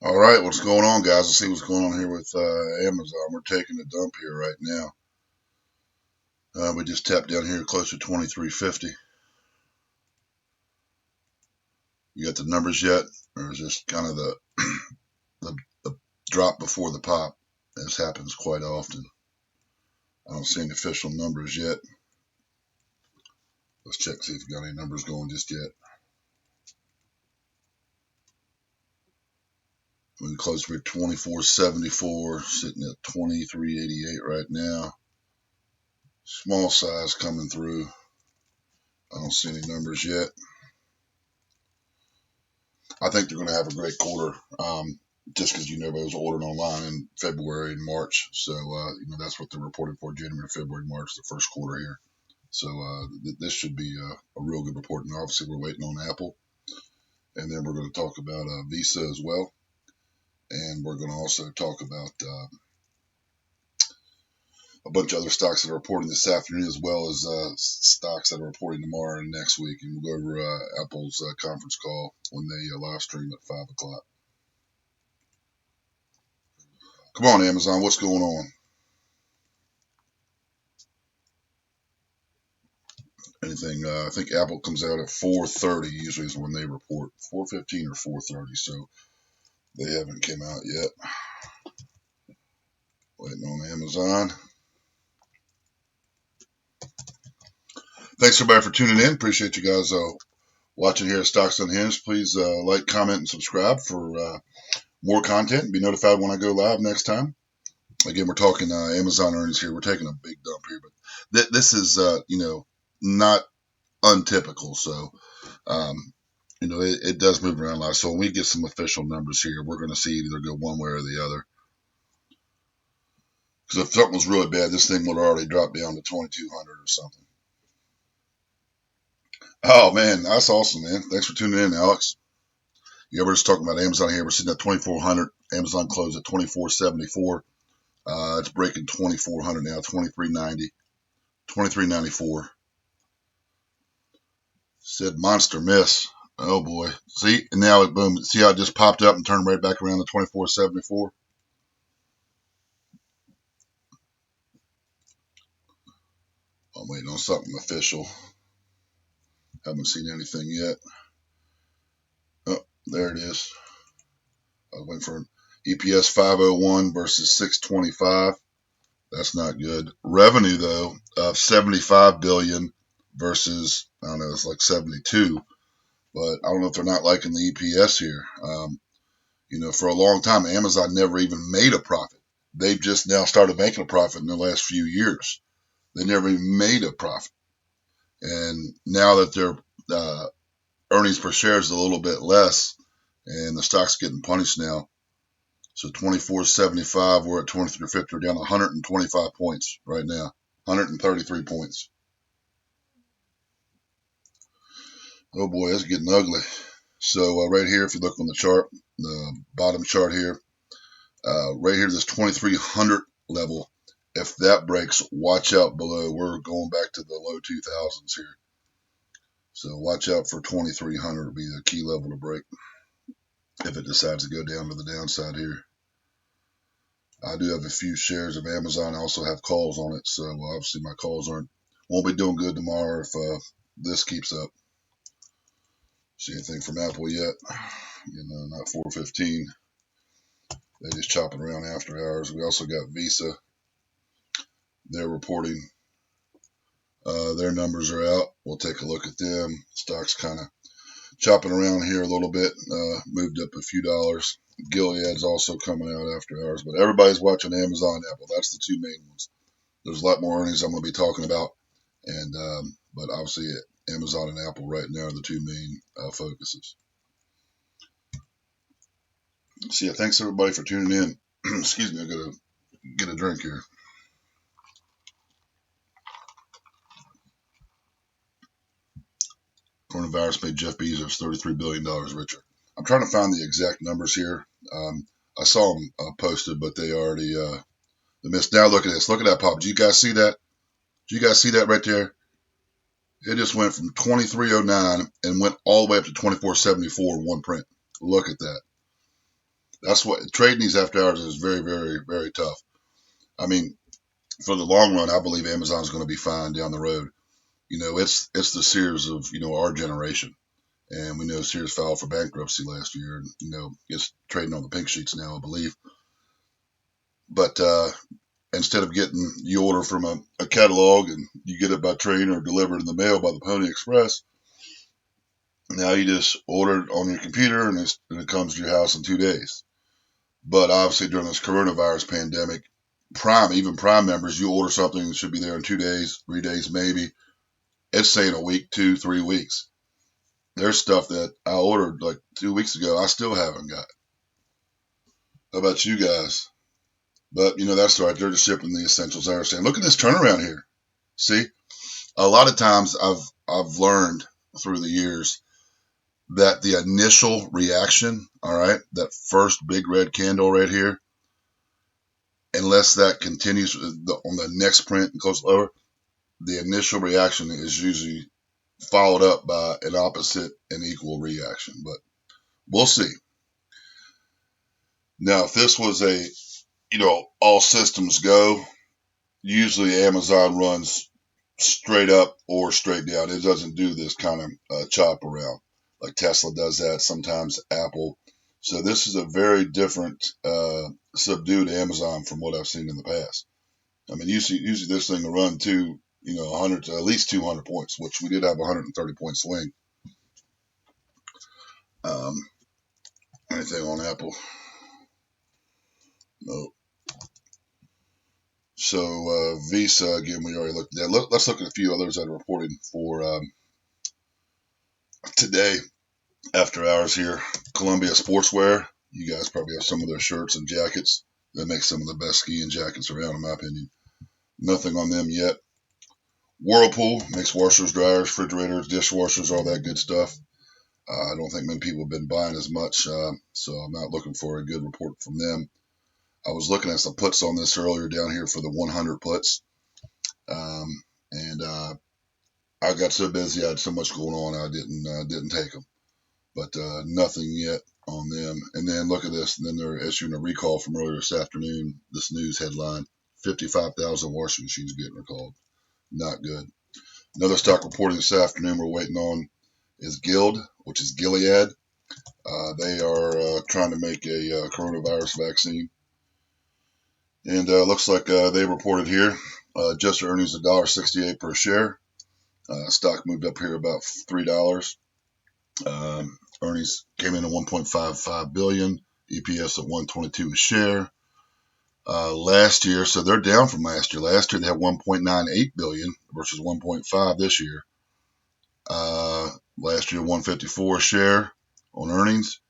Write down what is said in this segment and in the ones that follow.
All right, what's going on, guys? Let's see what's going on here with Amazon. We're taking a dump here right now. We just tapped down here close to 23.50. You got the numbers yet, or is this kind of the drop before the pop? This happens quite often. I don't see any official numbers yet. Let's check see if we got any numbers going just yet. We close here at 24.74, sitting at 23.88 right now. Small size coming through. I don't see any numbers yet. I think they're going to have a great quarter, just because everybody was ordering online in February and March. So that's what they're reporting for: January, February, March, the first quarter here. So this should be a real good report. And obviously, we're waiting on Apple, and then we're going to talk about Visa as well, and we're going to also talk about a bunch of other stocks that are reporting this afternoon, as well as stocks that are reporting tomorrow and next week. And we'll go over Apple's conference call when they live stream at 5 o'clock. Come on, Amazon, what's going on? Anything? I think Apple comes out at 4:30 usually is when they report. 4:15 or 4:30, so they haven't came out yet. Waiting on Amazon. Thanks everybody for tuning in. Appreciate you guys watching here at Stocks Unhinged. Please like, comment, and subscribe for more content and be notified when I go live next time. Again, we're talking Amazon earnings here. We're taking a big dump here, but this is not untypical. So it does move around a lot. So when we get some official numbers here, we're going to see either go one way or the other. Because if something was really bad, this thing would already drop down to 2,200 or something. Oh, man, that's awesome, man. Thanks for tuning in, Alex. Yeah, we're just talking about Amazon here. We're sitting at 2,400. Amazon closed at 24.74. It's breaking 2,400 now, 23.90, 23.94. Said monster miss. Oh, boy. See? And now it, boom. See how it just popped up and turned right back around to 24.74? I'm waiting on something official. Haven't seen anything yet. Oh, there it is. I was waiting for an EPS 501 versus 625. That's not good. Revenue, though, of 75 billion versus, I don't know, it's like 72. But I don't know if they're not liking the EPS here. For a long time, Amazon never even made a profit. They've just now started making a profit in the last few years. They never even made a profit. And now that their earnings per share is a little bit less, and the stock's getting punished now. So 24.75, we're at 23.50. We're down 125 points right now, 133 points. Oh boy, it's getting ugly. So right here, if you look on the chart, the bottom chart here, right here, this 2,300 level. If that breaks, watch out below. We're going back to the low 2000s here. So watch out for 2,300 to be the key level to break if it decides to go down to the downside here. I do have a few shares of Amazon. I also have calls on it, so obviously my calls won't be doing good tomorrow if this keeps up. See anything from Apple yet? Not 4:15. They just chopping around after hours. We also got Visa. They're reporting. Their numbers are out. We'll take a look at them. Stock's kind of chopping around here a little bit. Moved up a few dollars. Gilead's also coming out after hours, but everybody's watching Amazon and Apple. That's the two main ones. There's a lot more earnings I'm going to be talking about, but obviously Amazon and Apple right now are the two main focuses. So yeah, thanks everybody for tuning in. Excuse me, I gotta get a drink here. Coronavirus made Jeff Bezos $33 billion richer. I'm trying to find the exact numbers here. I saw them posted, but they already they missed. Now look at this. Look at that pop. Do you guys see that? Do you guys see that right there? It just went from 2309 and went all the way up to 2474 in one print. Look at that. That's what trading these after hours is very, very, very tough. I mean, for the long run, I believe Amazon's going to be fine down the road. It's the Sears of our generation, and we know Sears filed for bankruptcy last year, and it's trading on the pink sheets now, I believe. But instead of getting you order from a catalog and you get it by train or delivered in the mail by the Pony Express, now you just order it on your computer and it comes to your house in 2 days. But obviously during this coronavirus pandemic, even Prime members, you order something that should be there in 2 days, 3 days maybe. It's saying a week, 2-3 weeks. There's stuff that I ordered like 2 weeks ago I still haven't got. How about you guys? But that's right. They're just shipping the essentials. I understand. Look at this turnaround here. See, a lot of times I've learned through the years that the initial reaction, all right, that first big red candle right here, unless that continues on the next print and goes lower, the initial reaction is usually followed up by an opposite and equal reaction. But we'll see. Now, if this was a all systems go, usually Amazon runs straight up or straight down. It doesn't do this kind of chop around like Tesla does that, sometimes Apple. So this is a very different subdued Amazon from what I've seen in the past. I mean, usually this thing will run to 100 to at least 200 points, which we did have a 130 point swing. Anything on Apple? No. So Visa, again, we already looked at. Let's look at a few others that are reporting for today after hours here. Columbia Sportswear. You guys probably have some of their shirts and jackets. They make some of the best skiing jackets around, in my opinion. Nothing on them yet. Whirlpool makes washers, dryers, refrigerators, dishwashers, all that good stuff. I don't think many people have been buying as much, so I'm not looking for a good report from them. I was looking at some puts on this earlier down here for the 100 puts, and I got so busy, I had so much going on, I didn't take them. But nothing yet on them. And then look at this. And then they're issuing a recall from earlier this afternoon. This news headline: 55,000 washing machines getting recalled. Not good. Another stock reporting this afternoon we're waiting on is GILD, which is Gilead. They are trying to make a coronavirus vaccine. And looks like they reported here adjusted earnings $1.68 per share. Stock moved up here about $3. Earnings came in at $1.55 billion. EPS at $1.22 a share. Last year, so they're down from last year. Last year they had $1.98 billion versus $1.5 this year. Last year $1.54 a share on earnings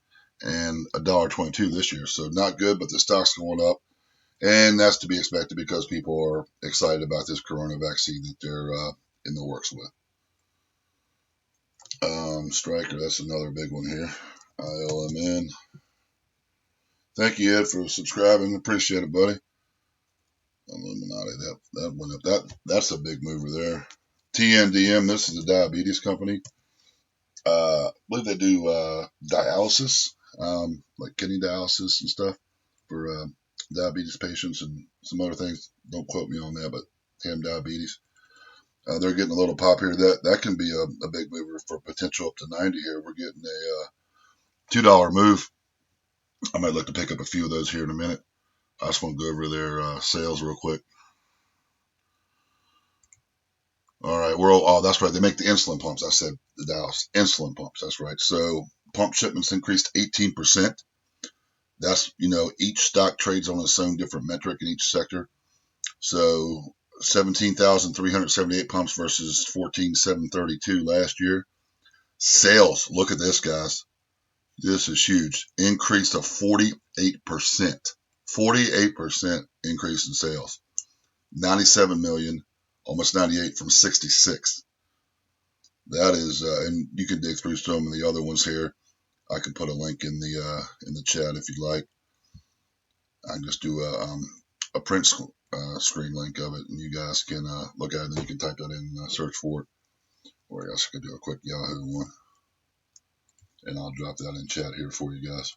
and $1.22 this year. So not good, but the stock's going up. And that's to be expected because people are excited about this corona vaccine that they're in the works with. Stryker, that's another big one here. ILMN. Thank you, Ed, for subscribing. Appreciate it, buddy. Illuminati, that went up. That's a big mover there. TNDM, this is a diabetes company. I believe they do dialysis, like kidney dialysis and stuff for diabetes patients and some other things. Don't quote me on that, but TM diabetes. They're getting a little pop here. That can be a big mover for potential up to 90 here. We're getting a $2 move. I might look to pick up a few of those here in a minute. I just want to go over their sales real quick. All right, that's right. They make the insulin pumps. I said the Dallas insulin pumps. That's right. So pump shipments increased 18%. That's, each stock trades on its own different metric in each sector. So 17,378 pumps versus 14,732 last year. Sales, look at this, guys. This is huge. Increase of 48%. 48% increase in sales. 97 million, almost 98 from 66. That is, and you can dig through some of the other ones here. I can put a link in the chat if you'd like. I can just do a print screen link of it, and you guys can look at it, and you can type that in and search for it. Or else I could do a quick Yahoo one, and I'll drop that in chat here for you guys.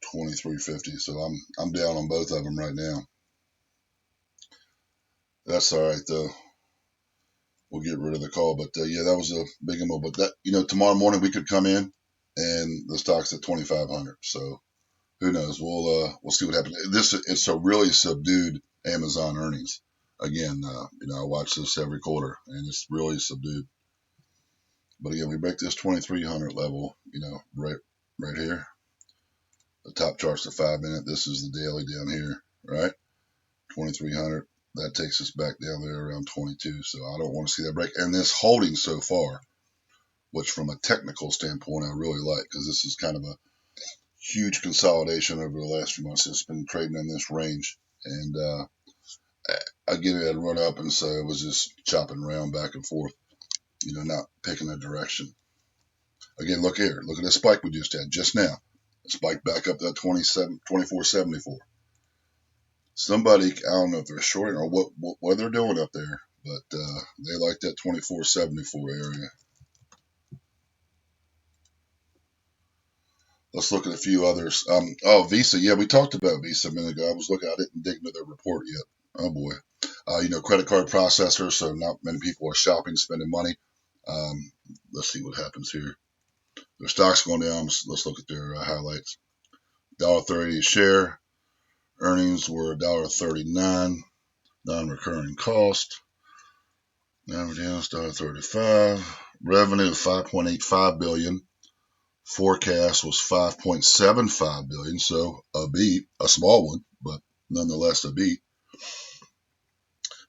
23.50. So I'm down on both of them right now. That's all right though. We'll get rid of the call, but yeah, that was a big move. But that, tomorrow morning we could come in and the stock's at 2,500. So who knows? We'll see what happens. It's a really subdued Amazon earnings. Again, I watch this every quarter and it's really subdued. But again, we break this 2,300 level, right here. The top chart's the 5-minute. This is the daily down here, right? 2,300. That takes us back down there around 22. So I don't want to see that break. And this holding so far, which from a technical standpoint, I really like, because this is kind of a huge consolidation over the last few months. It's been trading in this range. And again, it had run up, and so it was just chopping around back and forth, not picking a direction. Again, look here. Look at the spike we just had just now. It spiked back up to 24.74. Somebody, I don't know if they're shorting or what they're doing up there, but they like that 24.74 area. Let's look at a few others. Visa. Yeah, we talked about Visa a minute ago. I didn't dig into their report yet. Oh boy. Credit card processors, so not many people are shopping, spending money. Let's see what happens here. Their stock's going down. Let's look at their highlights. $1.30 a share. Earnings were $1.39. Non-recurring cost. Now we're down to $1.35. Revenue $5.85 billion. Forecast was $5.75 billion, so a beat, a small one, but nonetheless a beat.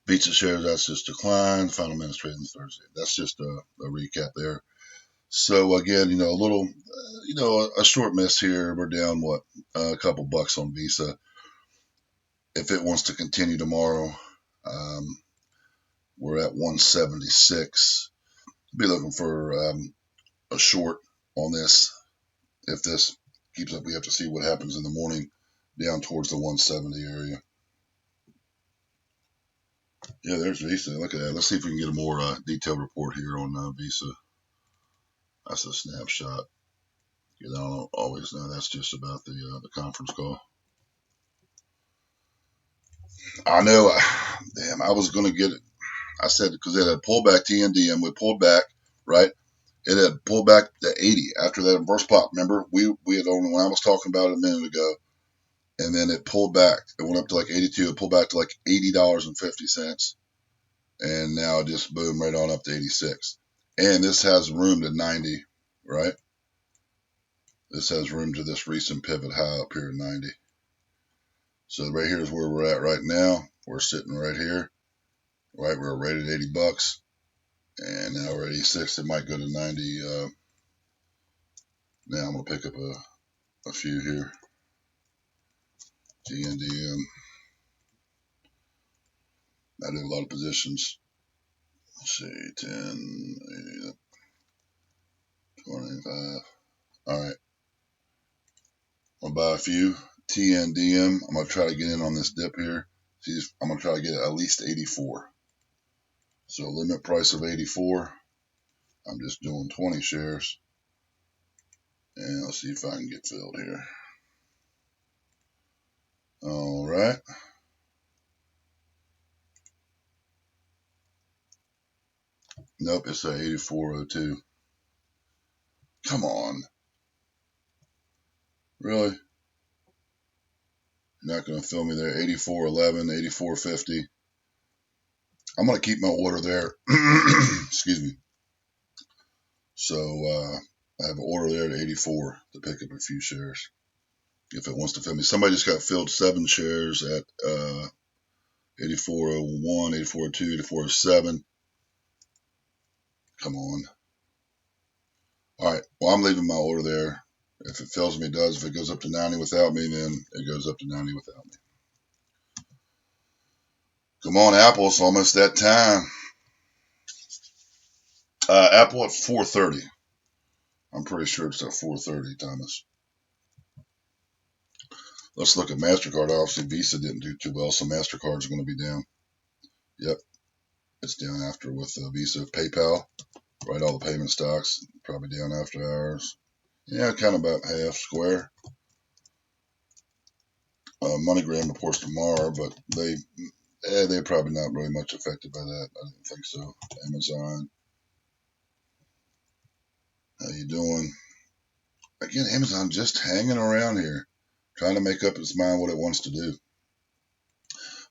Visa shares, that's just decline. Final minutes trading Thursday. That's just a recap there. So again, a little, a short miss here. We're down a couple bucks on Visa. If it wants to continue tomorrow, we're at 176. Be looking for a short on this. If this keeps up, we have to see what happens in the morning down towards the 170 area. Yeah, there's Visa. Look at that. Let's see if we can get a more detailed report here on Visa. That's a snapshot. I don't always know. That's just about the conference call. I know. Damn, I was going to get it. I said because it had pulled back TNDM. We pulled back, right? It had pulled back to 80 after that inverse pop. Remember, we had only, when I was talking about it a minute ago, and then it pulled back. It went up to like 82. It pulled back to like $80.50. And now it just boom right on up to 86. And this has room to 90, right? This has room to this recent pivot high up here at 90. So right here is where we're at right now. We're sitting right here, right? We're rated 80 bucks. And now we're at 86. It might go to 90. Now I'm going to pick up a few here. GNDM. I did a lot of positions. Let's see, 10, 80, 25. All right. I'll buy a few. TNDM. I'm going to try to get in on this dip here. I'm going to try to get at least 84. So limit price of 84. I'm just doing 20 shares. And let's see if I can get filled here. All right. Nope, it's at 84.02. Come on. Really? You're not going to fill me there. 84.11, 84.50. I'm going to keep my order there. Excuse me. So I have an order there at 84 to pick up a few shares if it wants to fill me. Somebody just got filled 7 shares at 84.01, 84.02, 84.07. Come on. All right. Well, I'm leaving my order there. If it fills me, it does. If it goes up to 90 without me, then it goes up to 90 without me. Come on, Apple. It's almost that time. Apple at 4:30. I'm pretty sure it's at 4:30, Thomas. Let's look at MasterCard. Obviously, Visa didn't do too well, so MasterCard's going to be down. Yep. It's down after with Visa. PayPal, right? All the payment stocks, probably down after hours. Yeah, kind of about half square. MoneyGram reports tomorrow, but they're probably not really much affected by that. I don't think so. Amazon, how you doing? Again, Amazon just hanging around here, trying to make up its mind what it wants to do.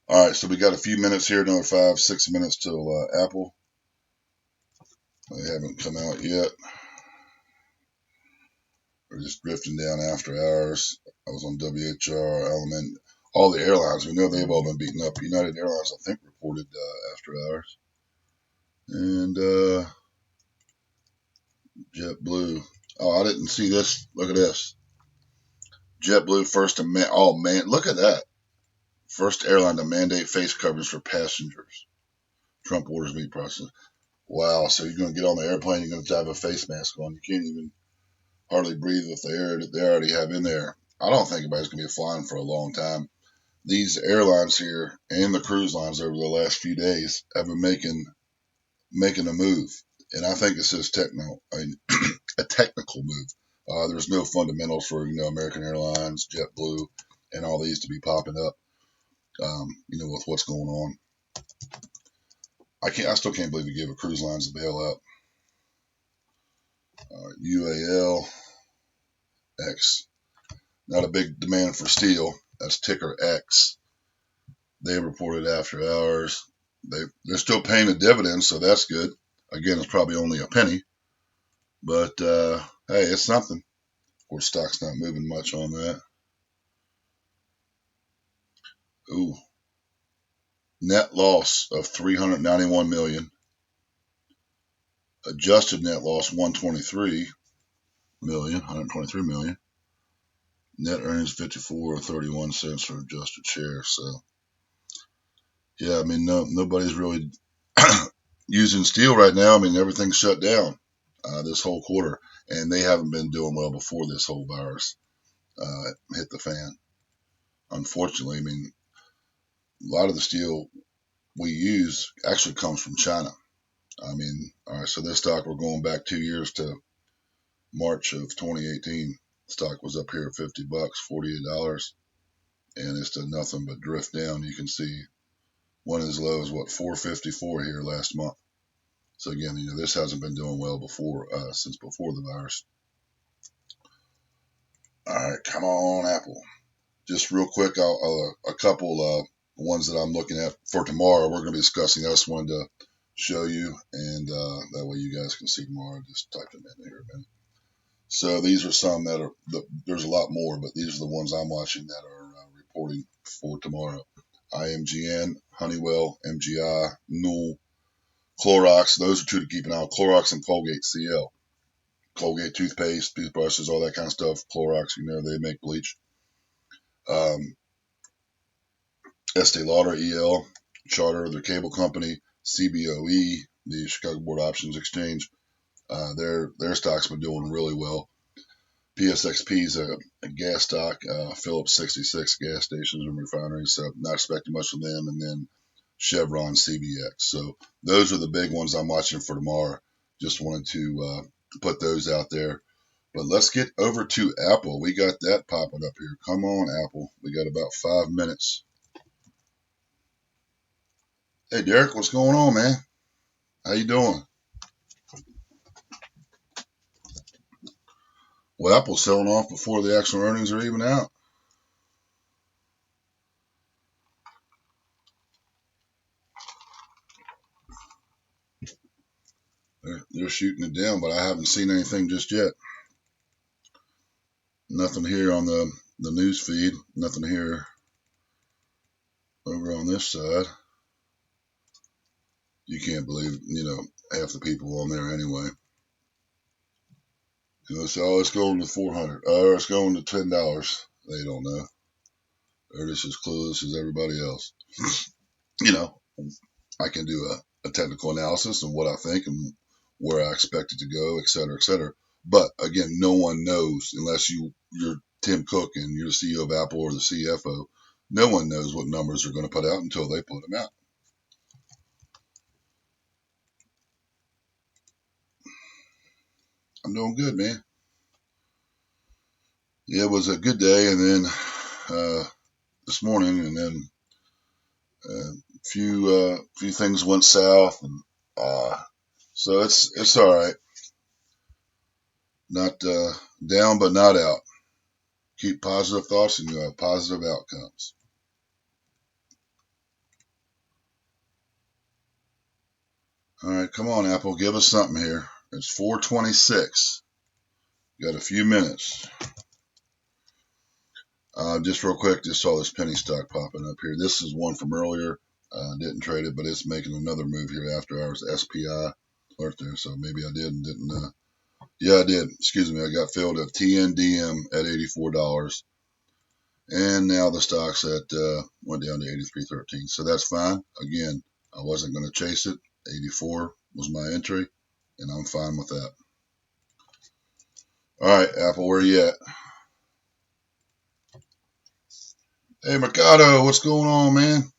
All right, so we got a few minutes here, another 5-6 minutes till Apple. They haven't come out yet. We're just drifting down after hours. I was on WHR, Element, all the airlines. We know they've all been beaten up. United Airlines, I think, reported after hours. And JetBlue. Oh, I didn't see this. Look at this. JetBlue first to look at that. First airline to mandate face coverings for passengers. Trump orders meat processing. Wow, so you're going to get on the airplane, you're going to have a face mask on. You can't even hardly breathe with the air that they already have in there. I don't think anybody's going to be flying for a long time. These airlines here and the cruise lines over the last few days have been making a move. And I think it's just a technical move. There's no fundamentals for, American Airlines, JetBlue, and all these to be popping up, with what's going on. I still can't believe we gave a cruise lines a bailout. UAL, X. Not a big demand for steel. That's ticker X. They reported after hours. They're still paying a dividend, so that's good. Again, it's probably only a penny. But, hey, it's something. Of course, stock's not moving much on that. Ooh. Net loss of $391 million. Adjusted net loss $123 million. Net earnings 54.31 cents for adjusted share. So, yeah, I mean, nobody's really using steel right now. I mean, everything's shut down this whole quarter, and they haven't been doing well before this whole virus hit the fan. Unfortunately, I mean, a lot of the steel we use actually comes from China. I mean, all right, so this stock, we're going back 2 years to March of 2018. Stock was up here at $50, $48, and it's done nothing but drift down. You can see one as low as $454 here last month. So again, this hasn't been doing well before, since before the virus. All right, come on, Apple. Just real quick, a couple ones that I'm looking at for tomorrow. We're going to be discussing. I just wanted to show you, and that way you guys can see tomorrow. Just type them in here a minute. So these are some that are, there's a lot more, but these are the ones I'm watching that are reporting for tomorrow. AMZN, Honeywell, MGI, Newell, Clorox. Those are two to keep an eye on. Clorox and Colgate CL. Colgate toothpaste, toothbrushes, all that kind of stuff. Clorox, they make bleach. Estee Lauder, EL, Charter, their cable company, CBOE, the Chicago Board Options Exchange. Their stock's been doing really well. PSXP is a gas stock, Phillips 66 gas stations and refineries, so not expecting much from them. And then Chevron, CBX. So those are the big ones I'm watching for tomorrow. Just wanted to put those out there. But let's get over to Apple. We got that popping up here. Come on, Apple. We got about 5 minutes. Hey, Derek, what's going on, man? How you doing? Well, Apple's selling off before the actual earnings are even out. They're shooting it down, but I haven't seen anything just yet. Nothing here on the news feed. Nothing here over on this side. You can't believe, half the people on there anyway. Say, oh, it's going to 400. Oh, it's going to $10. They don't know. They're just as clueless as everybody else. I can do a technical analysis of what I think and where I expect it to go, et cetera, et cetera. But again, no one knows unless you're Tim Cook and you're the CEO of Apple or the CFO. No one knows what numbers they're going to put out until they put them out. I'm doing good, man. Yeah, it was a good day, and then the this morning, and then a few things went south, and so it's all right. Not down, but not out. Keep positive thoughts, and you have positive outcomes. All right, come on, Apple, give us something here. It's 4:26. Got a few minutes. Just real quick, just saw this penny stock popping up here. This is one from earlier. Didn't trade it, but it's making another move here after hours. SPI alert there, so maybe I did and didn't. Yeah, I did. Excuse me. I got filled at TNDM at $84, and now the stock's at went down to 83.13. So that's fine. Again, I wasn't going to chase it. 84 was my entry, and I'm fine with that. All right, Apple, where you at? Hey, Mercado, what's going on, man?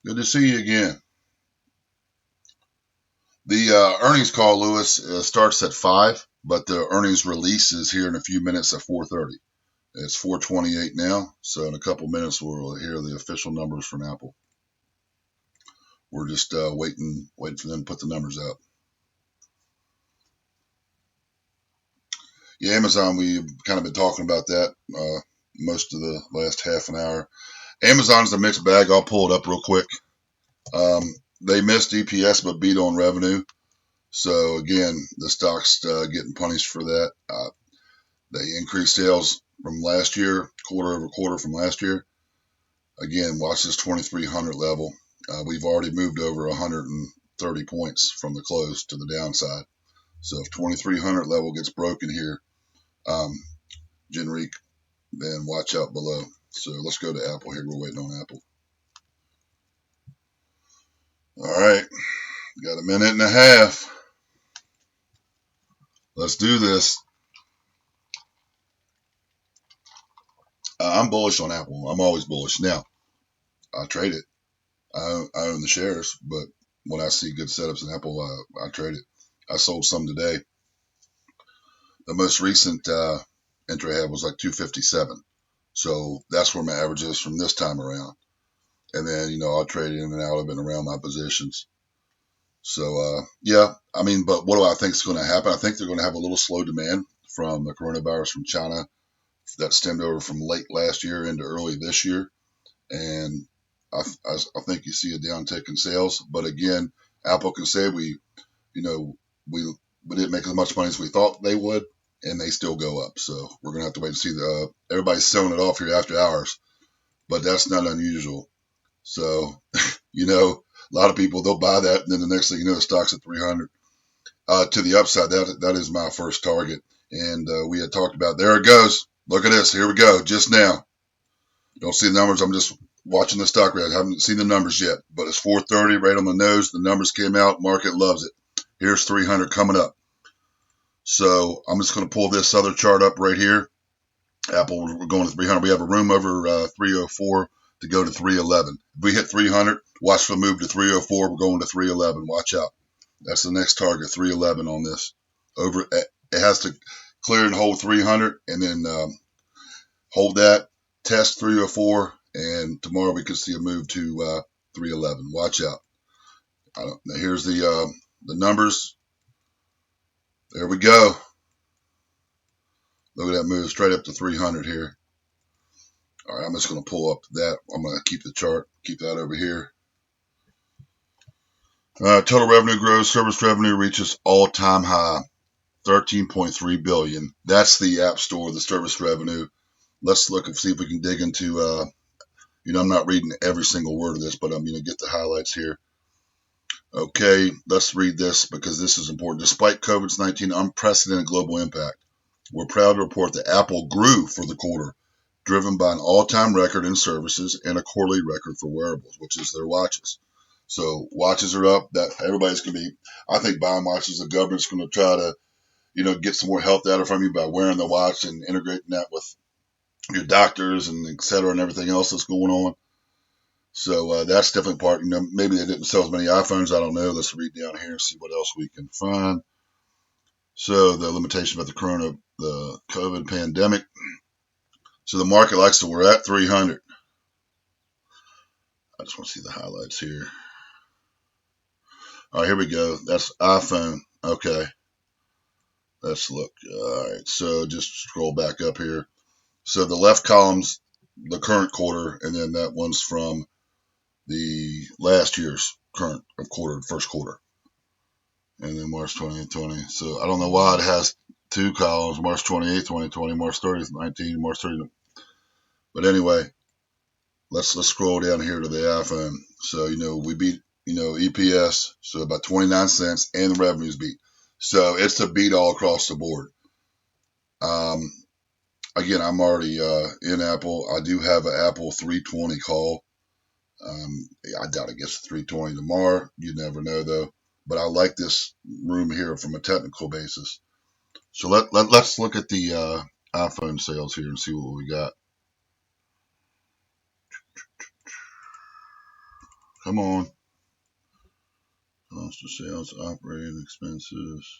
Good to see you again. The earnings call, Lewis, starts at 5, but the earnings release is here in a few minutes at 4:30. It's 4:28 now, so in a couple minutes we'll hear the official numbers from Apple. We're just waiting for them to put the numbers out. Yeah, Amazon, we've kind of been talking about that most of the last half an hour. Amazon's a mixed bag. I'll pull it up real quick. They missed EPS but beat on revenue. So again, the stock's getting punished for that. They increased sales from last year, quarter over quarter from last year. Again, watch this 2,300 level. We've already moved over 130 points from the close to the downside. So if 2,300 level gets broken here, Generique, then watch out below. So let's go to Apple here. We're waiting on Apple. All right, got a minute and a half. Let's do this. I'm bullish on Apple. I'm always bullish. Now, I trade it. I own the shares, but when I see good setups in Apple, I trade it. I sold some today. The most recent entry I had was like 257. So that's where my average is from this time around. And then, I'll trade in and out of it around my positions. So, yeah, I mean, but what do I think is going to happen? I think they're going to have a little slow demand from the coronavirus from China that stemmed over from late last year into early this year. And I think you see a downtick in sales. But again, Apple can say we didn't make as much money as we thought they would, and they still go up. So we're going to have to wait and see. Everybody's selling it off here after hours, but that's not unusual. So, a lot of people, they'll buy that, and then the next thing you know, the stock's at 300. To the upside, that is my first target. And we had talked about, there it goes. Look at this. Here we go. Just now. Don't see the numbers. I'm just watching the stock rate. I haven't seen the numbers yet, but it's 4:30 right on the nose. The numbers came out. Market loves it. Here's 300 coming up. So I'm just going to pull this other chart up right here. Apple, we're going to 300. We have a room over 304 to go to 311. If we hit 300, watch for the move to 304. We're going to 311. Watch out. That's the next target, 311 on this. It has to clear and hold 300, and then hold that, test 304, and tomorrow we could see a move to 311. Watch out. Now here's the numbers. There we go. Look at that move straight up to 300 here. All right, I'm just going to pull up that. I'm going to keep the chart, keep that over here. Total revenue grows. Service revenue reaches all-time high, $13.3 billion. That's the App Store, the service revenue. Let's look and see if we can dig into, I'm not reading every single word of this, but I'm going to get the highlights here. Okay, let's read this because this is important. Despite COVID-19 unprecedented global impact, we're proud to report that Apple grew for the quarter, driven by an all-time record in services and a quarterly record for wearables, which is their watches. So watches are up. That everybody's going to be, I think, buying watches. The government's going to try to, get some more health data from you by wearing the watch and integrating that with your doctors and et cetera and everything else that's going on. So that's definitely part. Maybe they didn't sell as many iPhones. I don't know. Let's read down here and see what else we can find. So the limitation about the COVID pandemic. So the market likes to, we're at 300. I just want to see the highlights here. All right, here we go. That's iPhone. Okay. Let's look. All right. So just scroll back up here. So the left column's the current quarter, and then that one's from the last year's current quarter, first quarter. And then March 2020. So I don't know why it has two columns, March 28th, 2020, March 30th, 19, March 30th. But anyway, let's scroll down here to the iPhone. So, we beat, EPS, so about 29 cents, and the revenues beat. So it's a beat all across the board. Again, I'm already in Apple. I do have an Apple 320 call. I doubt it gets 320 tomorrow. You never know, though. But I like this room here from a technical basis. So let's look at the iPhone sales here and see what we got. Come on. Cost of sales, operating expenses,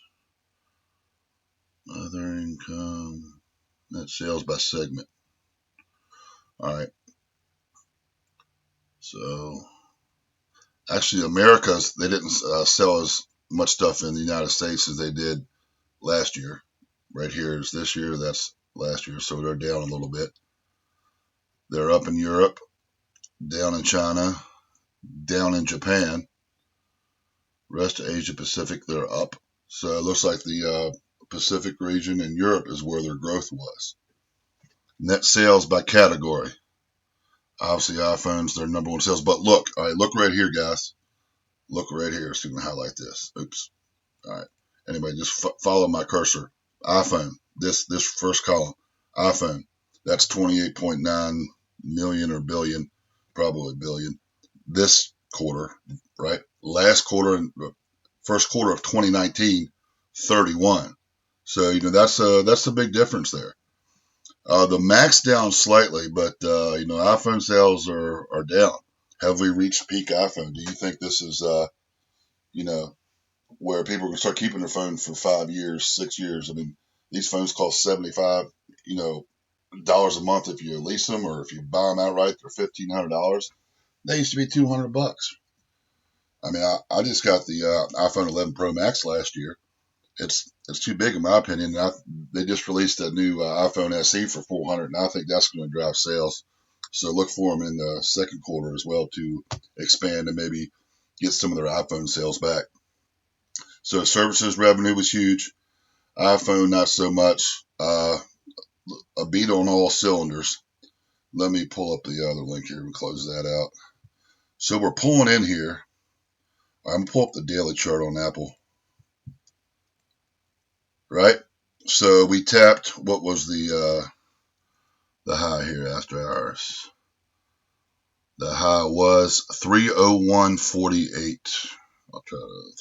other income, net sales by segment. All right. So actually, Americas, they didn't sell as much stuff in the United States as they did last year. Right here is this year, that's last year, so they're down a little bit. They're up in Europe, down in China, down in Japan. Rest of Asia Pacific, they're up. So it looks like the Pacific region and Europe is where their growth was. Net sales by category. Obviously, iPhone's their number one sales. But look, all right, look right here, guys. Look right here. So you can highlight this. Oops. All right. Anyway, just follow my cursor. iPhone. This first column. iPhone. That's 28.9 million or billion, probably billion. This quarter, right? Last quarter, first quarter of 2019, 31. So that's a big difference there. The Mac's down slightly, but iPhone sales are down. Have we reached peak iPhone? Do you think this is where people are gonna start keeping their phone for 5 years, 6 years? I mean, these phones cost $75 dollars a month if you lease them, or if you buy them outright, they're $1,500. They used to be $200. I mean, I just got the iPhone 11 Pro Max last year. It's too big in my opinion. They just released a new iPhone SE for $400, and I think that's going to drive sales. So look for them in the second quarter as well to expand and maybe get some of their iPhone sales back. So services revenue was huge. iPhone not so much. A beat on all cylinders. Let me pull up the other link here and close that out. So we're pulling in here. I'm going to pull up the daily chart on Apple. Right? So we tapped, what was the high here after hours? The high was 301.48. I'll try to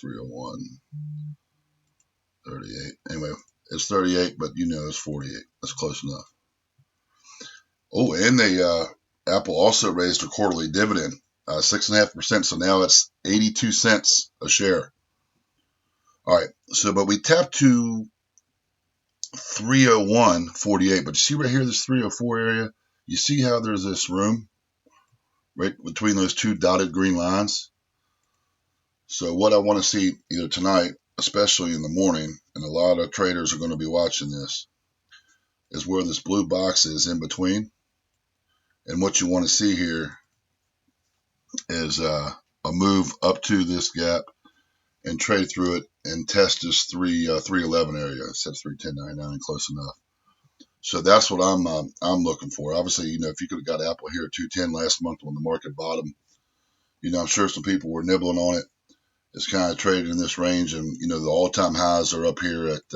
301.38. Anyway, it's 38, but it's 48. That's close enough. Oh, and Apple also raised a quarterly dividend, 6.5%. So now it's 82 cents a share. All right. So, but we tapped to 301.48. But you see right here, this 304 area. You see how there's this room right between those two dotted green lines? So what I want to see either tonight, especially in the morning, and a lot of traders are going to be watching this, is where this blue box is in between. And what you want to see here is a move up to this gap and trade through it and test this 311 area. It says 310.99, close enough. So that's what I'm looking for. Obviously, if you could have got Apple here at 210 last month when the market bottom, I'm sure some people were nibbling on it. It's kind of traded in this range, and the all-time highs are up here at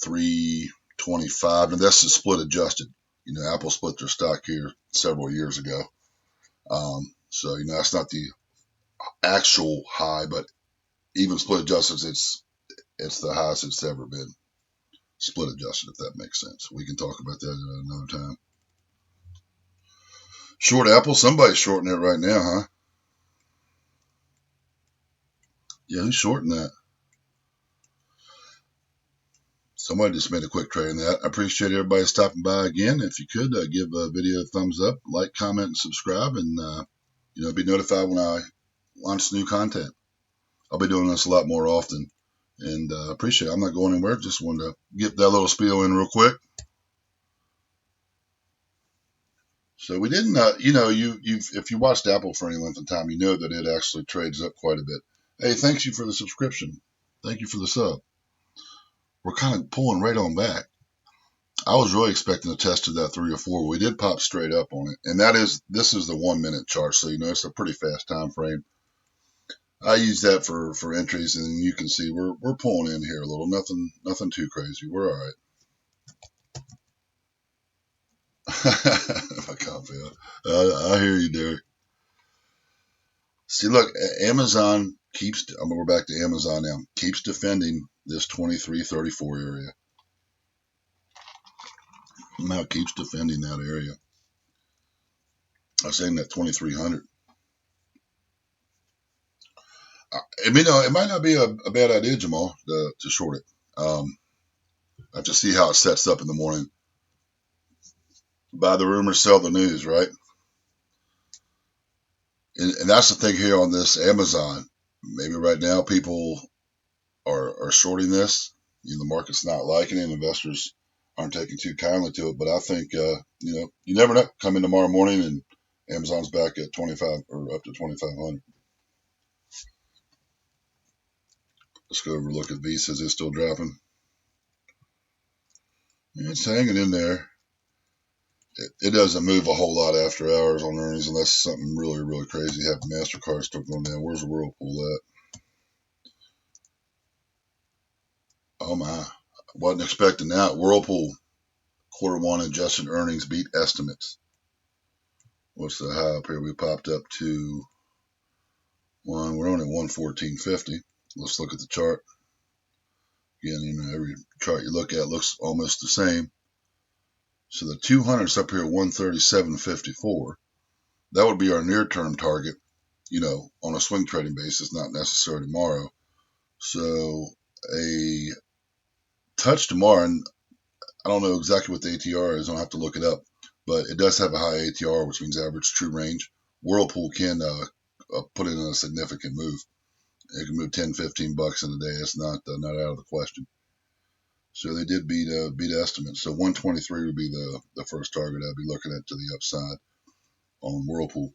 325, and that's the split adjusted. Apple split their stock here several years ago, so that's not the actual high, but even split adjusted, it's the highest it's ever been. Split adjusted, if that makes sense. We can talk about that at another time. Short Apple, somebody's shorting it right now, huh? Yeah, who's shorting that? Somebody just made a quick trade in that. I appreciate everybody stopping by again. If you could give a video a thumbs up, like, comment, and subscribe, and be notified when I launch new content. I'll be doing this a lot more often, and appreciate it. I'm not going anywhere. Just wanted to get that little spiel in real quick. So we didn't, if you watched Apple for any length of time, you know that it actually trades up quite a bit. Hey, thanks you for the subscription. Thank you for the sub. We're kind of pulling right on back. I was really expecting a test of that 3 or 4. We did pop straight up on it, and this is the 1 minute chart, so it's a pretty fast time frame. I use that for entries, and you can see we're pulling in here a little. Nothing too crazy. We're all right. I can't feel. I hear you, Derek. See, look, Amazon keeps. We're back to Amazon now. Keeps defending this 2334 area. Now keeps defending that area. I was saying that 2300. It might not be a bad idea, Jamal, to short it. I have to see how it sets up in the morning. Buy the rumors, sell the news, right? And that's the thing here on this Amazon. Maybe right now people are shorting this. The market's not liking it. Investors aren't taking too kindly to it. But I think, you never know. Come in tomorrow morning and Amazon's back at 25 or up to 2,500. Let's go over and look at Visas. It's still dropping. It's hanging in there. It doesn't move a whole lot after hours on earnings unless something really, really crazy happens. MasterCard start going down. Where's the Whirlpool at? Oh my. Wasn't expecting that. Whirlpool, Q1 adjusted earnings beat estimates. What's the high up here? We popped up to we're only at 114.50. Let's look at the chart. Again, every chart you look at looks almost the same. So the 200's up here at 137.54. That would be our near-term target, on a swing trading basis, not necessarily tomorrow. So a touch tomorrow, and I don't know exactly what the ATR is. I don't have to look it up, but it does have a high ATR, which means average true range. Whirlpool can put in a significant move. It can move 10, 15 bucks in a day. It's not out of the question. So they did beat estimates. So 123 would be the first target I'd be looking at to the upside on Whirlpool.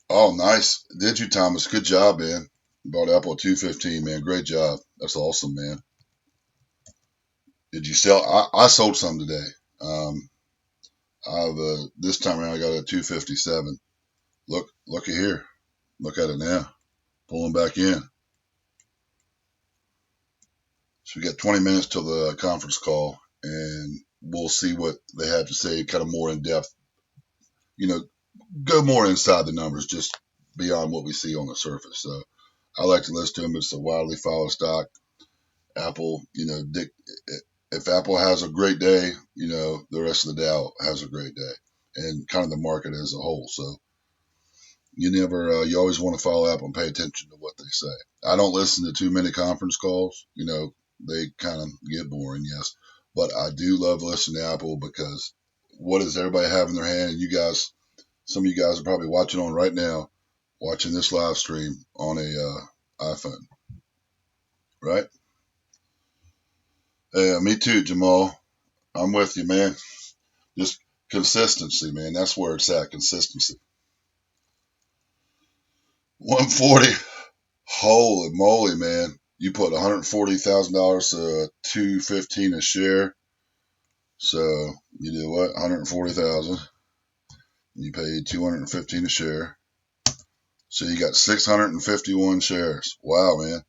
Oh, nice. Did you, Thomas? Good job, man. Bought Apple at 215, man. Great job. That's awesome, man. Did you sell? I sold some today. This time around I got it at 257. Look at here. Look at it now. Pulling back in. So we got 20 minutes till the conference call, and we'll see what they have to say, kind of more in depth. Go more inside the numbers, just beyond what we see on the surface. So I like to listen to them. It's a widely followed stock. Apple, if Apple has a great day, the rest of the Dow has a great day, and kind of the market as a whole. So you always want to follow Apple and pay attention to what they say. I don't listen to too many conference calls. They kind of get boring, yes, but I do love listening to Apple because what does everybody have in their hand? And some of you guys are probably watching on right now, watching this live stream on a iPhone, right? Yeah, me too, Jamal. I'm with you, man. Just consistency, man. That's where it's at. Consistency. 140. Holy moly, man. You put $140,000 to $215 a share. So you did what? 140,000. You paid $215 a share. So you got 651 shares. Wow, man.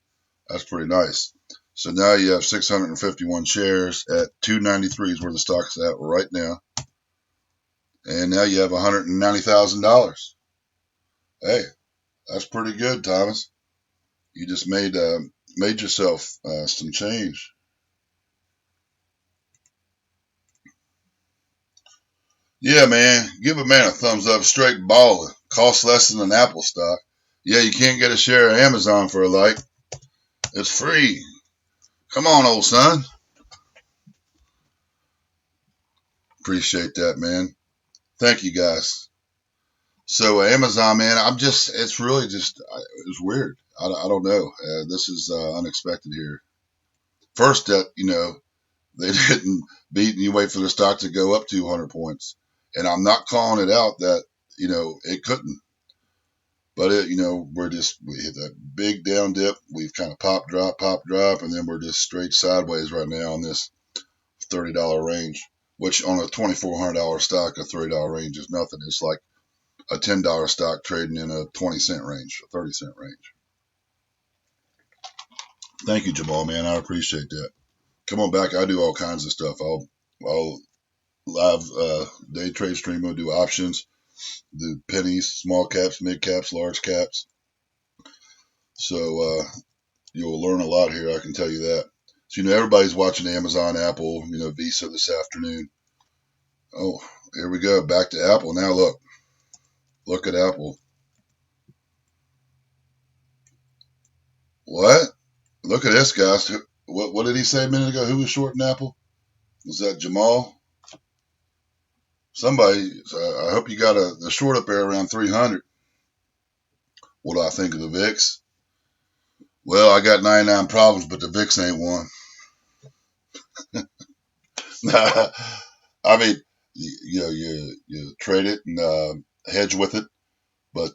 That's pretty nice. So now you have 651 shares at $293 is where the stock's at right now. And now you have $190,000. Hey, that's pretty good, Thomas. You just made yourself some change. Yeah, man. Give a man a thumbs up. Straight balling. Costs less than an Apple stock. Yeah, you can't get a share of Amazon for a like. It's free. Come on, old son. Appreciate that, man. Thank you, guys. So Amazon, man, it's really just, it's weird. I don't know. This is unexpected here. First, that, they didn't beat and you wait for the stock to go up 200 points. And I'm not calling it out that, it couldn't. But, we hit that big down dip. We've kind of pop, drop, and then we're just straight sideways right now in this $30 range, which on a $2,400 stock, a $30 range is nothing. It's like a $10 stock trading in a 20-cent range, a 30-cent range. Thank you, Jamal, man. I appreciate that. Come on back. I do all kinds of stuff. I'll live day trade stream. I'll do options, do pennies, small caps, mid caps, large caps. So you'll learn a lot here. I can tell you that. So everybody's watching Amazon, Apple, Visa this afternoon. Oh, here we go. Back to Apple. Now look at Apple. What? Look at this, guys. What did he say a minute ago? Who was shorting Apple? Was that Jamal? Somebody. I hope you got the short up there around 300. What do I think of the VIX? Well, I got 99 problems, but the VIX ain't one. I mean, you trade it and hedge with it, but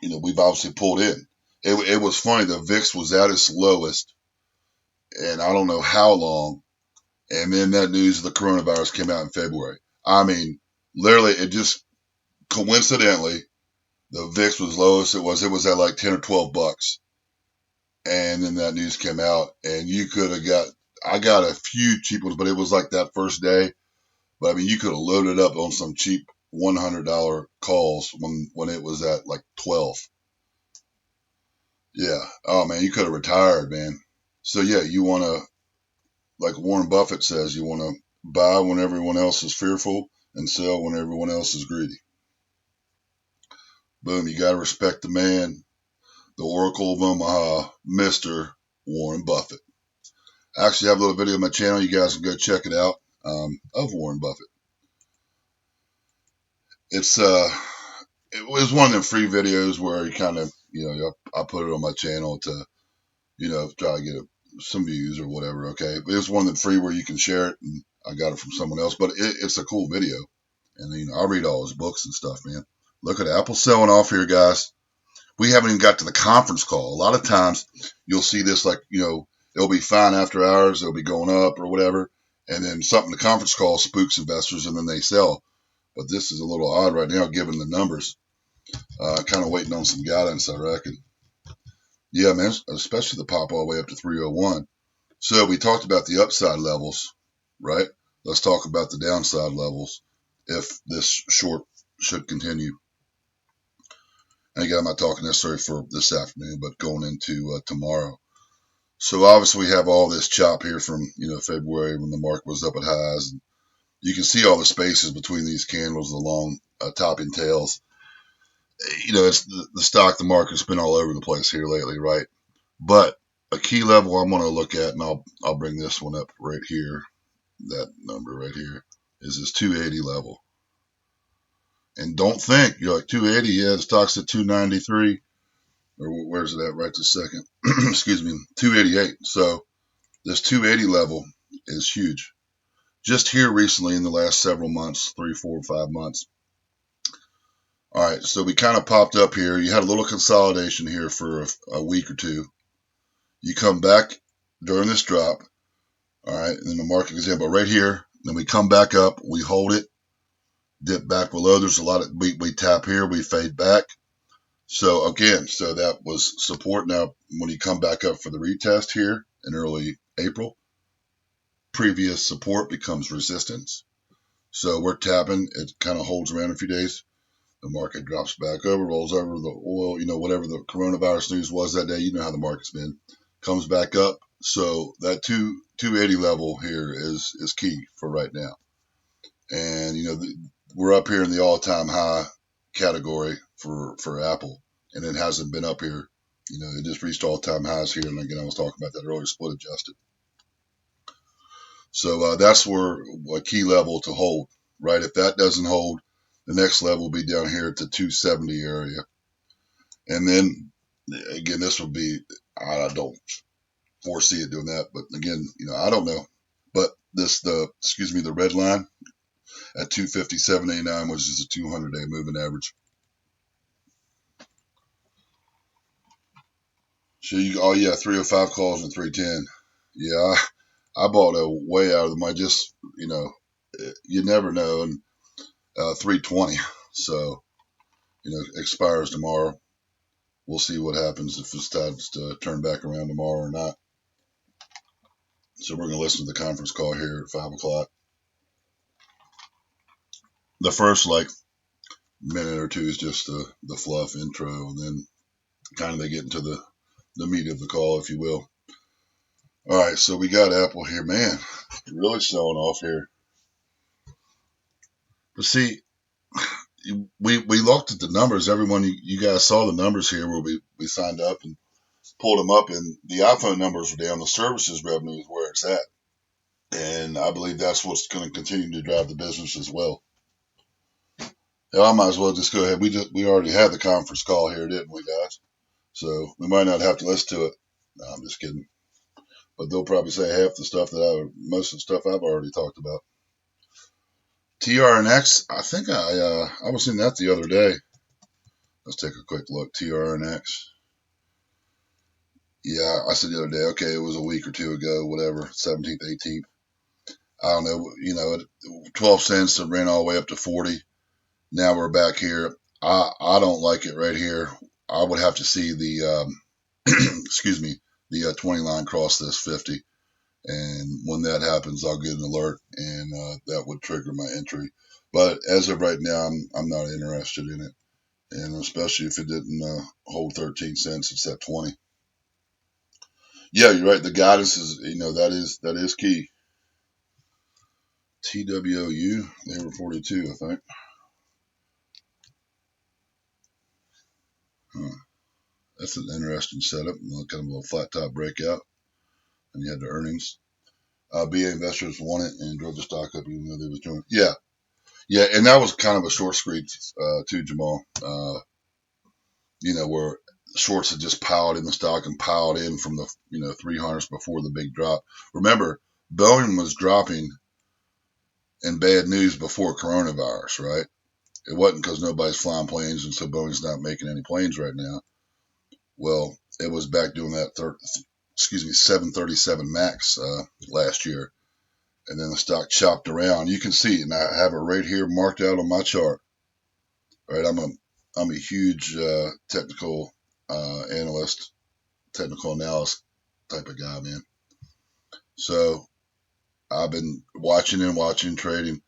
we've obviously pulled in. It was funny. The VIX was at its lowest, and I don't know how long. And then that news of the coronavirus came out in February. I mean, literally, it just coincidentally, the VIX was lowest it was. It was at like 10 or 12 bucks. And then that news came out, and you could have I got a few cheap ones, but it was like that first day. But I mean, you could have loaded up on some cheap $100 calls when it was at like 12. Yeah. Oh man, you could have retired, man. So yeah, you want to, like Warren Buffett says, you want to buy when everyone else is fearful and sell when everyone else is greedy. Boom, you got to respect the man, the Oracle of Omaha, Mr. Warren Buffett. I actually have a little video on my channel. You guys can go check it out, of Warren Buffett. It was one of them free videos where you kind of, I put it on my channel to, try to get some views or whatever. Okay. But it's one of them free where you can share it, and I got it from someone else, but it's a cool video. And, I read all his books and stuff, man. Look at Apple selling off here, guys. We haven't even got to the conference call. A lot of times you'll see this like, it'll be fine after hours. It'll be going up or whatever. And then the conference call spooks investors and then they sell. But this is a little odd right now, given the numbers. Kind of waiting on some guidance, I reckon. Yeah, man, especially the pop all the way up to 301. So we talked about the upside levels, right? Let's talk about the downside levels if this short should continue. And again, I'm not talking necessarily for this afternoon, but going into tomorrow. So obviously we have all this chop here from, February when the market was up at highs. And you can see all the spaces between these candles, the long topping tails. It's the stock, the market's been all over the place here lately, right? But a key level I'm going to look at, and I'll bring this one up right here. That number right here is this 280 level. And don't think you're like 280. Yeah, the stock's at 293. Or where's it at right this second? Excuse me, 288. So this 280 level is huge. Just here recently in the last several months, 3, 4, 5 months. All right, so we kind of popped up here. You had a little consolidation here for a week or two. You come back during this drop. All right, and then the market goes in, but right here, then we come back up, we hold it, dip back below. There's a lot of, we tap here, we fade back. So again, so that was support. Now, when you come back up for the retest here in early April, previous support becomes resistance. So we're tapping, it kind of holds around a few days. The market drops back over, rolls over the oil, whatever the coronavirus news was that day, how the market's been, comes back up. So that 280 level here is key for right now. And, we're up here in the all-time high category for Apple. and it hasn't been up here. It just reached all-time highs here, and again, I was talking about that earlier, split adjusted. So that's where a key level to hold, right? If that doesn't hold, the next level will be down here at the 270 area. And then, again, this will be, I don't foresee it doing that, but again, I don't know. But the red line at 257.89, which is a 200-day moving average. So 305 calls and 310. Yeah, I bought a way out of them. I just, you never know. And 320. So, expires tomorrow. We'll see what happens if it decides to turn back around tomorrow or not. So we're going to listen to the conference call here at 5 o'clock. The first, minute or two is just the fluff intro, and then kind of they get into the meat of the call, if you will. All right, so we got Apple here. Man, really showing off here. But see, we looked at the numbers. Everyone, you guys saw the numbers here where we signed up and pulled them up, and the iPhone numbers were down. The services revenue is where it's at. And I believe that's what's going to continue to drive the business as well. Hell, I might as well just go ahead. We already had the conference call here, didn't we, guys? So we might not have to listen to it. No, I'm just kidding. But they'll probably say most of the stuff I've already talked about. TRNX, I think I was seeing that the other day. Let's take a quick look. TRNX. Yeah, I said the other day, okay, it was a week or two ago, whatever, 17th, 18th. I don't know, 12 cents, it ran all the way up to 40. Now we're back here. I don't like it right here. I would have to see the, excuse me, the 20 line cross this 50. And when that happens, I'll get an alert, and that would trigger my entry. But as of right now, I'm not interested in it. And especially if it didn't hold 13 cents, it's at 20. Yeah, you're right. The guidance is, that is key. TWOU, they were 42, I think. Huh. That's an interesting setup. Kind of a little flat top breakout. And you had the earnings. BA investors won it and drove the stock up even though they was doing. Yeah. Yeah, and that was kind of a short squeeze too, Jamal. Where shorts had just piled in the stock and piled in from the 300s before the big drop. Remember, Boeing was dropping in bad news before coronavirus, right? It wasn't because nobody's flying planes and so Boeing's not making any planes right now. Well, it was back doing that 737 Max last year, and then the stock chopped around. You can see, and I have it right here marked out on my chart. Right, I'm a huge technical analyst, technical analysis type of guy, man. So I've been watching trading.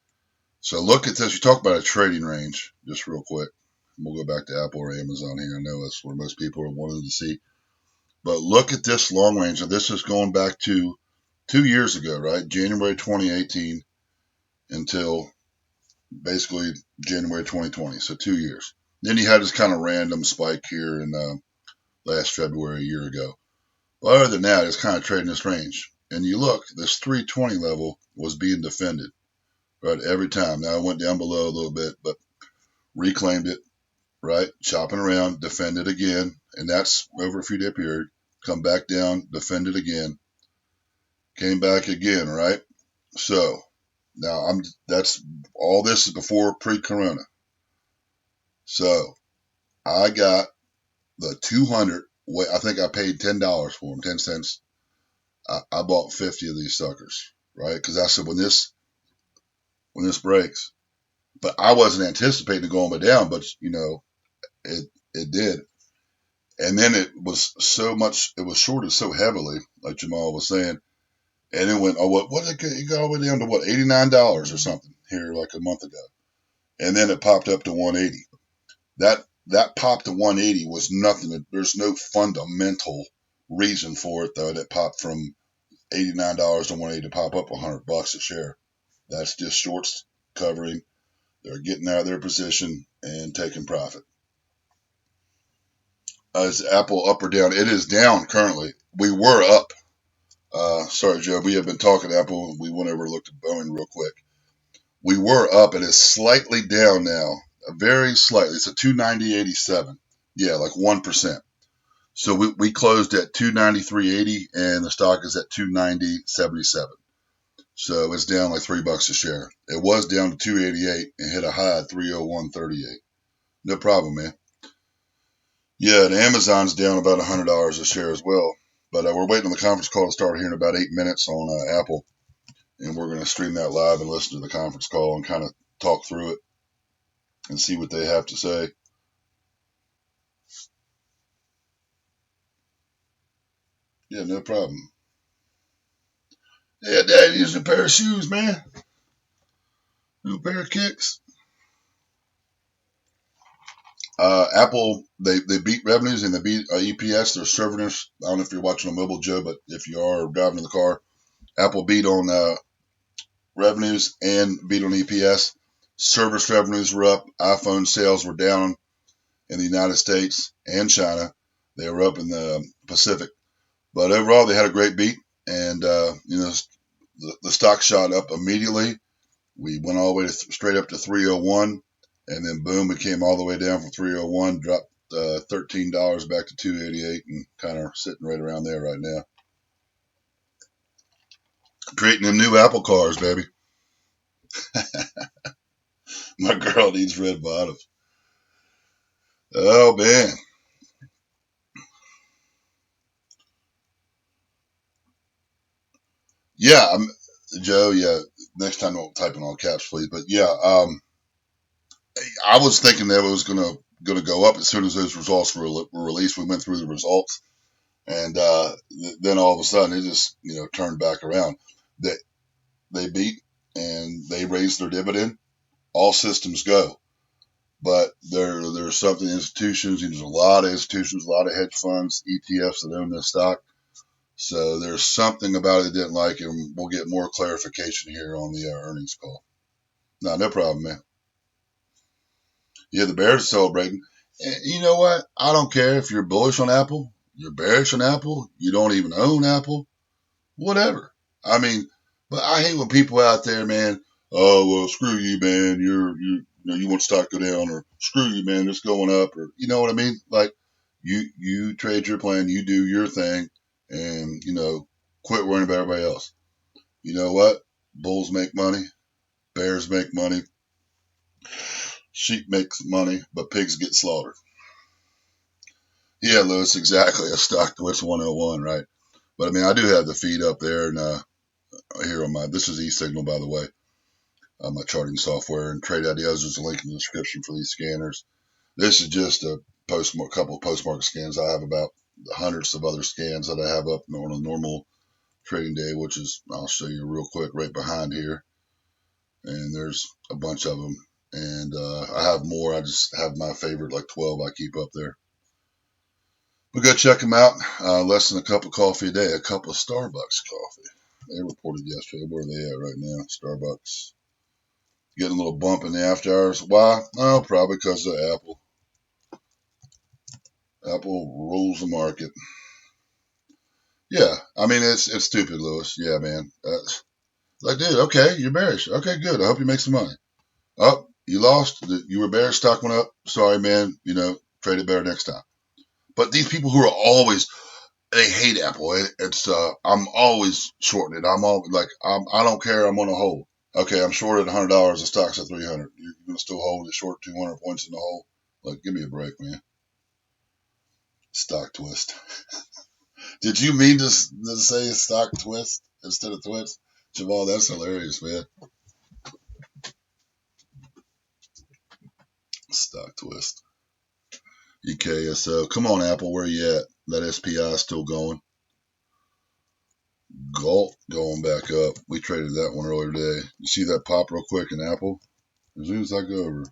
So look at this. You talk about a trading range, just real quick. We'll go back to Apple or Amazon here. I know that's where most people are wanting to see. But look at this long range. And this is going back to 2 years ago, right? January 2018 until basically January 2020. So 2 years. Then you had this kind of random spike here in last February a year ago. But other than that, it's kind of trading this range. And you look, this 320 level was being defended, right, every time. Now it went down below a little bit, but reclaimed it, right, chopping around, defend it again, and that's over a few day period. Come back down, defend it again, came back again, right? So now that's all this is before pre-corona. So I got the 200. I think I paid $10 for them, 10 cents. I bought 50 of these suckers, right? Because I said when this breaks, but I wasn't anticipating it going down, but it did. And then it was shorted so heavily, like Jamal was saying, and it went, what did it got all the way down to what, $89 or something here like a month ago. And then it popped up to 180. That pop to 180 was nothing. There's no fundamental reason for it though. That popped from $89 to 180 to pop up $100 a share. That's just shorts covering. They're getting out of their position and taking profit. Is Apple up or down? It is down currently. We were up. Sorry, Joe. We have been talking Apple. We went over and looked at Boeing real quick. We were up. It is slightly down now. Very slightly. It's a 290.87. Yeah, like 1%. So we closed at 293.80 and the stock is at 290.77. So it's down like $3 a share. It was down to 288 and hit a high at 301.38. No problem, man. Yeah, and Amazon's down about $100 a share as well. But we're waiting on the conference call to start here in about 8 minutes on Apple, and we're going to stream that live and listen to the conference call and kind of talk through it and see what they have to say. Yeah, no problem. Yeah, Dad used a pair of shoes, man. New pair of kicks. Apple, they beat revenues and they beat EPS. They're serving us. I don't know if you're watching on mobile, Joe, but if you are driving in the car, Apple beat on revenues and beat on EPS. Service revenues were up. iPhone sales were down in the United States and China. They were up in the Pacific. But overall, they had a great beat. And, the stock shot up immediately. We went all the way straight up to 301. And then, boom, we came all the way down from 301, dropped $13 back to 288 and kind of sitting right around there right now. Creating them new Apple cars, baby. My girl needs red bottoms. Oh, man. Yeah, Joe, yeah, next time don't type in all caps, please. But yeah, I was thinking that it was gonna go up as soon as those results were released. We went through the results, and then all of a sudden it just turned back around. They beat and they raised their dividend. All systems go. But there's something institutions. There's a lot of institutions, a lot of hedge funds, ETFs that own this stock. So there's something about it they didn't like, and we'll get more clarification here on the earnings call. No problem, man. Yeah, the Bears are celebrating. And you know what? I don't care if you're bullish on Apple, you're bearish on Apple, you don't even own Apple, whatever. I mean, but I hate when people out there, man. Oh well, screw you, man. You want stock to go down, or screw you, man. It's going up, or you know what I mean? Like you trade your plan, you do your thing, and quit worrying about everybody else. You know what? Bulls make money, bears make money, sheep makes money, but pigs get slaughtered. Yeah, Lewis, exactly. A stock twist 101, right? But I mean, I do have the feed up there, and here on this is eSignal, by the way, my charting software, and Trade Ideas. There's a link in the description for these scanners. This is just a couple of postmark scans. I have about hundreds of other scans that I have up on a normal trading day, which is, I'll show you real quick right behind here. And there's a bunch of them. And I have more. I just have my favorite, like 12 I keep up there. But go check them out. Less than a cup of coffee a day. A cup of Starbucks coffee. They reported yesterday. Where are they at right now? Starbucks. Getting a little bump in the after hours. Why? Oh, probably because of Apple. Apple rules the market. Yeah, I mean, it's stupid, Lewis. Yeah, man. Like, dude, okay, you're bearish. Okay, good. I hope you make some money. Oh, you lost. You were bearish. Stock went up. Sorry, man. Trade it better next time. But these people who are always, they hate Apple. It's I'm always shorting it. I'm all like, I don't care. I'm on a hold. Okay, I'm short at $100. The stock's at 300. You're gonna still hold it short 200 points in the hole? Like, give me a break, man. Stock twist. Did you mean to say stock twist instead of twist? Jamal, that's hilarious, man. Stock twist. EKSO. Come on, Apple. Where you at? That SPI is still going. Galt going back up. We traded that one earlier today. You see that pop real quick in Apple? As soon as I go over.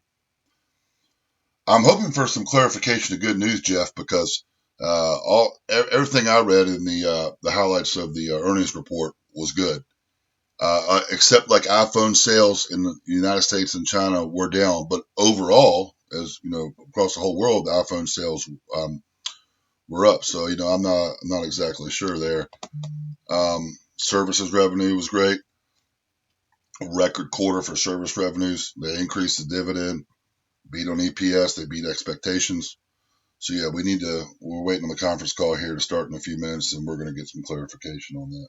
I'm hoping for some clarification of good news, Jeff, because everything I read in the highlights of the earnings report was good. Except like iPhone sales in the United States and China were down, but overall, as you know, across the whole world, the iPhone sales were up. So, I'm not exactly sure there. Services revenue was great. A record quarter for service revenues. They increased the dividend, beat on EPS, they beat expectations. So yeah, we're waiting on the conference call here to start in a few minutes, and we're going to get some clarification on that.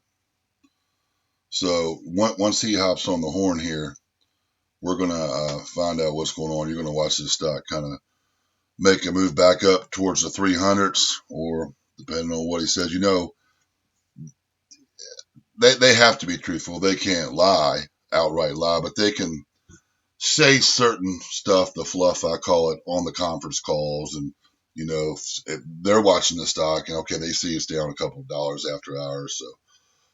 So once he hops on the horn here, we're going to find out what's going on. You're going to watch this stock kind of make a move back up towards the 300s, or depending on what he says, they have to be truthful. They can't outright lie, but they can say certain stuff, the fluff I call it, on the conference calls. And, if they're watching the stock and okay, they see it's down a couple of dollars after hours. So,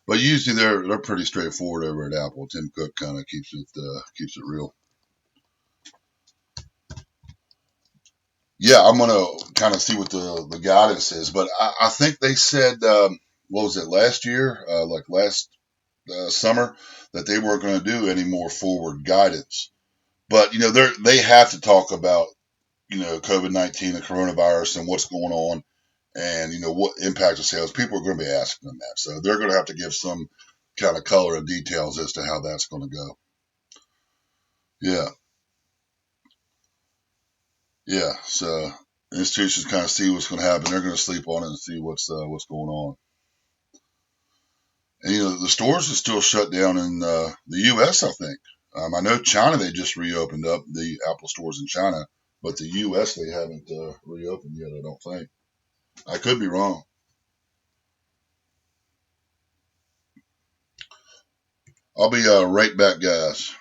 but usually they're pretty straightforward over at Apple. Tim Cook kind of keeps it real. Yeah, I'm gonna kind of see what the guidance is, but I think they said what was it last year, like last summer, that they weren't going to do any more forward guidance. But they have to talk about COVID-19, the coronavirus, and what's going on, and what impact of sales. People are going to be asking them that, so they're going to have to give some kind of color and details as to how that's going to go. Yeah, yeah. So institutions kind of see what's going to happen. They're going to sleep on it and see what's going on. And the stores are still shut down in the U.S. I think. I know China, they just reopened up the Apple stores in China, but the U.S. they haven't reopened yet. I don't think. I could be wrong. I'll be right back, guys.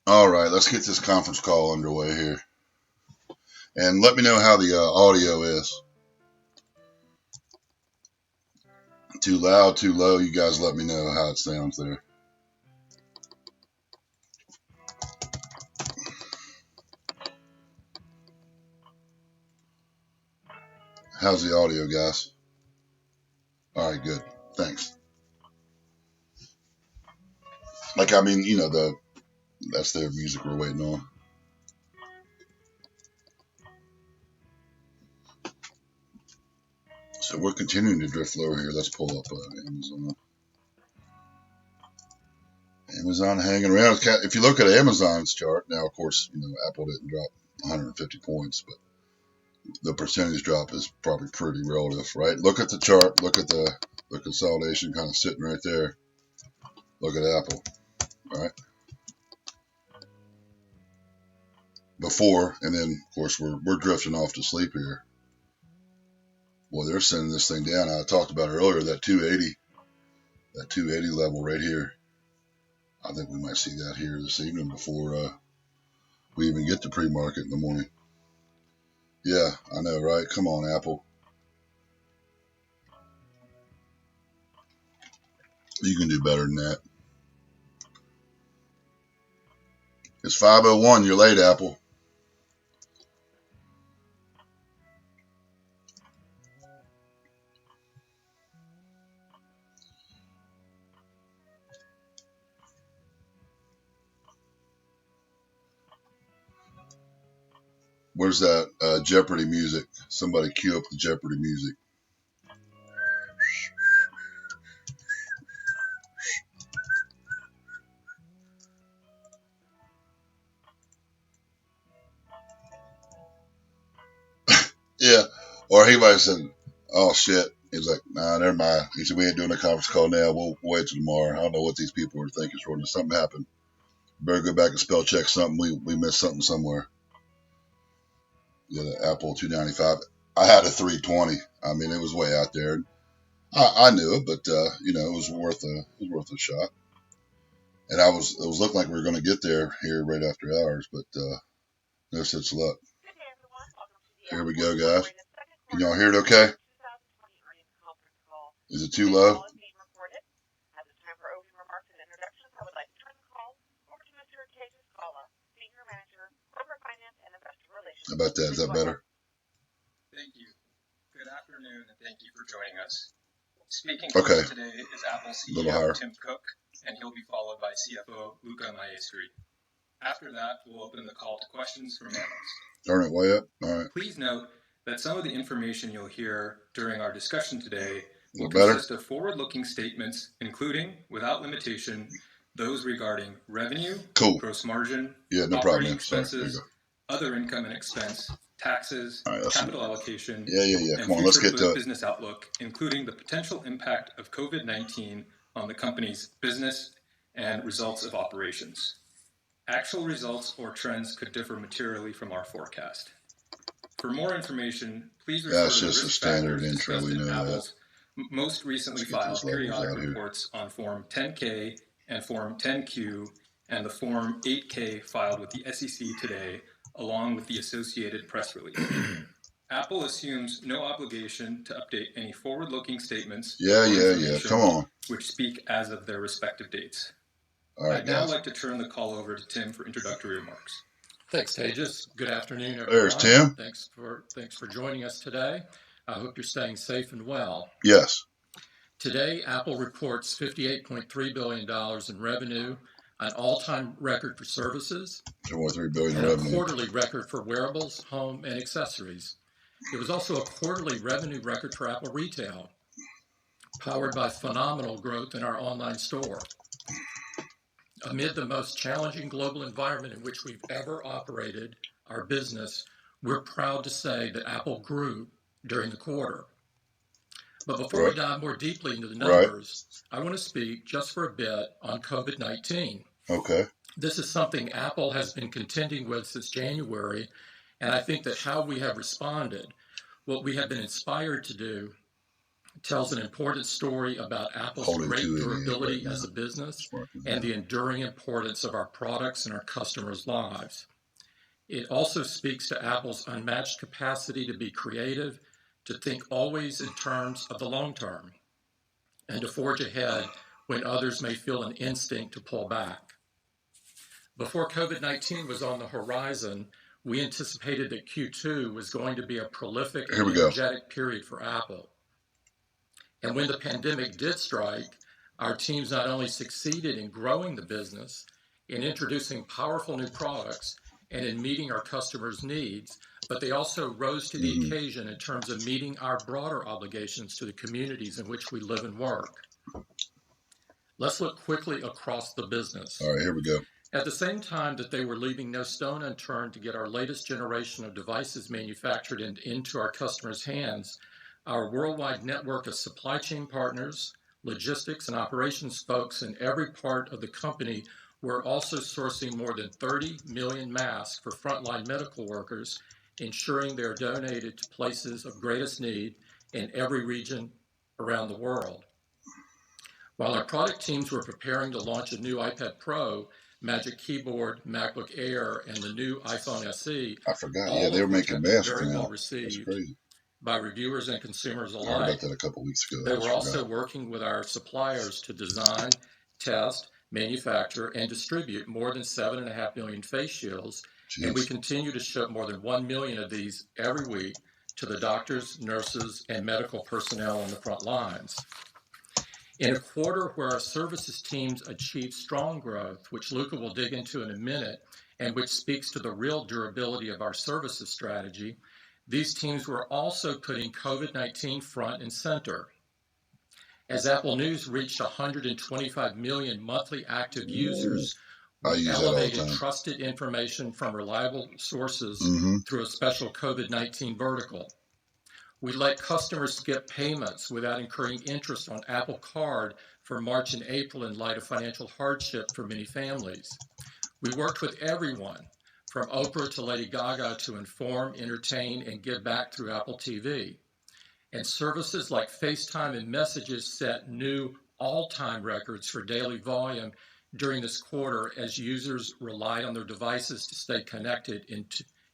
All right, let's get this conference call underway here, and let me know how the audio is. Too loud, too low? You guys let me know how it sounds there. How's the audio, guys? All right, good. Thanks. Like, I mean, that's their music we're waiting on. So we're continuing to drift lower here. Let's pull up Amazon. Amazon hanging around. If you look at Amazon's chart, now, of course, Apple didn't drop 150 points, but the percentage drop is probably pretty relative, right? Look at the chart. Look at the consolidation kind of sitting right there. Look at Apple, right? Before, and then, of course, we're drifting off to sleep here. Well, they're sending this thing down. I talked about it earlier, that 280 level right here. I think we might see that here this evening before we even get to pre-market in the morning. Yeah, I know, right? Come on, Apple. You can do better than that. It's 5:01. You're late, Apple. Where's that Jeopardy music? Somebody cue up the Jeopardy music. Yeah. Or he might have said, oh, shit. He's like, nah, never mind. He said, we ain't doing a conference call now. We'll wait till tomorrow. I don't know what these people are thinking. Something happened. Better go back and spell check something. We missed something somewhere. The Apple 295. I had a 320. I mean, it was way out there. I knew it, but it was worth a shot. And it was looking like we were going to get there here right after hours, but no such luck. Here we go, guys. Can y'all hear it okay? Is it too low? How about that? Is that better? Thank you. Good afternoon, and thank you for joining us. Speaking first today is Apple CEO Tim Cook, and he'll be followed by CFO Luca Maestri. After that, we'll open the call to questions from analysts. Turn it way up. All right. Please note that some of the information you'll hear during our discussion today will consist of forward-looking statements, including, without limitation, those regarding revenue, gross margin, operating expenses, other income and expense, taxes, capital allocation, and future business outlook, including the potential impact of COVID-19 on the company's business and results of operations. Actual results or trends could differ materially from our forecast. For more information, please refer to the risk factors discussed in Apple's most recently filed periodic reports on Form 10-K and Form 10-Q and the Form 8-K filed with the SEC today, along with the associated press release. Apple assumes no obligation to update any forward-looking statements or information Come on. which speak as of their respective dates. All right, I'd now like to turn the call over to Tim for introductory remarks. Thanks, Tejas. Good afternoon, everyone. There's Tim. Thanks for joining us today. I hope you're staying safe and well. Yes. Today, Apple reports $58.3 billion in revenue, an all-time record for services, $2.3 billion and revenue. A quarterly record for wearables, home, and accessories. It was also a quarterly revenue record for Apple Retail, powered by phenomenal growth in our online store. Amid the most challenging global environment in which we've ever operated our business, we're proud to say that Apple grew during the quarter. But before we dive more deeply into the numbers, I want to speak just for a bit on COVID-19. Okay. This is something Apple has been contending with since January, and I think that how we have responded, what we have been inspired to do, tells an important story about Apple's great durability as a business and the enduring importance of our products in our customers' lives. It also speaks to Apple's unmatched capacity to be creative, to think always in terms of the long term, and to forge ahead when others may feel an instinct to pull back. Before COVID-19 was on the horizon, we anticipated that Q2 was going to be a prolific and energetic period for Apple. And when the pandemic did strike, our teams not only succeeded in growing the business, in introducing powerful new products, and in meeting our customers' needs, but they also rose to the occasion in terms of meeting our broader obligations to the communities in which we live and work. Let's look quickly across the business. All right, here we go. At the same time that they were leaving no stone unturned to get our latest generation of devices manufactured and into our customers' hands, our worldwide network of supply chain partners, logistics, and operations folks in every part of the company were also sourcing more than 30 million masks for frontline medical workers, ensuring they are donated to places of greatest need in every region around the world. While our product teams were preparing to launch a new iPad Pro, Magic Keyboard, MacBook Air, and the new iPhone SE, I forgot. Yeah, they were making masks very now. well received by reviewers and consumers alike. I heard about that a couple weeks ago. They were also working with our suppliers to design, test, manufacture, and distribute more than 7.5 million face shields, and we continue to ship more than 1 million of these every week to the doctors, nurses, and medical personnel on the front lines. In a quarter where our services teams achieved strong growth, which Luca will dig into in a minute, and which speaks to the real durability of our services strategy, these teams were also putting COVID-19 front and center. As Apple News reached 125 million monthly active users, we elevated trusted information from reliable sources through a special COVID-19 vertical. We let customers skip payments without incurring interest on Apple Card for March and April in light of financial hardship for many families. We worked with everyone, from Oprah to Lady Gaga, to inform, entertain, and give back through Apple TV. And services like FaceTime and Messages set new all-time records for daily volume during this quarter as users relied on their devices to stay connected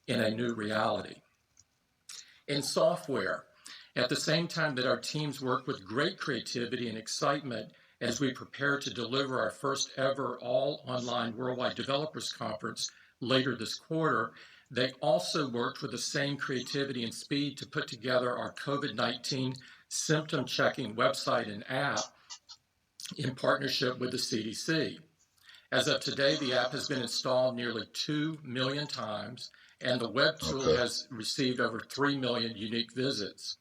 in a new reality. In software, at the same time that our teams work with great creativity and excitement as we prepare to deliver our first ever all-online Worldwide Developers Conference later this quarter, they also worked with the same creativity and speed to put together our COVID-19 symptom checking website and app in partnership with the CDC. As of today, the app has been installed nearly 2 million times, and the web tool has received over 3 million unique visits.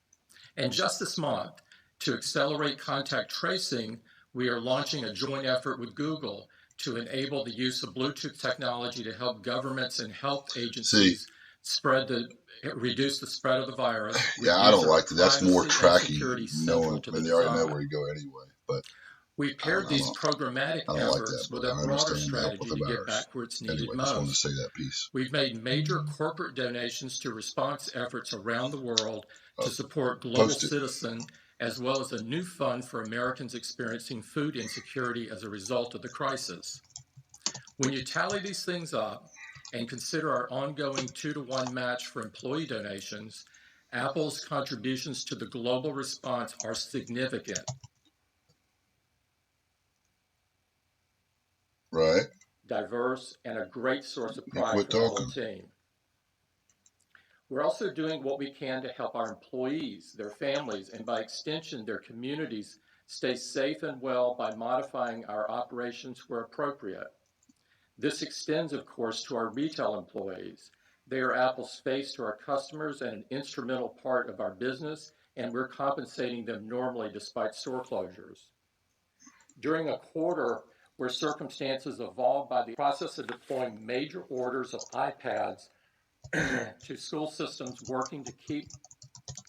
And just this month, to accelerate contact tracing, we are launching a joint effort with Google to enable the use of Bluetooth technology to help governments and health agencies reduce the spread of the virus. Yeah, I don't like that. That's more tracking, knowing, and they already know where you go anyway. But we paired these programmatic efforts with a broader strategy to get back where it's needed most. I just wanted to say that piece. We've made major corporate donations to response efforts around the world to support global citizens, as well as a new fund for Americans experiencing food insecurity as a result of the crisis. When you tally these things up and consider our ongoing 2-to-1 match for employee donations, Apple's contributions to the global response are significant. Right. Diverse, and a great source of pride for the whole team. We're also doing what we can to help our employees, their families, and by extension, their communities stay safe and well by modifying our operations where appropriate. This extends, of course, to our retail employees. They are Apple's face to our customers and an instrumental part of our business, and we're compensating them normally despite store closures. During a quarter where circumstances evolved by the process of deploying major orders of iPads to school systems working to keep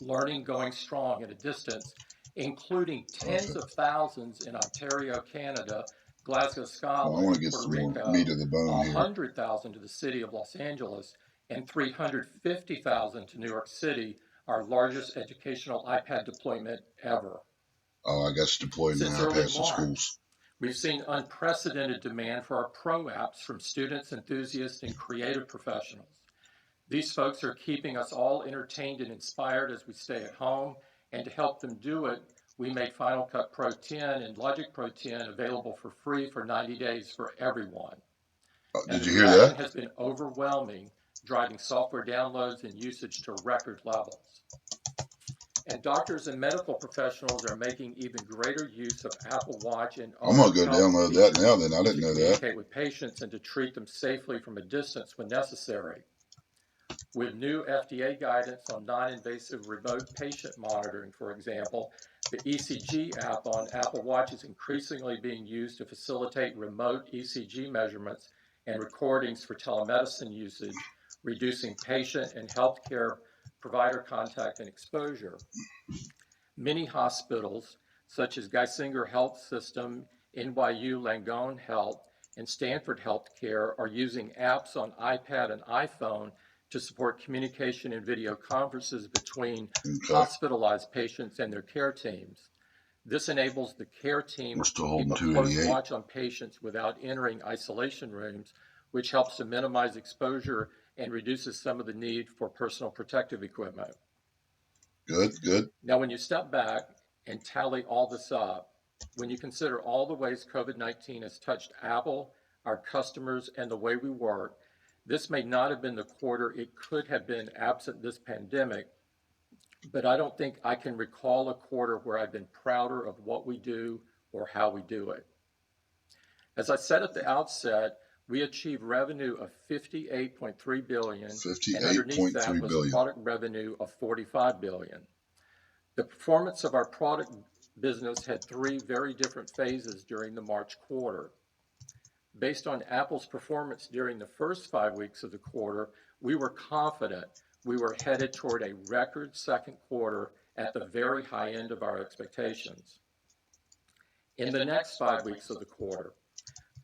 learning going strong at a distance, including tens of thousands in Ontario, Canada, Glasgow, Scotland, Puerto Rico, 100,000 to the city of Los Angeles, and 350,000 to New York City, our largest educational iPad deployment ever. Oh, I guess deploying iPads to schools. We've seen unprecedented demand for our pro apps from students, enthusiasts, and creative professionals. These folks are keeping us all entertained and inspired as we stay at home, and to help them do it, we made Final Cut Pro 10 and Logic Pro 10 available for free for 90 days for everyone. Did you hear that? It has been overwhelming, driving software downloads and usage to record levels. And doctors and medical professionals are making even greater use of Apple Watch and I'm going to go download that now then. I didn't know that. To communicate with patients and to treat them safely from a distance when necessary. With new FDA guidance on non-invasive remote patient monitoring, for example, the ECG app on Apple Watch is increasingly being used to facilitate remote ECG measurements and recordings for telemedicine usage, reducing patient and healthcare provider contact and exposure. Many hospitals, such as Geisinger Health System, NYU Langone Health, and Stanford Healthcare, are using apps on iPad and iPhone to support communication and video conferences between hospitalized patients and their care teams. This enables the care team to keep a close watch on patients without entering isolation rooms, which helps to minimize exposure and reduces some of the need for personal protective equipment. Good. Now, when you step back and tally all this up, when you consider all the ways COVID-19 has touched Apple, our customers, and the way we work, this may not have been the quarter it could have been absent this pandemic, but I don't think I can recall a quarter where I've been prouder of what we do or how we do it. As I said at the outset, we achieved revenue of $58.3 billion, and underneath that was product revenue of $45 billion. The performance of our product business had three very different phases during the March quarter. Based on Apple's performance during the first 5 weeks of the quarter, we were confident we were headed toward a record second quarter at the very high end of our expectations. In the next 5 weeks of the quarter,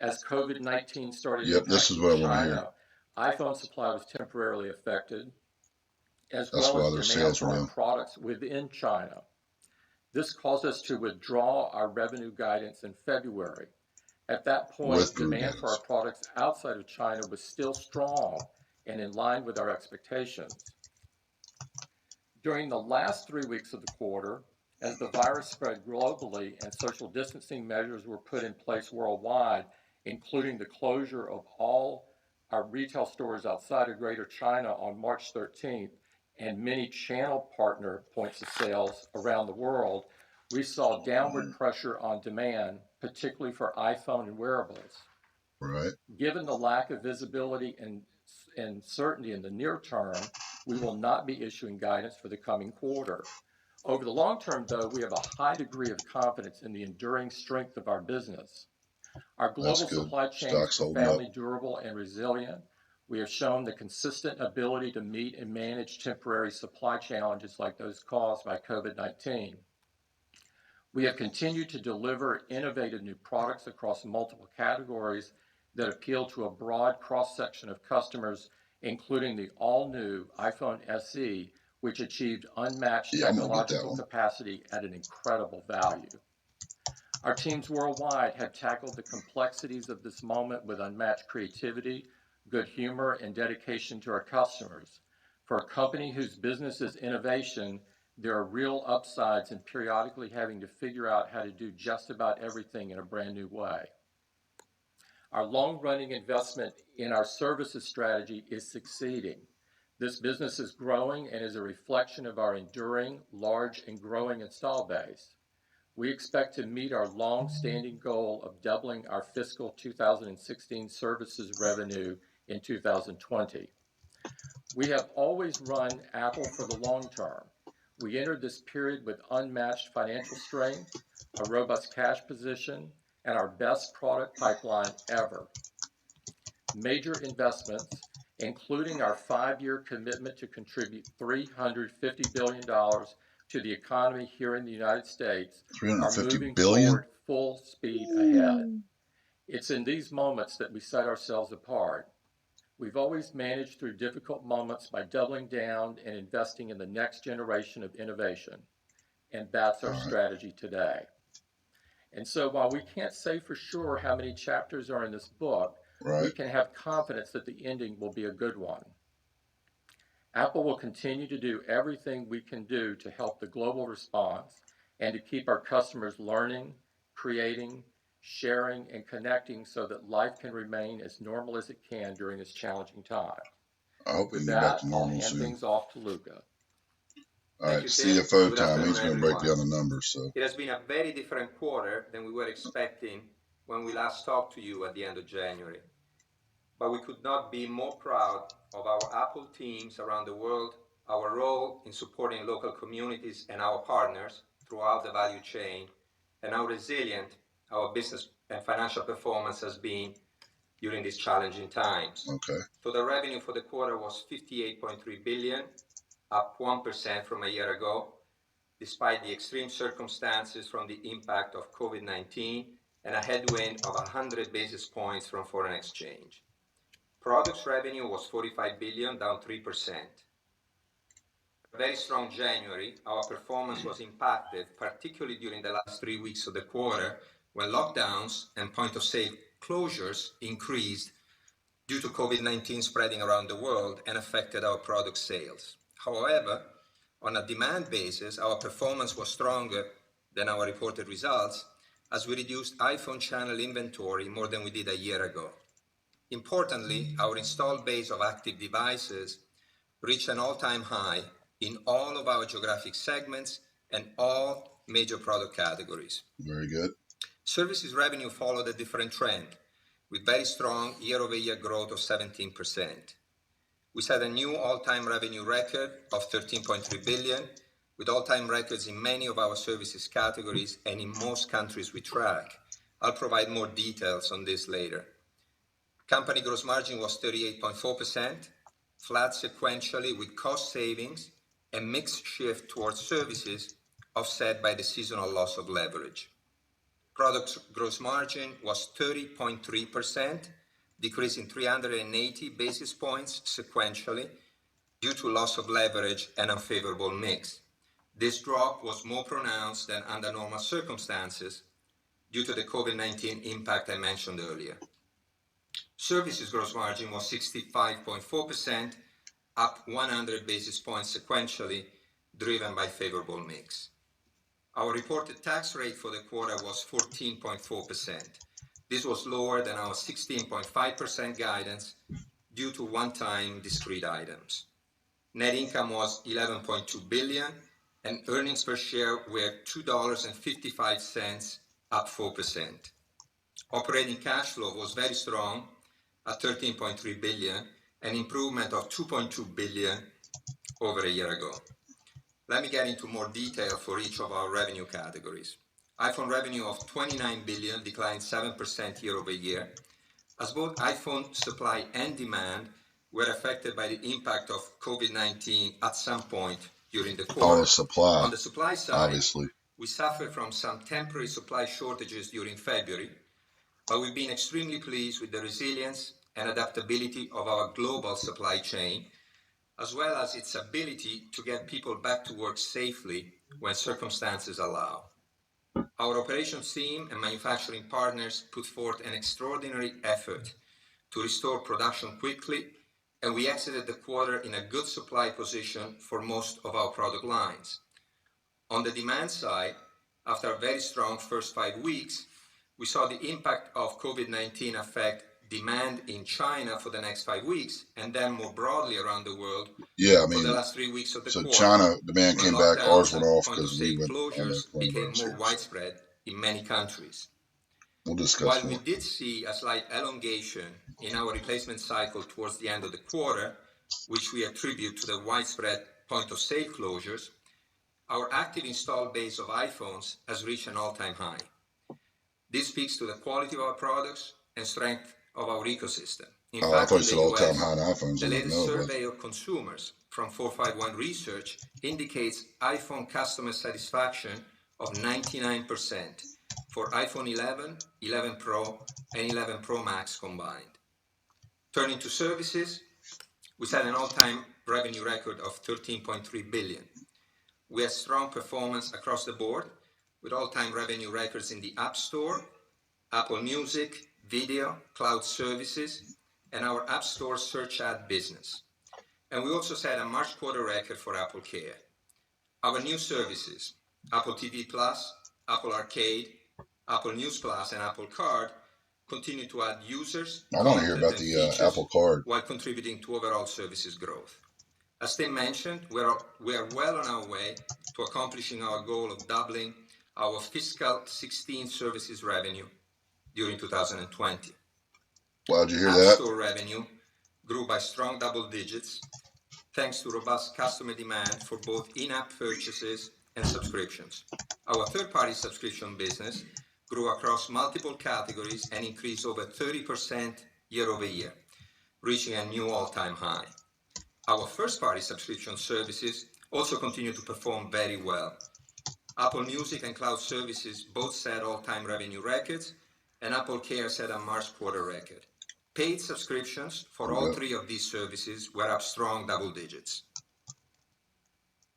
as COVID-19 started impacting China, iPhone supply was temporarily affected, as well as demand for our products within China. This caused us to withdraw our revenue guidance in February. At that point, demand for our products outside of China was still strong and in line with our expectations. During the last 3 weeks of the quarter, as the virus spread globally and social distancing measures were put in place worldwide, including the closure of all our retail stores outside of Greater China on March 13th and many channel partner points of sales around the world, we saw downward pressure on demand, particularly for iPhone and wearables. Right. Given the lack of visibility and certainty in the near term, we will not be issuing guidance for the coming quarter. Over the long term, though, we have a high degree of confidence in the enduring strength of our business. Our global supply chain is profoundly durable and resilient. We have shown the consistent ability to meet and manage temporary supply challenges like those caused by COVID-19. We have continued to deliver innovative new products across multiple categories that appeal to a broad cross-section of customers, including the all-new iPhone SE, which achieved unmatched technological capacity at an incredible value. Our teams worldwide have tackled the complexities of this moment with unmatched creativity, good humor, and dedication to our customers. For a company whose business is innovation, there are real upsides in periodically having to figure out how to do just about everything in a brand new way. Our long-running investment in our services strategy is succeeding. This business is growing and is a reflection of our enduring, large, and growing install base. We expect to meet our long-standing goal of doubling our fiscal 2016 services revenue in 2020. We have always run Apple for the long term. We entered this period with unmatched financial strength, a robust cash position, and our best product pipeline ever. Major investments, including our 5-year commitment to contribute $350 billion to the economy here in the United States, are moving forward full speed ahead. It's in these moments that we set ourselves apart. We've always managed through difficult moments by doubling down and investing in the next generation of innovation. And that's our strategy today. And so while we can't say for sure how many chapters are in this book, we can have confidence that the ending will be a good one. Apple will continue to do everything we can do to help the global response and to keep our customers learning, creating, sharing, and connecting so that life can remain as normal as it can during this challenging time. I hope With that, I'll hand things off to Luca. All right, CFO time. He's going to break down the numbers. So it has been a very different quarter than we were expecting when we last talked to you at the end of January. But we could not be more proud of our Apple teams around the world, our role in supporting local communities and our partners throughout the value chain, and how resilient our business and financial performance has been during these challenging times. So the revenue for the quarter was $58.3 billion, up 1% from a year ago, despite the extreme circumstances from the impact of COVID-19 and a headwind of 100 basis points from foreign exchange. Products revenue was $45 billion, down 3%. A very strong January, our performance was impacted, particularly during the last 3 weeks of the quarter, when lockdowns and point-of-sale closures increased due to COVID-19 spreading around the world and affected our product sales. However, on a demand basis, our performance was stronger than our reported results as we reduced iPhone channel inventory more than we did a year ago. Importantly, our installed base of active devices reached an all-time high in all of our geographic segments and all major product categories. Very good. Services revenue followed a different trend, with very strong year-over-year growth of 17%. We set a new all-time revenue record of $13.3 billion, with all-time records in many of our services categories and in most countries we track. I'll provide more details on this later. Company gross margin was 38.4%, flat sequentially with cost savings and mix shift towards services offset by the seasonal loss of leverage. Product gross margin was 30.3%, decreasing 380 basis points sequentially due to loss of leverage and unfavorable mix. This drop was more pronounced than under normal circumstances due to the COVID-19 impact I mentioned earlier. Services gross margin was 65.4%, up 100 basis points sequentially, driven by favorable mix. Our reported tax rate for the quarter was 14.4%. This was lower than our 16.5% guidance due to one-time discrete items. Net income was $11.2 billion, and earnings per share were $2.55, up 4%. Operating cash flow was very strong at $13.3 billion, an improvement of $2.2 billion over a year ago. Let me get into more detail for each of our revenue categories. iPhone revenue of $29 billion declined 7% year over year, as both iPhone supply and demand were affected by the impact of COVID-19 at some point during the quarter. On the supply side, obviously, we suffered from some temporary supply shortages during February, but we've been extremely pleased with the resilience and adaptability of our global supply chain, as well as its ability to get people back to work safely when circumstances allow. Our operations team and manufacturing partners put forth an extraordinary effort to restore production quickly, and we exited the quarter in a good supply position for most of our product lines. On the demand side, after a very strong first 5 weeks, we saw the impact of COVID-19 affect demand in China for the next 5 weeks, and then more broadly around the world for the last 3 weeks of the quarter. So China demand came back, ours went off because we went closures became more widespread in many countries. We'll discuss While more. We did see a slight elongation in our replacement cycle towards the end of the quarter, which we attribute to the widespread point-of-sale closures, our active installed base of iPhones has reached an all-time high. This speaks to the quality of our products and strength of our ecosystem. In fact, in the US, the latest survey of consumers from 451 Research indicates iPhone customer satisfaction of 99% for iPhone 11, 11 Pro, and 11 Pro Max combined. Turning to services, we set an all-time revenue record of $13.3 billion. We had strong performance across the board, with all-time revenue records in the App Store, Apple Music, Video, Cloud Services, and our App Store search ad business. And we also set a March quarter record for Apple Care. Our new services, Apple TV Plus, Apple Arcade, Apple News Plus, and Apple Card, continue to add users. I want to hear about the Apple Card while contributing to overall services growth. As Tim mentioned, we are well on our way to accomplishing our goal of doubling our fiscal 16 services revenue during 2020. Well, did you hear that? App Store revenue grew by strong double digits thanks to robust customer demand for both in-app purchases and subscriptions. Our third-party subscription business grew across multiple categories and increased over 30% year over year, reaching a new all-time high. Our first-party subscription services also continue to perform very well. Apple Music and Cloud Services both set all-time revenue records, and Apple Care set a March quarter record. Paid subscriptions for all three of these services were up strong double digits.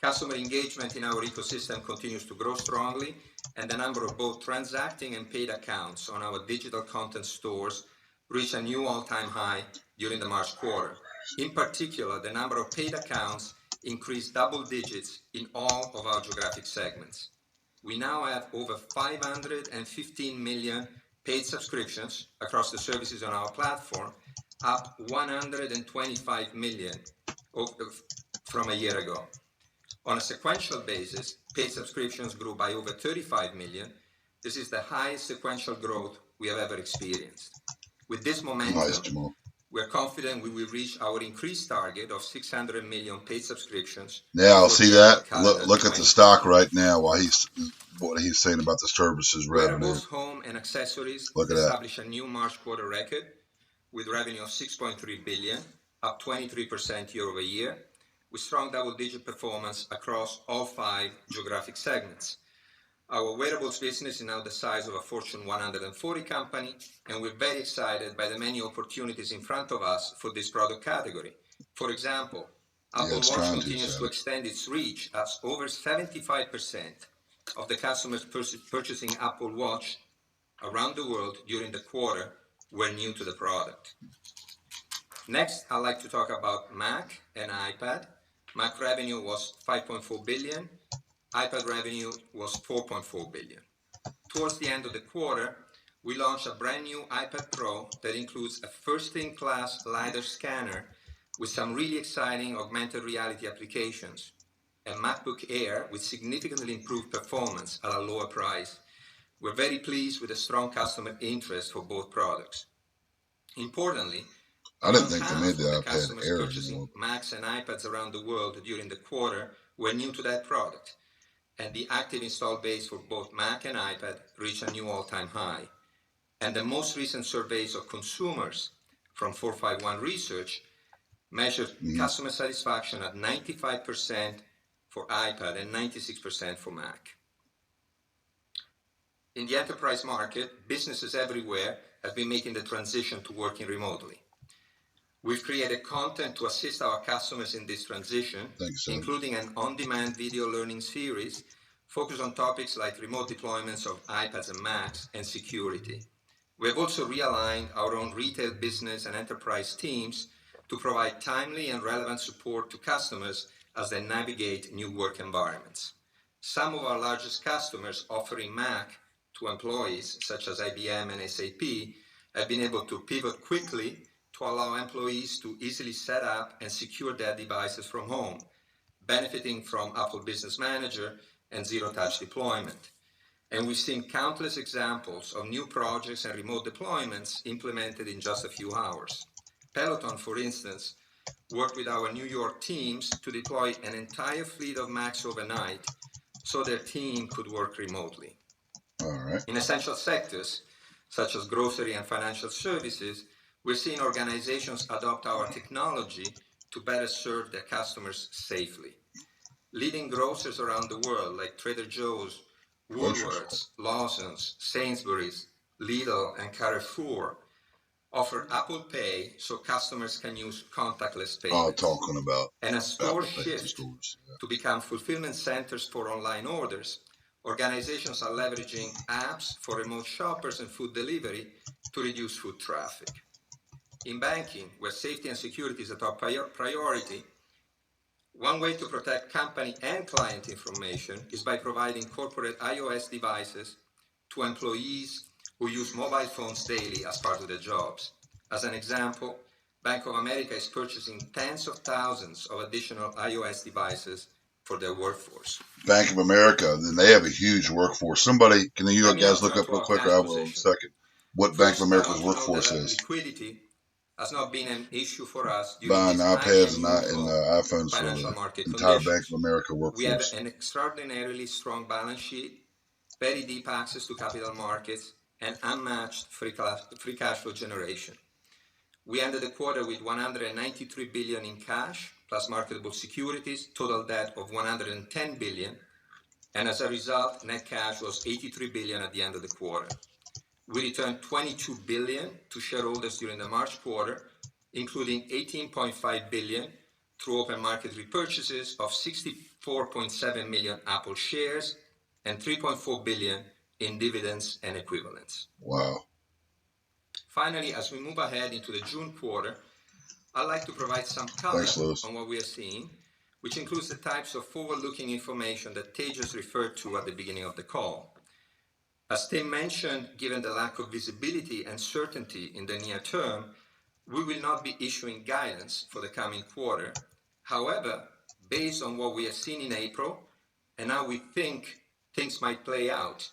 Customer engagement in our ecosystem continues to grow strongly, and the number of both transacting and paid accounts on our digital content stores reached a new all-time high during the March quarter. In particular, the number of paid accounts increased double digits in all of our geographic segments. We now have over 515 million paid subscriptions across the services on our platform, up 125 million from a year ago. On a sequential basis, paid subscriptions grew by over 35 million. This is the highest sequential growth we have ever experienced. With this momentum, we're confident we will reach our increased target of 600 million paid subscriptions. Now, see that? Look at the stock right now while what he's saying about the services revenue. Wearables, home, and accessories established a new March quarter record with revenue of $6.3 billion, up 23% year over year, with strong double-digit performance across all 5 geographic segments. Our wearables business is now the size of a Fortune 140 company, and we're very excited by the many opportunities in front of us for this product category. For example, Apple Watch continues to extend its reach as over 75% of the customers purchasing Apple Watch around the world during the quarter were new to the product. Next, I'd like to talk about Mac and iPad. Mac revenue was $5.4 billion. iPad revenue was $4.4 billion. Towards the end of the quarter, we launched a brand new iPad Pro that includes a first-in-class LiDAR scanner with some really exciting augmented reality applications, a MacBook Air with significantly improved performance at a lower price. We're very pleased with the strong customer interest for both products. Importantly, I didn't think they made the iPad Air purchasing Macs and iPads around the world during the quarter were new to that product, and the active install base for both Mac and iPad reached a new all-time high. And the most recent surveys of consumers from 451 Research measured customer satisfaction at 95% for iPad and 96% for Mac. In the enterprise market, businesses everywhere have been making the transition to working remotely. We've created content to assist our customers in this transition, including an on-demand video learning series focused on topics like remote deployments of iPads and Macs and security. We have also realigned our own retail business and enterprise teams to provide timely and relevant support to customers as they navigate new work environments. Some of our largest customers offering Mac to employees, such as IBM and SAP, have been able to pivot quickly to allow employees to easily set up and secure their devices from home, benefiting from Apple Business Manager and zero-touch deployment. And we've seen countless examples of new projects and remote deployments implemented in just a few hours. Peloton, for instance, worked with our New York teams to deploy an entire fleet of Macs overnight so their team could work remotely. All right. In essential sectors, such as grocery and financial services, we're seeing organizations adopt our technology to better serve their customers safely. Leading grocers around the world like Trader Joe's, Woolworths, Lawson's, Sainsbury's, Lidl, and Carrefour offer Apple Pay so customers can use contactless payments. Talking about and as stores shift to become fulfillment centers for online orders, organizations are leveraging apps for remote shoppers and food delivery to reduce food traffic. In banking, where safety and security is a top priority, one way to protect company and client information is by providing corporate iOS devices to employees who use mobile phones daily as part of their jobs. As an example, Bank of America is purchasing tens of thousands of additional iOS devices for their workforce. Bank of America, then they have a huge workforce. Somebody, can you guys look up real quick, or I will in a second, what Bank of America's workforce is? Liquidity has not been an issue for us during these iPads and iPhones for the entire Bank of America workforce. We have an extraordinarily strong balance sheet, very deep access to capital markets, and unmatched free cash flow generation. We ended the quarter with $193 billion in cash, plus marketable securities, total debt of $110 billion, and as a result, net cash was $83 billion at the end of the quarter. We returned $22 billion to shareholders during the March quarter, including $18.5 billion through open market repurchases of 64.7 million Apple shares and $3.4 billion in dividends and equivalents. Wow. Finally, as we move ahead into the June quarter, I'd like to provide some color on what we are seeing, which includes the types of forward-looking information that Tejas referred to at the beginning of the call. As Tim mentioned, given the lack of visibility and certainty in the near term, we will not be issuing guidance for the coming quarter. However, based on what we have seen in April and how we think things might play out,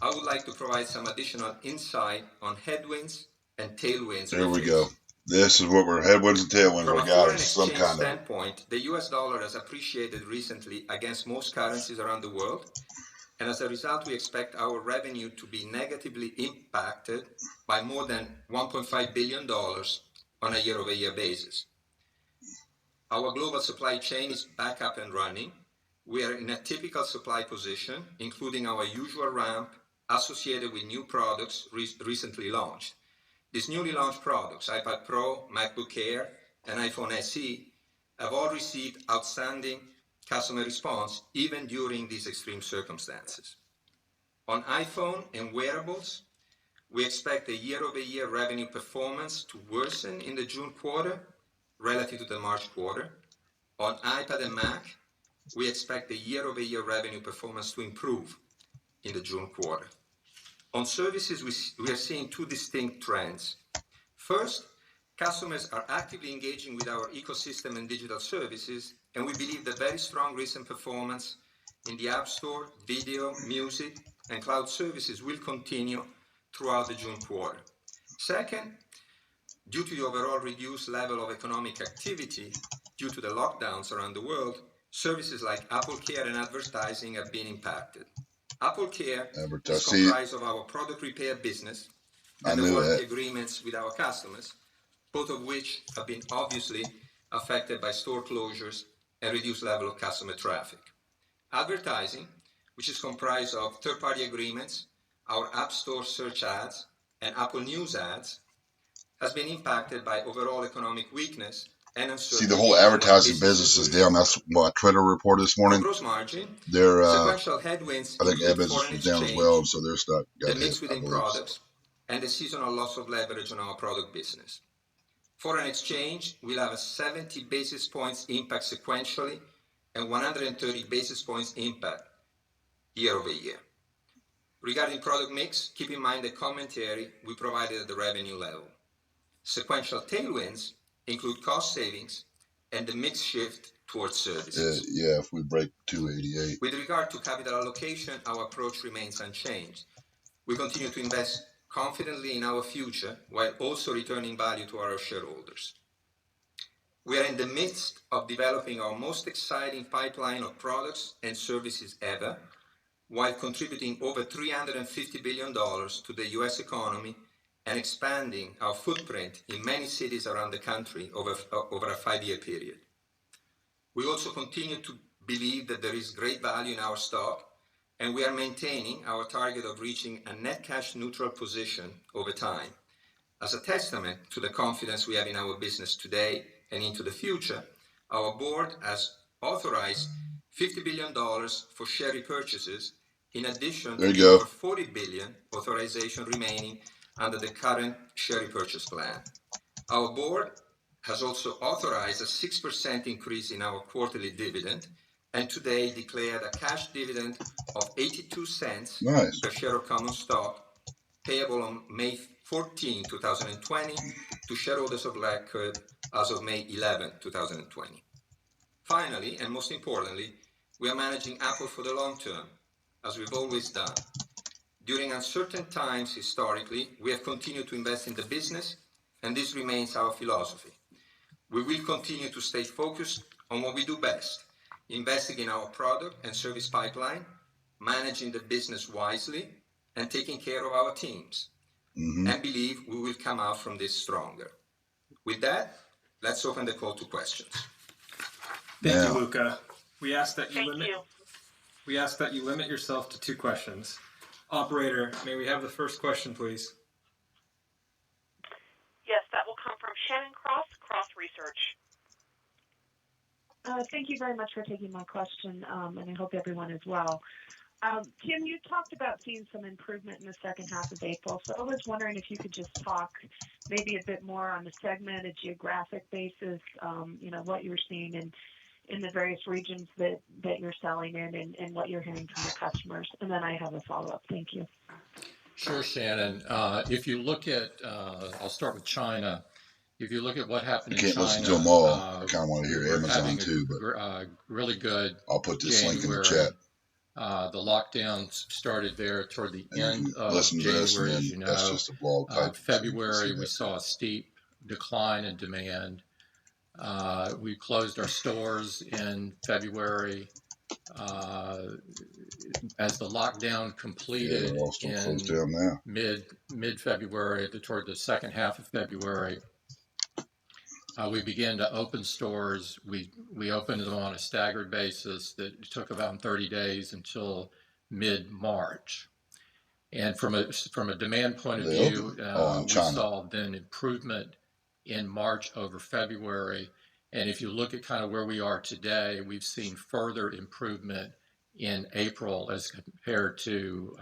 I would like to provide some additional insight on headwinds and tailwinds. There we go. This is what we're headwinds and tailwinds. From a foreign exchange standpoint, the US dollar has appreciated recently against most currencies around the world. And as a result, we expect our revenue to be negatively impacted by more than $1.5 billion on a year-over-year basis. Our global supply chain is back up and running. We are in a typical supply position, including our usual ramp associated with new products recently launched. These newly launched products, iPad Pro, MacBook Air, and iPhone SE, have all received outstanding customer response even during these extreme circumstances. On iPhone and wearables, we expect the year-over-year revenue performance to worsen in the June quarter relative to the March quarter. On iPad and Mac, we expect the year-over-year revenue performance to improve in the June quarter. On services, we are seeing two distinct trends. First, customers are actively engaging with our ecosystem and digital services, and we believe the very strong recent performance in the App Store, video, music, and cloud services will continue throughout the June quarter. Second, due to the overall reduced level of economic activity due to the lockdowns around the world, services like Apple Care and advertising have been impacted. Apple Care is comprised of our product repair business and the warranty agreements with our customers, both of which have been obviously affected by store closures and reduced level of customer traffic. Advertising, which is comprised of third-party agreements, our App Store search ads, and Apple News ads, has been impacted by overall economic weakness and uncertainty. See, the whole advertising business is down. That's what Twitter reported this morning. Gross margin, Their sequential headwinds I think their business foreign was down as exchange, well, so their stock got the mix hit, I within believe. products, and the seasonal loss of leverage on our product business. Foreign exchange will have a 70 basis points impact sequentially and 130 basis points impact year over year. Regarding product mix, keep in mind the commentary we provided at the revenue level. Sequential tailwinds include cost savings and the mix shift towards services. Yeah, if we break 288. With regard to capital allocation, our approach remains unchanged. We continue to invest confidently in our future while also returning value to our shareholders. We are in the midst of developing our most exciting pipeline of products and services ever, while contributing over $350 billion to the U.S. economy and expanding our footprint in many cities around the country over a 5-year period. We also continue to believe that there is great value in our stock, and we are maintaining our target of reaching a net cash neutral position over time. As a testament to the confidence we have in our business today and into the future, our board has authorized $50 billion for share repurchases, in addition to the over $40 billion authorization remaining under the current share repurchase plan. Our board has also authorized a 6% increase in our quarterly dividend, and today declared a cash dividend of 82 cents per share of common stock, payable on May 14, 2020, to shareholders of record as of May 11, 2020. Finally, and most importantly, we are managing Apple for the long term, as we've always done. During uncertain times historically, we have continued to invest in the business, and this remains our philosophy. We will continue to stay focused on what we do best, investing in our product and service pipeline, managing the business wisely, and taking care of our teams, and believe we will come out from this stronger. With that, let's open the call to questions. Thank you, Luca. We ask that you limit yourself to 2 questions. Operator, may we have the first question, please? Yes, that will come from Shannon Cross, Cross Research. Thank you very much for taking my question, and I hope everyone is well. Tim, you talked about seeing some improvement in the second half of April, so I was wondering if you could just talk maybe a bit more on the segment, a geographic basis, what you're seeing in the various regions that you're selling in and what you're hearing from your customers. And then I have a follow-up. Thank you. Sure, Shannon. If you look at, I'll start with China. If you look at what happened in China, listen to them all. I kind of want to hear Amazon too, but really good. I'll put this January. link in the chat. The lockdowns started there toward the end of January, as you know. That's just a blog type. February, we saw a steep decline in demand. We closed our stores in February. As the lockdown completed in mid-February toward the second half of February, we began to open stores. We opened them on a staggered basis that took about 30 days until mid-March. And from a demand point of view, we saw then improvement in March over February. And if you look at kind of where we are today, we've seen further improvement in April as compared to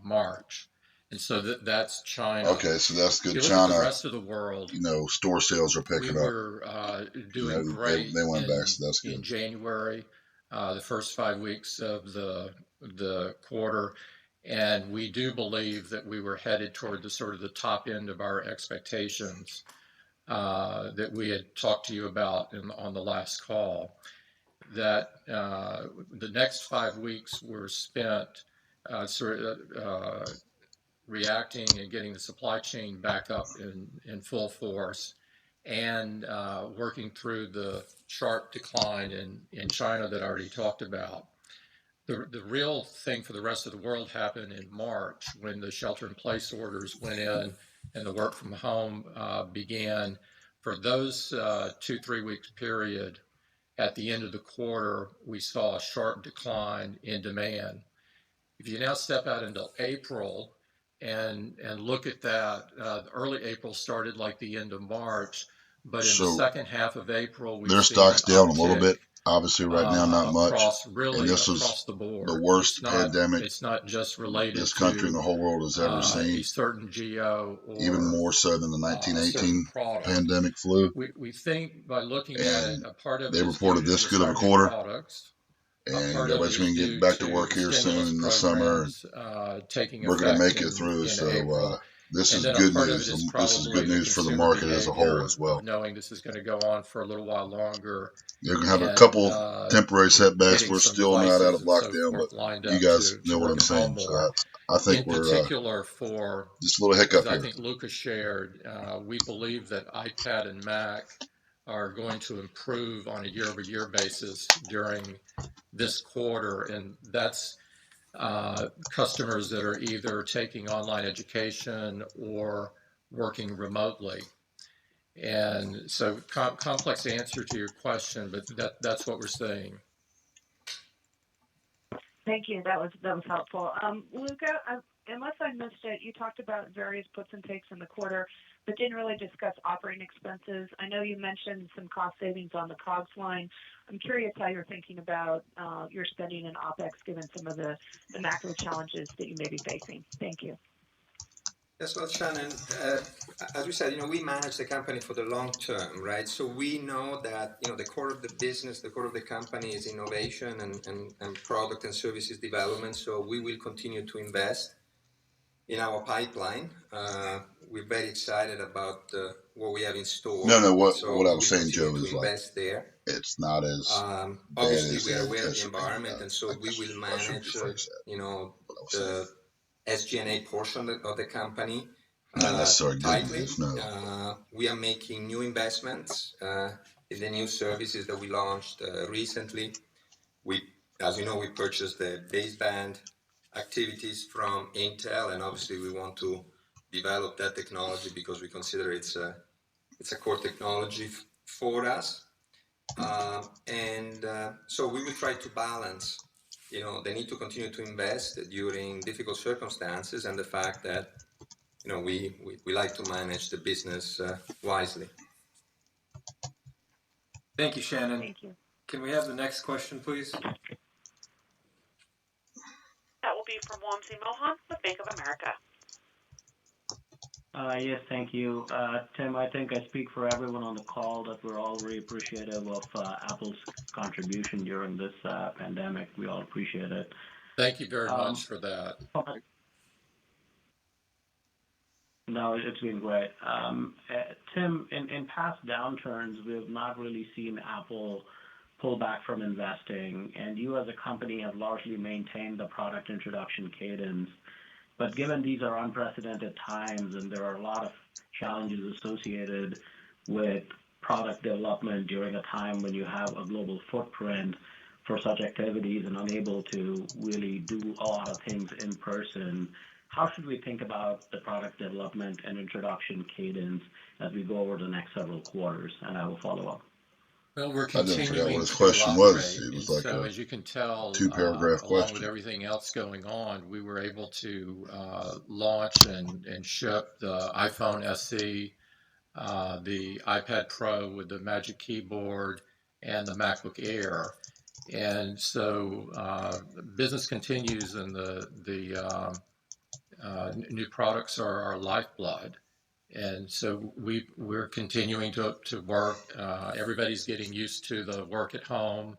March. And so that's China. Okay, so that's good. If you look China, at the rest of the world, store sales are picking up. We were doing great they went back, so that's good. In January, the first 5 weeks of the quarter. And we do believe that we were headed toward the sort of the top end of our expectations that we had talked to you about on the last call. That the next 5 weeks were spent reacting and getting the supply chain back up in full force, and working through the sharp decline in China that I already talked about. The real thing for the rest of the world happened in March when the shelter-in-place orders went in and the work from home began. For those 2-3 weeks period, at the end of the quarter, we saw a sharp decline in demand. If you now step out into April and look at that, early April started like the end of March, but in the second half of April, we've their seen stock's down a uptick, little bit. Obviously, right now, not much. And this is the board. the worst pandemic it's not just related this country to and the whole world has ever seen. A certain geo, or even more so than the 1918 pandemic flu. We think by looking at it, a part of it they reported this good of a quarter. Products. And everybody's going to get back to work here soon in the summer. We're going to make it through. So this is good news. This is good news for the market as a whole as well. Knowing this is going to go on for a little while longer. They're going to have a couple temporary setbacks. We're still not out of lockdown, but you guys know what I'm saying. So I think we're for just a little hiccup here. I think Lucas shared, we believe that iPad and Mac are going to improve on a year-over-year basis during this quarter, and that's customers that are either taking online education or working remotely. And so complex answer to your question, but that's what we're seeing. Thank you. That was helpful. Luca, unless I missed it, you talked about various puts and takes in the quarter, but didn't really discuss operating expenses. I know you mentioned some cost savings on the COGS line. I'm curious how you're thinking about your spending in OPEX given some of the macro challenges that you may be facing. Thank you. Yes, well, Shannon, as we said, we manage the company for the long term, right? So we know that, the core of the business, the core of the company is innovation and product and services development. So we will continue to invest in our pipeline. We're very excited about what we have in store. No, what I was saying, Joe, is invest there. It's not as obviously we are aware of the environment, and so we will manage, the SG&A portion of the company tightly. We are making new investments in the new services that we launched recently. As you know, we purchased the baseband activities from Intel, and obviously we want to develop that technology because we consider it's a core technology for us. So we will try to balance the need to continue to invest during difficult circumstances and the fact that we like to manage the business wisely. Thank you, Shannon. Thank you. Can we have the next question, please? That will be from Wamsi Mohan with Bank of America. Yes, thank you. Tim, I think I speak for everyone on the call that we're all very appreciative of Apple's contribution during this pandemic. We all appreciate it. Thank you very much for that. No, it's been great. Tim, in past downturns, we have not really seen Apple pull back from investing, and you as a company have largely maintained the product introduction cadence. But given these are unprecedented times and there are a lot of challenges associated with product development during a time when you have a global footprint for such activities and unable to really do a lot of things in person, how should we think about the product development and introduction cadence as we go over the next several quarters? And I will follow up. Well, we're I didn't forget what continuing his to question operate, was. It was and like so a as you can tell, two-paragraph along with question. everything else going on, we were able to launch and ship the iPhone SE, the iPad Pro with the Magic Keyboard, and the MacBook Air. And so business continues, and the new products are our lifeblood. And so we're continuing to work. Everybody's getting used to the work at home.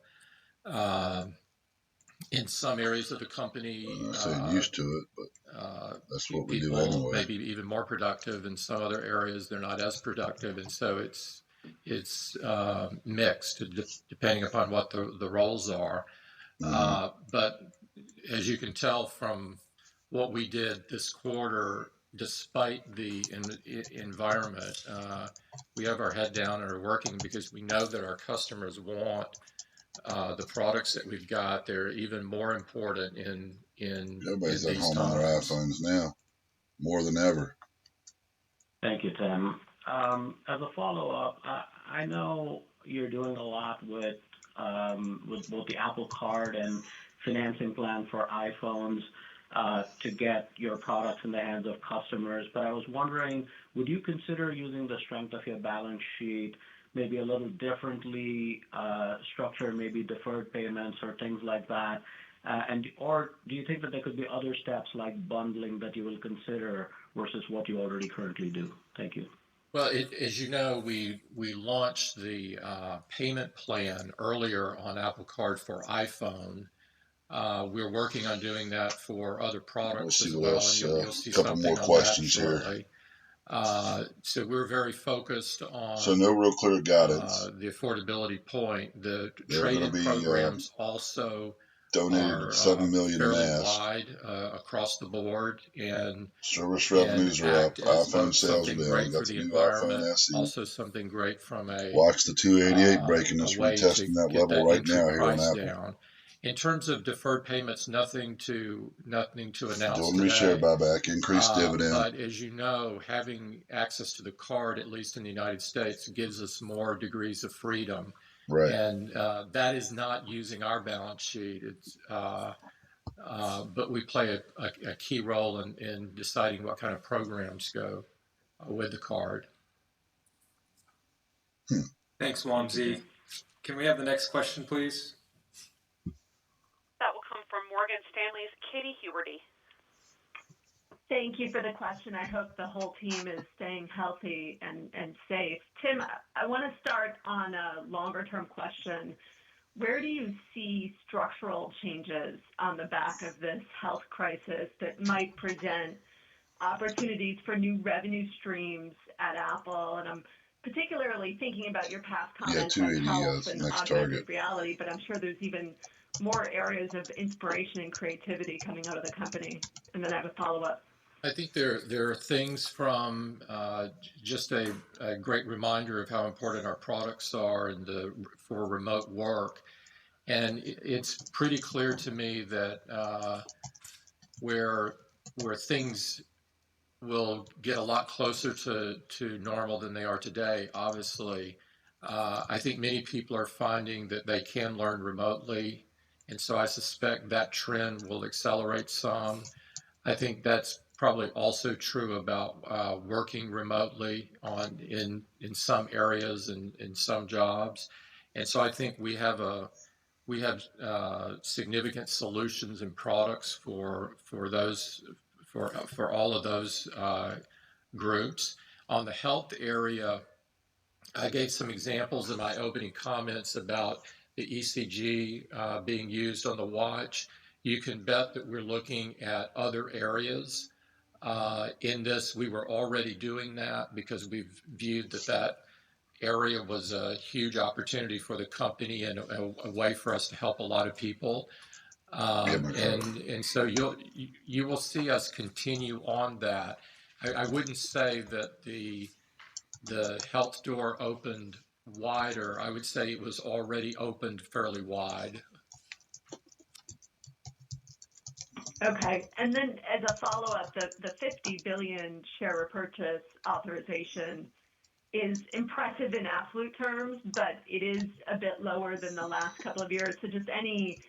In some areas of the company, I say used to it, but that's what we do anyway. Maybe even more productive. In some other areas, they're not as productive, and so it's mixed depending upon what the roles are. But as you can tell from what we did this quarter, despite the environment, we have our head down and are working because we know that our customers want the products that we've got. They're even more important in everybody's in at these home times. on their iPhones now, more than ever. Thank you, Tim. As a follow-up, I know you're doing a lot with both the Apple Card and financing plan for iPhones to get your products in the hands of customers. But I was wondering, would you consider using the strength of your balance sheet maybe a little differently structure, maybe deferred payments or things like that? Or do you think that there could be other steps like bundling that you will consider versus what you already currently do? Thank you. Well, as you know, we launched the payment plan earlier on Apple Card for iPhone. We're working on doing that for other products as well, and you'll see couple something more on questions that shortly. So we're very focused on no real clear guidance. The affordability point. The trade-in programs also donated 7 million fairly in wide across the board, and service revenues are up. iPhone sales down. Great Got for the the new environment, iPhone SE. also something great from a watch the 288 breaking us. We're testing that level right now here on Apple. Down. In terms of deferred payments, nothing to announce Doing today. Share buyback, increased dividend. But as you know, having access to the card, at least in the United States, gives us more degrees of freedom. Right. And that is not using our balance sheet. It's but we play a key role in deciding what kind of programs go with the card. Thanks, Wamsi. Can we have the next question, please? That will come from Morgan Stanley's Katie Huberty. Thank you for the question. I hope the whole team is staying healthy and safe. Tim, I want to start on a longer-term question. Where do you see structural changes on the back of this health crisis that might present opportunities for new revenue streams at Apple? And I'm particularly thinking about your past comments on health and augmented reality, but I'm sure there's even more areas of inspiration and creativity coming out of the company. And then I have a follow-up. I think there are things from just a great reminder of how important our products are for remote work. And it's pretty clear to me that where things will get a lot closer to normal than they are today, obviously, I think many people are finding that they can learn remotely. And so I suspect that trend will accelerate some. I think that's probably also true about working remotely in some areas and in some jobs. And so I think we have significant solutions and products for all of those groups. On the health area, I gave some examples in my opening comments about the ECG being used on the watch. You can bet that we're looking at other areas in this. We were already doing that because we've viewed that area was a huge opportunity for the company and a way for us to help a lot of people. And so you will see us continue on that. I wouldn't say that the health door opened wider. I would say it was already opened fairly wide. Okay. And then as a follow-up, the 50 billion share repurchase authorization is impressive in absolute terms, but it is a bit lower than the last couple of years. So just any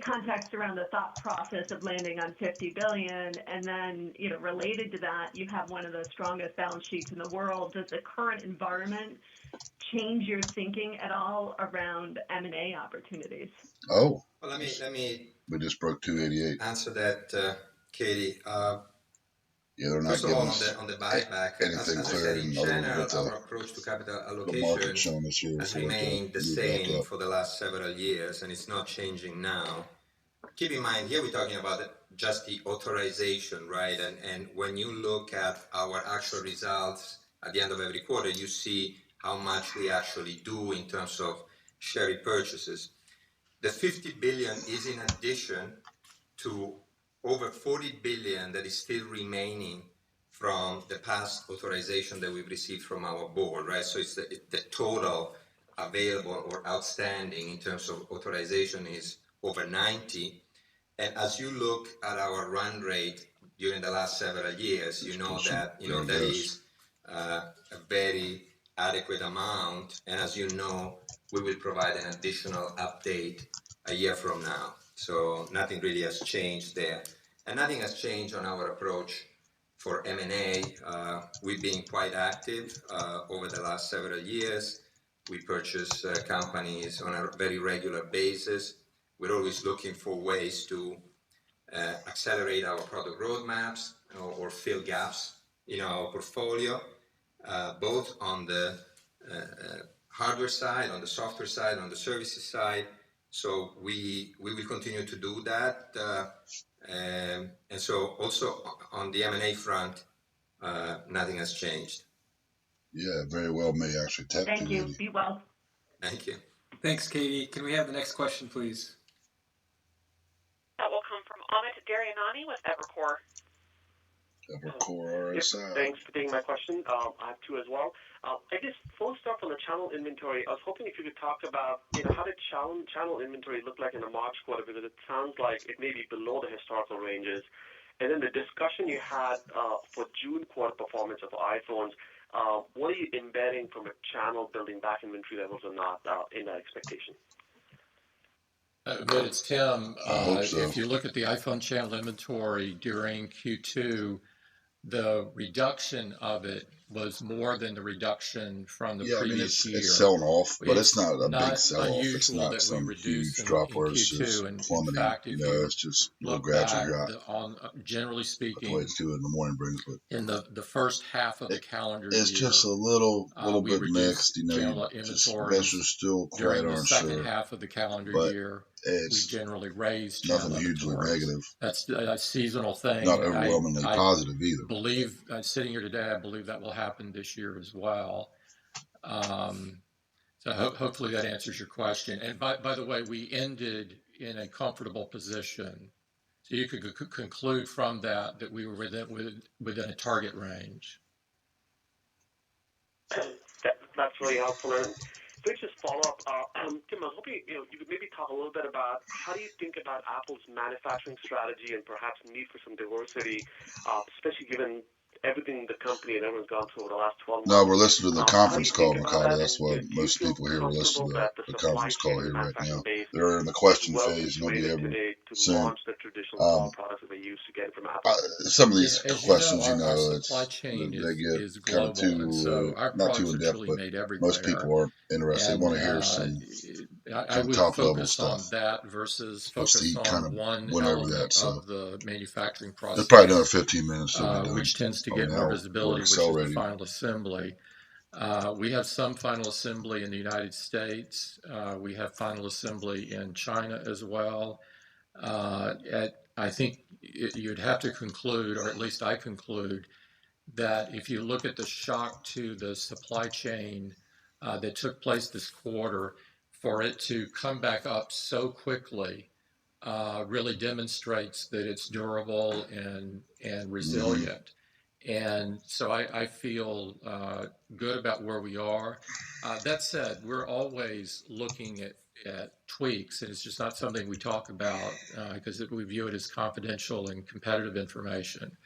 context around the thought process of landing on 50 billion, and then, related to that, you have one of the strongest balance sheets in the world. Does the current environment change your thinking at all around M&A opportunities? Oh, well, let me. We just broke 288. Answer that, Katie. Yeah, they're not First of giving all, us on the buyback, anything as I clear, said, in and other than general, what our approach to capital the market allocation showing us here has for it to remained the move back same up. for the last several years, and it's not changing now. Keep in mind, here we're talking about just the authorization, right? And when you look at our actual results at the end of every quarter, you see how much we actually do in terms of share repurchases. The 50 billion is in addition to over 40 billion that is still remaining from the past authorization that we've received from our board, right? So it's the total available or outstanding in terms of authorization is over 90. And as you look at our run rate during the last several years, that that is a very adequate amount. And as you know, we will provide an additional update a year from now. So nothing really has changed there. And nothing has changed on our approach for M&A. We've been quite active over the last several years. We purchase companies on a very regular basis. We're always looking for ways to accelerate our product roadmaps or fill gaps in our portfolio, both on the hardware side, on the software side, on the services side. So we will continue to do that. And so also on the M&A front, nothing has changed. Yeah, very well may actually tap. Thank you. Be well. Thank you. Thanks, Katie. Can we have the next question, please? That will come from Amit Daryanani with Evercore. Evercore RSI. Yep, thanks for taking my question. I have two as well. I guess first off on the channel inventory, I was hoping if you could talk about, how did channel inventory look like in the March quarter, because it sounds like it may be below the historical ranges. And then the discussion you had for June quarter performance of iPhones, what are you embedding from a channel building back inventory levels or not in that expectation? But it's Tim. I hope so. If you look at the iPhone channel inventory during Q2, the reduction of it was more than the reduction from the previous year. It's selling off, but it's not a big sell-off. It's unusual not that some we reduce huge drop where it's Q2. just And plummeting. in fact, if you it's just a little look gradual back drop. on, generally speaking, That's the way it's doing in the morning brings, but in the first half of the calendar year, it's just a little bit mixed. Channel inventories. Investors still during quite the aren't second sure, half of the calendar but year, it's we generally raise nothing channel hugely inventories. negative. That's a seasonal thing. Not overwhelmingly positive either. Believe sitting here today, I believe that will happen this year as well. So hopefully that answers your question. And by the way, we ended in a comfortable position. So you could conclude from that we were within a target range. That's really helpful. And if we just follow up, Tim, I was hoping you could maybe talk a little bit about how do you think about Apple's manufacturing strategy and perhaps need for some diversity, especially given everything the company and everyone's gone through over the last 12 months. No, we're listening to the conference call, Mikado. That's why most people here are listening to the conference call here right now. They're in the question phase, and they'll be able to launch the traditional cloud products that they used to get from Apple. Some of these questions, our supply chain they get is kind of global, too, and so our not products too in are depth, truly but made everywhere. most people aren't interested. They want to hear some I would top level focus stuff. on that versus Plus focus kind on of one went over element that, so of the manufacturing process. it's probably another 15 minutes till we're done. Which tends to get more visibility, which is the final assembly. We have some final assembly in the United States. We have final assembly in China as well. I think you'd have to conclude, or at least I conclude, that if you look at the shock to the supply chain that took place this quarter, for it to come back up so quickly really demonstrates that it's durable and resilient. And so I feel good about where we are. That said, we're always looking at tweaks, and it's just not something we talk about because we view it as confidential and competitive information.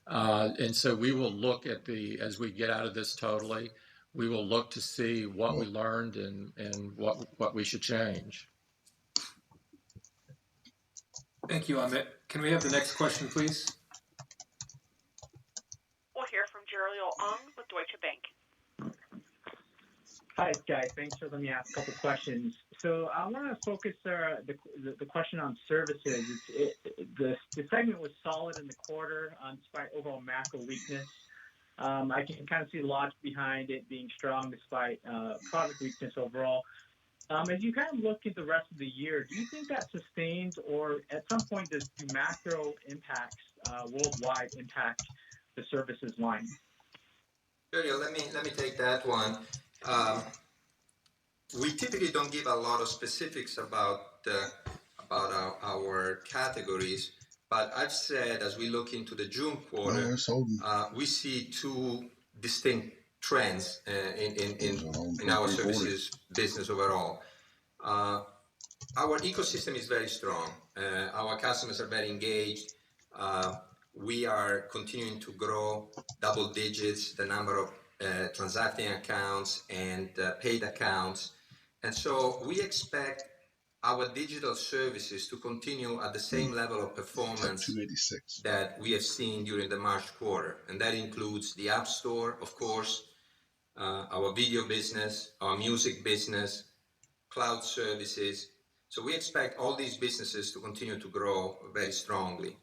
And so we will look at as we get out of this totally, we will look to see what we learned and what we should change. Thank you, Amit. Can we have the next question, please? We'll hear from Jeriel Ong with Deutsche Bank. Hi, guys. Thanks for letting me ask a couple questions. So I want to focus the question on services. The segment was solid in the quarter despite overall macro weakness. I can kind of see the logic behind it being strong despite product weakness overall. As you kind of look at the rest of the year, do you think that sustains, or at some point do macro impacts worldwide impact the services line? Jeriel, let me take that one. We typically don't give a lot of specifics about our categories, but I've said as we look into the June quarter, we see two distinct trends in our services business overall. Our ecosystem is very strong. Our customers are very engaged. We are continuing to grow double digits, the number of transacting accounts and paid accounts. And so we expect our digital services to continue at the same level of performance that we have seen during the March quarter. And that includes the App Store, of course, our video business, our music business, cloud services. So we expect all these businesses to continue to grow very strongly.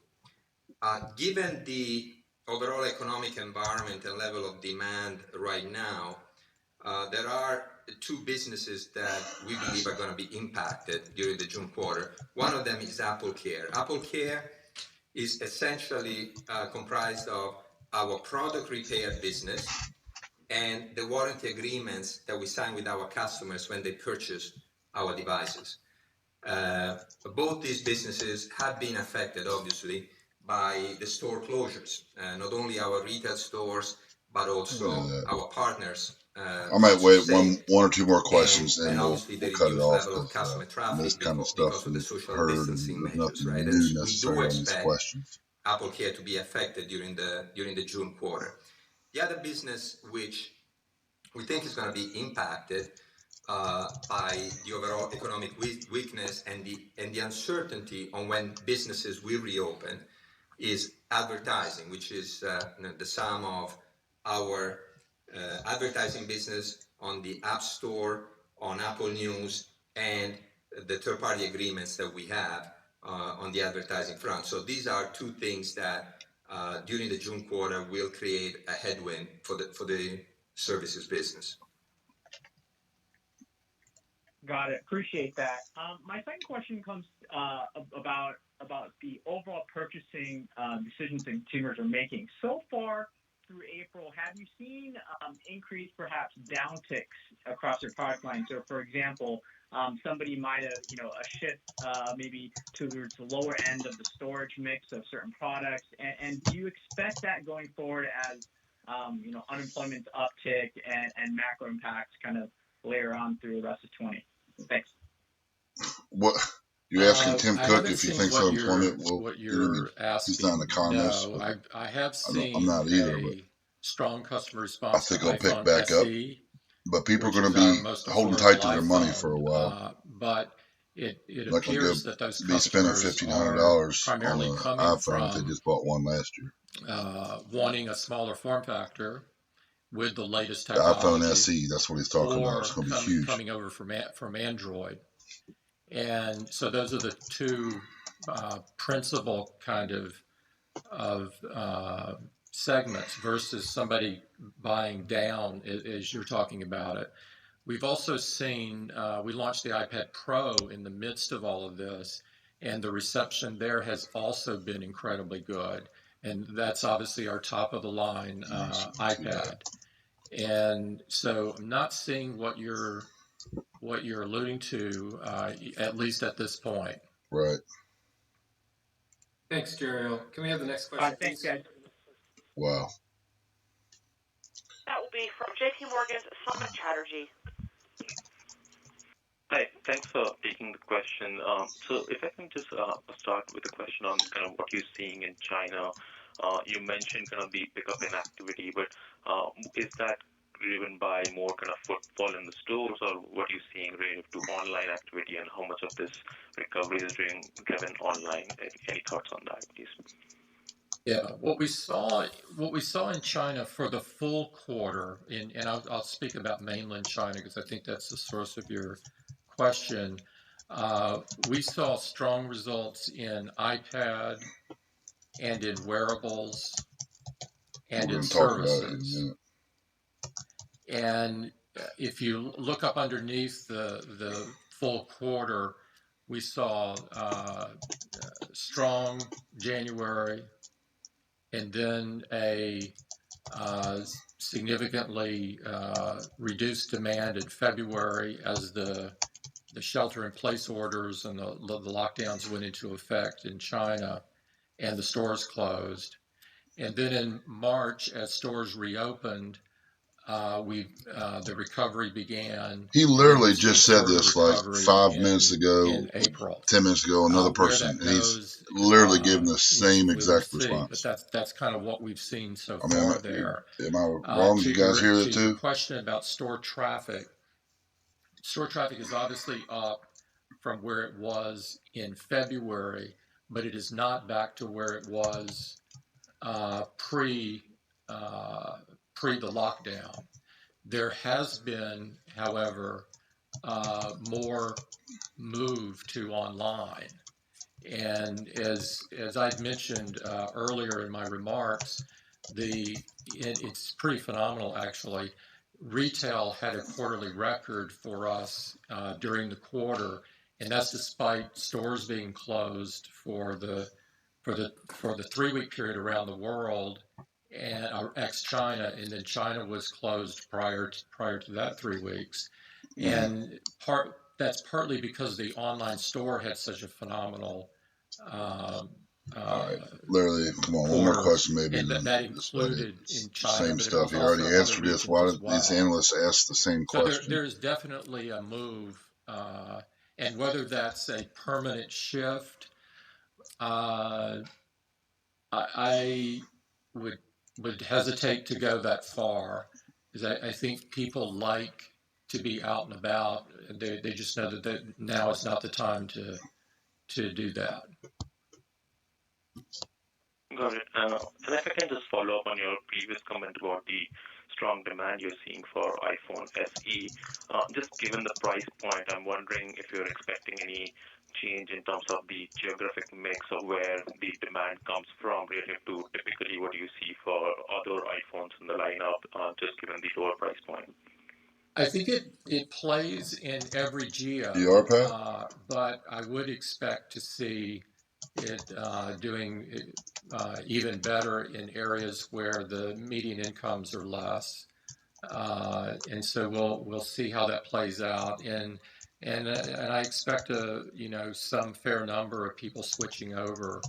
Given the overall economic environment and level of demand right now, there are two businesses that we believe are going to be impacted during the June quarter. One of them is Apple Care. Apple Care is essentially comprised of our product repair business and the warranty agreements that we sign with our customers when they purchase our devices. Both these businesses have been affected, obviously, by the store closures, not only our retail stores, but also our partners. I might wait one or two more questions, and we'll cut it off because this kind of stuff we've heard, and there's nothing new necessarily on these questions. Apple Care to be affected during the June quarter. The other business which we think is going to be impacted by the overall economic weakness and the uncertainty on when businesses will reopen is advertising, which is the sum of our advertising business on the App Store, on Apple News, and the third-party agreements that we have on the advertising front. So these are two things that during the June quarter will create a headwind for the services business. Got it. Appreciate that. My second question comes about the overall purchasing decisions that consumers are making. So far through April, have you seen increased perhaps downticks across your product line? So, for example, somebody might have, a shift maybe towards the lower end of the storage mix of certain products. And do you expect that going forward as, unemployment uptick and macro impacts kind of layer on through the rest of 20? Thanks. What you're asking Tim Cook if he thinks unemployment will? What you're asking? He's not an economist. No, I have seen I'm not either, a strong customer response. I think it'll pick iPhone back SE, up, but people are going to be holding tight to their money for a while. But it like appears that those be spending $1,500 on an iPhone if they just bought one last year. Wanting a smaller form factor with the latest technology. The iPhone SE, that's what he's talking about. It's going to be huge. Coming over from Android. And so those are the two principal kind of segments versus somebody buying down as you're talking about it. We've also seen, we launched the iPad Pro in the midst of all of this, and the reception there has also been incredibly good. And that's obviously our top of the line iPad. And so I'm not seeing what you're alluding to, at least at this point. Right. Thanks, Jeriel. Can we have the next question, thanks, guys. Wow. That will be from J.P. Morgan's Samik Chatterjee. Hi, thanks for taking the question. So if I can just start with a question on kind of what you're seeing in China. You mentioned kind of the pickup in activity, but is that driven by more kind of footfall in the stores, or what are you seeing relative to online activity, and how much of this recovery is driven online? Any thoughts on that, please? Yeah, what we saw in China for the full quarter, and I'll speak about mainland China because I think that's the source of your question. We saw strong results in iPad and in wearables and in services. And if you look up underneath the full quarter, we saw strong January, and then a significantly reduced demand in February as the shelter-in-place orders and the lockdowns went into effect in China, and the stores closed. And then in March, as stores reopened, the recovery began. He literally just said this like 5 minutes ago, in April. 10 minutes ago, another person. He's literally giving the same exact response. But that's kind of what we've seen so far there. Am I wrong? Did you guys hear that too? To your question about store traffic is obviously up from where it was in February, but it is not back to where it was pre the lockdown. There has been, however, more move to online. And as I'd mentioned earlier in my remarks, it's pretty phenomenal, actually. Retail had a quarterly record for us during the quarter, and that's despite stores being closed for the 3-week period around the world, and ex-China, and then China was closed prior to that 3 weeks, and that's partly because the online store had such a phenomenal. All right, literally, come on, one more question, maybe. And that included in China. Same stuff. He already answered this. Why did these analysts ask the same question? So there's definitely a move, and whether that's a permanent shift, I would hesitate to go that far, because I think people like to be out and about. They just know that now is not the time to do that. Got it. And if I can just follow up on your previous comment about the strong demand you're seeing for iPhone SE, just given the price point, I'm wondering if you're expecting any change in terms of the geographic mix of where the demand comes from relative to typically what you see for other iPhones in the lineup, just given the lower price point. I think it plays in every geo, but I would expect to see it doing even better in areas where the median incomes are less, and so we'll see how that plays out. And I expect some fair number of people switching over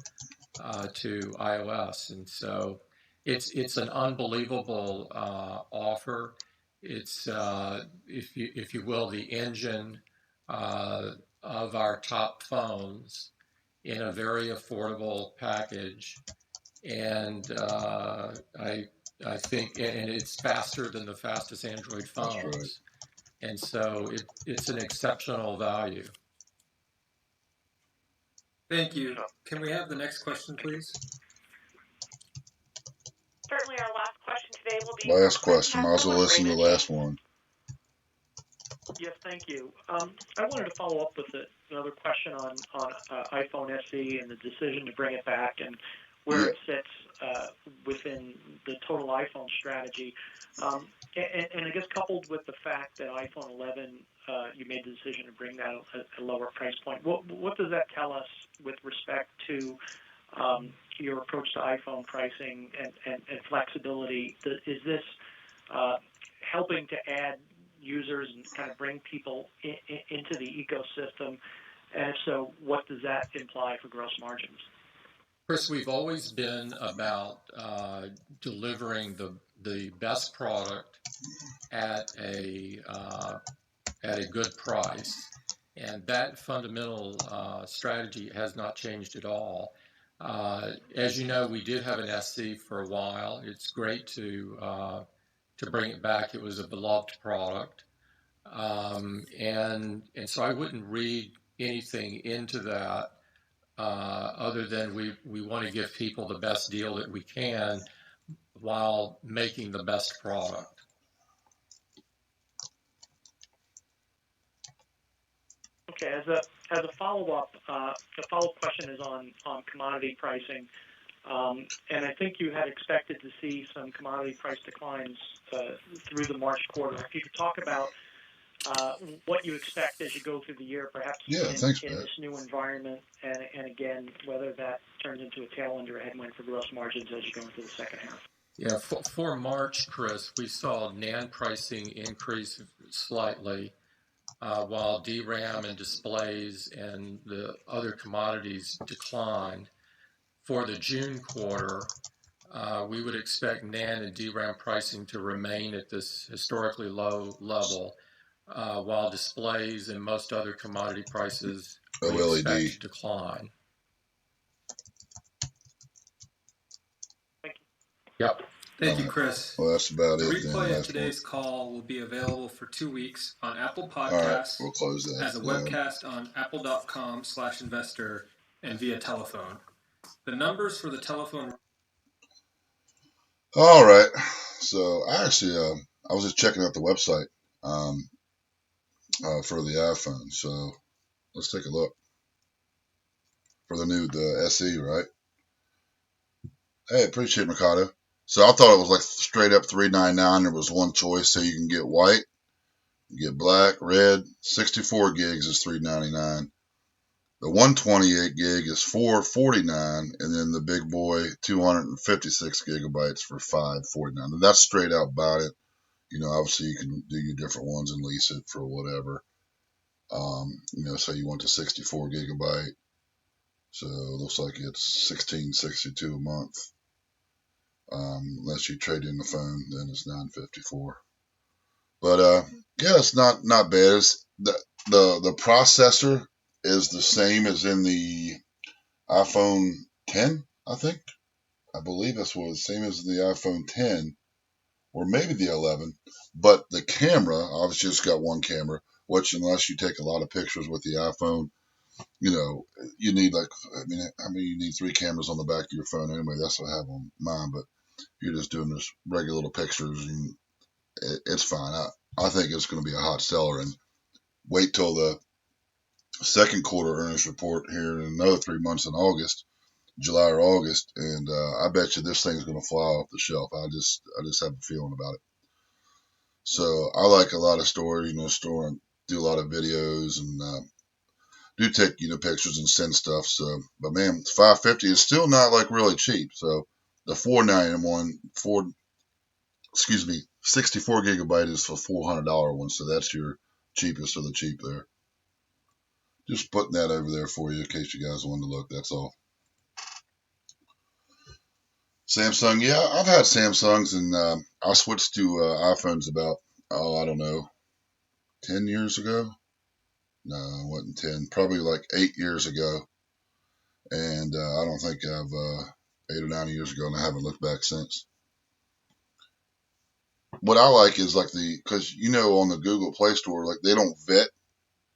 to iOS, and so it's an unbelievable offer. It's if you will, the engine of our top phones in a very affordable package, and I think, and it's faster than the fastest Android phones, and so it's an exceptional value. Thank you. Can we have the next question, please? Certainly, our last question today will be. Last question. Might as well listen to the last one. Yes, thank you. I wanted to follow up with another question on iPhone SE and the decision to bring it back and where it sits within the total iPhone strategy. And I guess coupled with the fact that iPhone 11, you made the decision to bring that at a lower price point. What does that tell us with respect to your approach to iPhone pricing and flexibility? Is this helping to add users and kind of bring people into the ecosystem? And if so, what does that imply for gross margins? Chris, we've always been about delivering the best product at a good price, And that fundamental strategy has not changed at all. As you know, we did have an SC for a while. It's great to bring it back. It was a beloved product. And so I wouldn't read anything into that other than we want to give people the best deal that we can while making the best product. Okay, as a follow-up, the follow-up question is on commodity pricing. And I think you had expected to see some commodity price declines through the March quarter. If you could talk about what you expect as you go through the year, perhaps in this new environment, and again, whether that turns into a tailwind or a headwind for gross margins as you go into the second half. Yeah, for March, Chris, we saw NAND pricing increase slightly, while DRAM and displays and the other commodities declined. For the June quarter, we would expect NAND and DRAM pricing to remain at this historically low level, while displays and most other commodity prices we expect to decline. Thank you. Yep. Thank you, Chris. Well, that's about the it. The replay of today's call will be available for 2 weeks on Apple Podcasts, we'll close that. as a webcast on apple.com/investor, and via telephone. The numbers for the telephone. All right. So I actually, I was just checking out the website for the iPhone. So let's take a look for the SE, right? Hey, appreciate it, Mercado. So I thought it was like straight up $399. There was one choice, so you can get white, you get black, red. 64 gigs is $399. The 128 gig is $449, and then the big boy 256 gigabytes for $549. And that's straight out about it. You know, obviously you can do your different ones and lease it for whatever. You know, say you want the 64 gigabyte. So it looks like it's $16.62 a month. Unless you trade in the phone, then it's $9.54. But yeah, it's not bad. It's the processor is the same as in the iPhone 10, I think. I believe that's what it's the same as the iPhone 10, or maybe the 11. But the camera, obviously, it's got one camera, which unless you take a lot of pictures with the iPhone, you know, you need you need 3 cameras on the back of your phone anyway. That's what I have on mine. But you're just doing this regular little pictures, and it's fine. I think it's going to be a hot seller, and wait till the second quarter earnings report here in another 3 months in August, July or August, and I bet you this thing's going to fly off the shelf. I just have a feeling about it. So I like a lot of storage, do a lot of videos, and do take pictures and send stuff. So, but man, $550 is still not like really cheap. So the 64 gigabyte is for $400 one. So that's your cheapest of the cheap there. Just putting that over there for you in case you guys wanted to look. That's all. Samsung, yeah, I've had Samsungs, and I switched to iPhones about, I don't know, 10 years ago. No, it wasn't 10, probably like 8 years ago. And I don't think I've 8 or 9 years ago, and I haven't looked back since. What I like is like because on the Google Play Store, like they don't vet,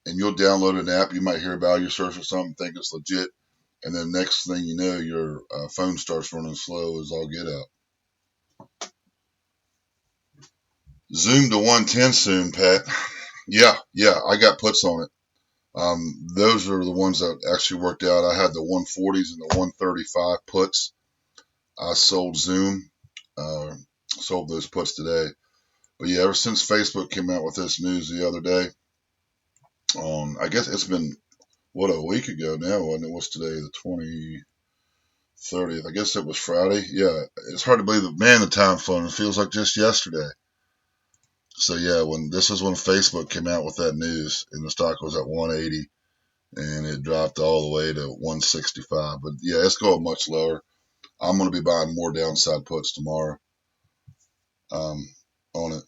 and you'll download an app, you might hear about your search or something, think it's legit, and then next thing you know, your phone starts running slow as all get out. Zoom to 110 soon, Pat. Yeah, I got puts on it. Those are the ones that actually worked out. I had the 140s and the 135 puts. I sold Zoom, sold those puts today. But yeah, ever since Facebook came out with this news the other day, I guess it's been, a week ago now, wasn't it? What's today, the 30th? I guess it was Friday. Yeah, it's hard to believe that, man, the time flying. It feels like just yesterday. So yeah, this is when Facebook came out with that news, and the stock was at 180, and it dropped all the way to 165. But yeah, it's going much lower. I'm going to be buying more downside puts tomorrow on it.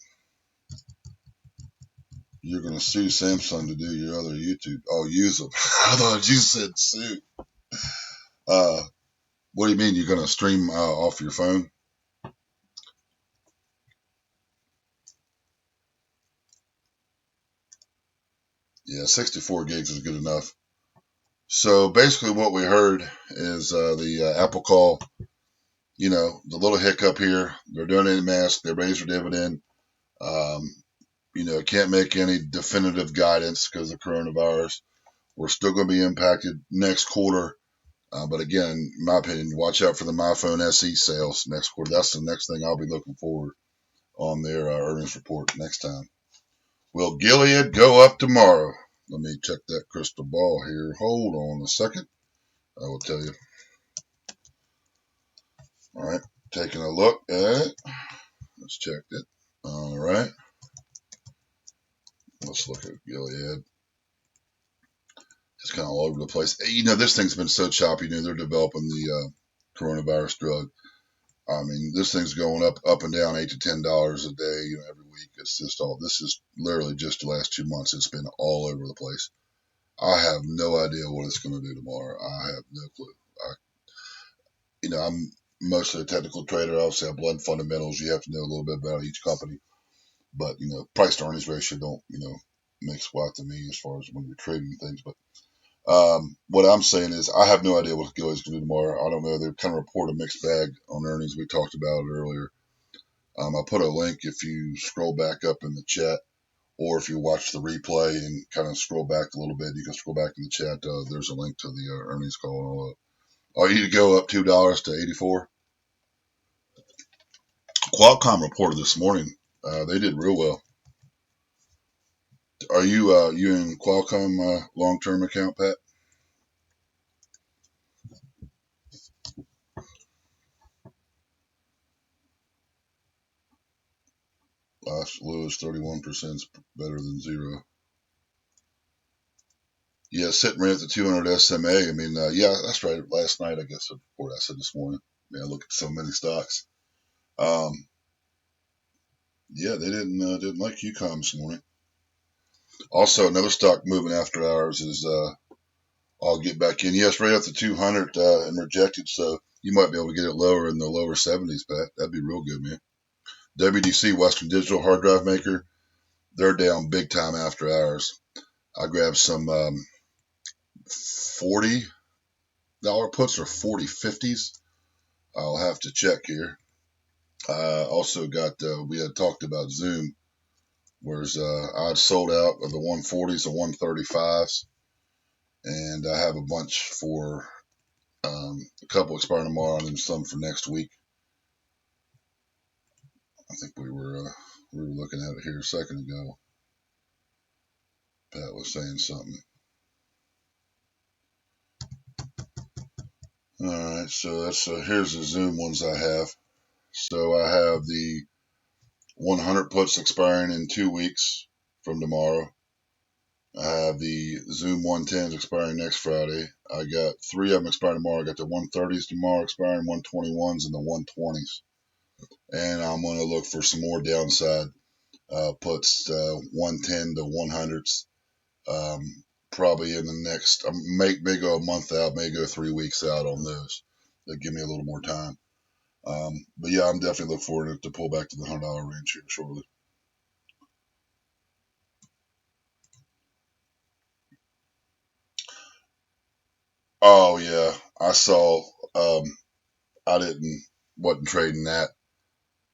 You're going to sue Samsung to do your other YouTube. Oh, use them. I thought you said sue. What do you mean you're going to stream off your phone? Yeah, 64 gigs is good enough. So basically what we heard is the Apple call, you know, the little hiccup here. They're donating masks. They raised their dividend. You know, can't make any definitive guidance because of coronavirus. We're still going to be impacted next quarter. But again, in my opinion, watch out for the MyPhone SE sales next quarter. That's the next thing I'll be looking forward on their earnings report next time. Will Gilead go up tomorrow? Let me check that crystal ball here. Hold on a second. I will tell you. All right. Taking a look at it. Let's check it. All right. Let's look at Gilead. It's kind of all over the place. You know, this thing's been so choppy. You know, they're developing the coronavirus drug. I mean, this thing's going up and down $8 to $10 a day, you know, every week. It's just all, this is literally just the last 2 months. It's been all over the place. I have no idea what it's going to do tomorrow. I have no clue. You know, I'm mostly a technical trader. Obviously, I blend fundamentals. You have to know a little bit about each company. But, you know, price to earnings ratio don't, you know, make squat to me as far as when you're trading things. But what I'm saying is I have no idea what Gilead's going to do tomorrow. I don't know. They kind of report a mixed bag on earnings. We talked about it earlier. I put a link if you scroll back up in the chat, or if you watch the replay and kind of scroll back a little bit, you can scroll back in the chat. There's a link to the earnings call and all that. Oh, you need to go up $2 to 84. Qualcomm reported this morning. They did real well. Are you in Qualcomm long-term account, Pat? Last lowest 31% is better than zero. Yeah, sitting right at the 200 SMA. I mean, yeah, that's right. Last night, I guess, or I said this morning. Man, I look at so many stocks. Yeah, they didn't like UConn this morning. Also, another stock moving after hours is I'll get back in. Yes, right at the 200 and rejected. So you might be able to get it lower in the lower 70s, Pat. That'd be real good, man. WDC, Western Digital hard drive maker, they're down big time after hours. I grabbed some $40 puts or 40 50s. I'll have to check here. Also got, we had talked about Zoom, whereas I'd sold out of the 140s and 135s, and I have a bunch for a couple expiring tomorrow and then some for next week. I think we were looking at it here a second ago. Pat was saying something. All right, so that's here's the Zoom ones I have. So I have the 100 puts expiring in 2 weeks from tomorrow. I have the Zoom 110s expiring next Friday. I got 3 of them expiring tomorrow. I got the 130s tomorrow expiring, 121s, and the 120s. And I'm going to look for some more downside puts, 110 to 100s. Probably in the next, may go a month out, may go 3 weeks out on those. That give me a little more time. But yeah, I'm definitely looking forward to pull back to the $100 range here shortly. Oh yeah, I saw. I wasn't trading that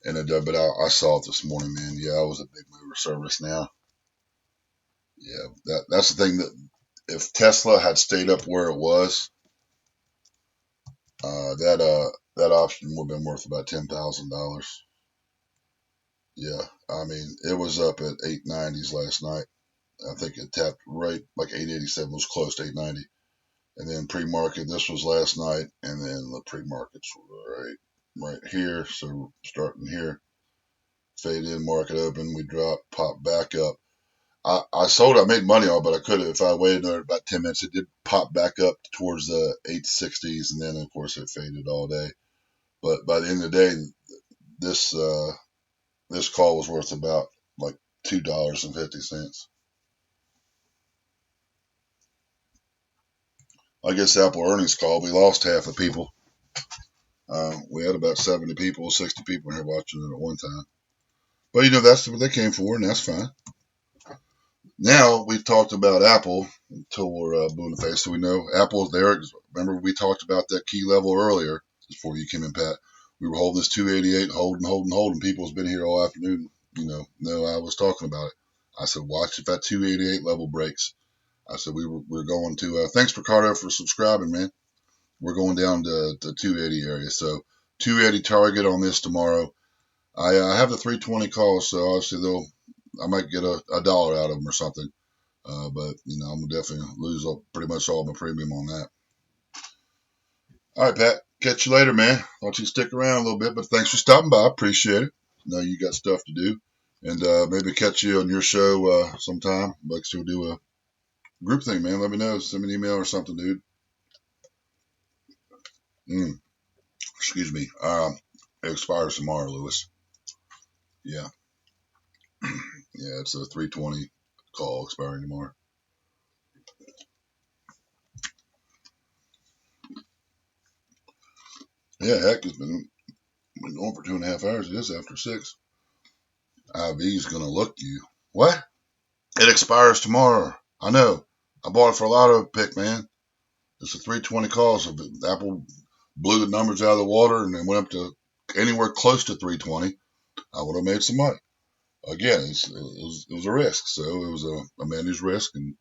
in a dub, but I saw it this morning, man. Yeah, I was a big mover service now. Yeah, that's the thing that if Tesla had stayed up where it was, that option would have been worth about $10,000. Yeah, I mean it was up at 890s last night. I think it tapped right like 887 was close to 890, and then pre-market this was last night, and then the pre-markets were right here. So starting here, fade in, market open, we dropped, popped back up. I sold. I made money on it, but I could have if I waited another about 10 minutes. It did pop back up towards the 860s, and then of course it faded all day. But by the end of the day, this call was worth about like $2.50. I guess Apple earnings call, we lost half the people. We had about 70 people, 60 people here watching it at one time. But, that's what they came for, and that's fine. Now, we've talked about Apple until we're blue in the face, so we know Apple's there. Remember, we talked about that key level earlier before you came in, Pat. We were holding this 288, holding. People's been here all afternoon. No, I was talking about it. I said, watch if that 288 level breaks. I said, we're going to, thanks, Ricardo, for subscribing, man. We're going down to the 280 area. So 280 target on this tomorrow. I have the 320 calls, so obviously I might get a dollar out of them or something. But I'm definitely lose pretty much all my premium on that. All right, Pat. Catch you later, man. Thought you'd stick around a little bit, but thanks for stopping by. Appreciate it. I know you got stuff to do, and maybe catch you on your show sometime. Like to do a group thing, man. Let me know. Send me an email or something, dude. Excuse me. It expires tomorrow, Lewis. Yeah. Yeah, it's a 320 call expiring tomorrow. Yeah, heck, it's been going for 2.5 hours. It is after 6. IV's gonna look you. What? It expires tomorrow. I know. I bought it for a lotto pick, man. It's a 320 call. So Apple blew the numbers out of the water and then went up to anywhere close to 320. I would have made some money. Again, it was a risk. So it was a managed risk, and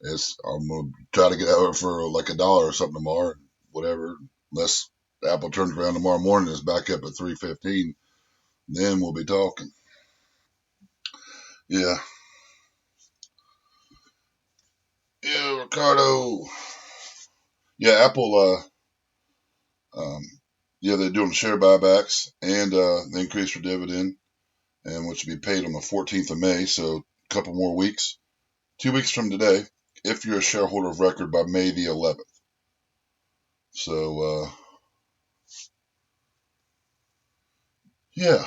I'm gonna try to get out for like $1 or something tomorrow, whatever. Unless Apple turns around tomorrow morning and is back up at 315, then we'll be talking. Yeah. Yeah, Ricardo. Yeah, Apple. They're doing share buybacks and the increase for dividend, and which will be paid on the 14th of May. So a couple more weeks, 2 weeks from today, if you're a shareholder of record by May the 11th. So yeah,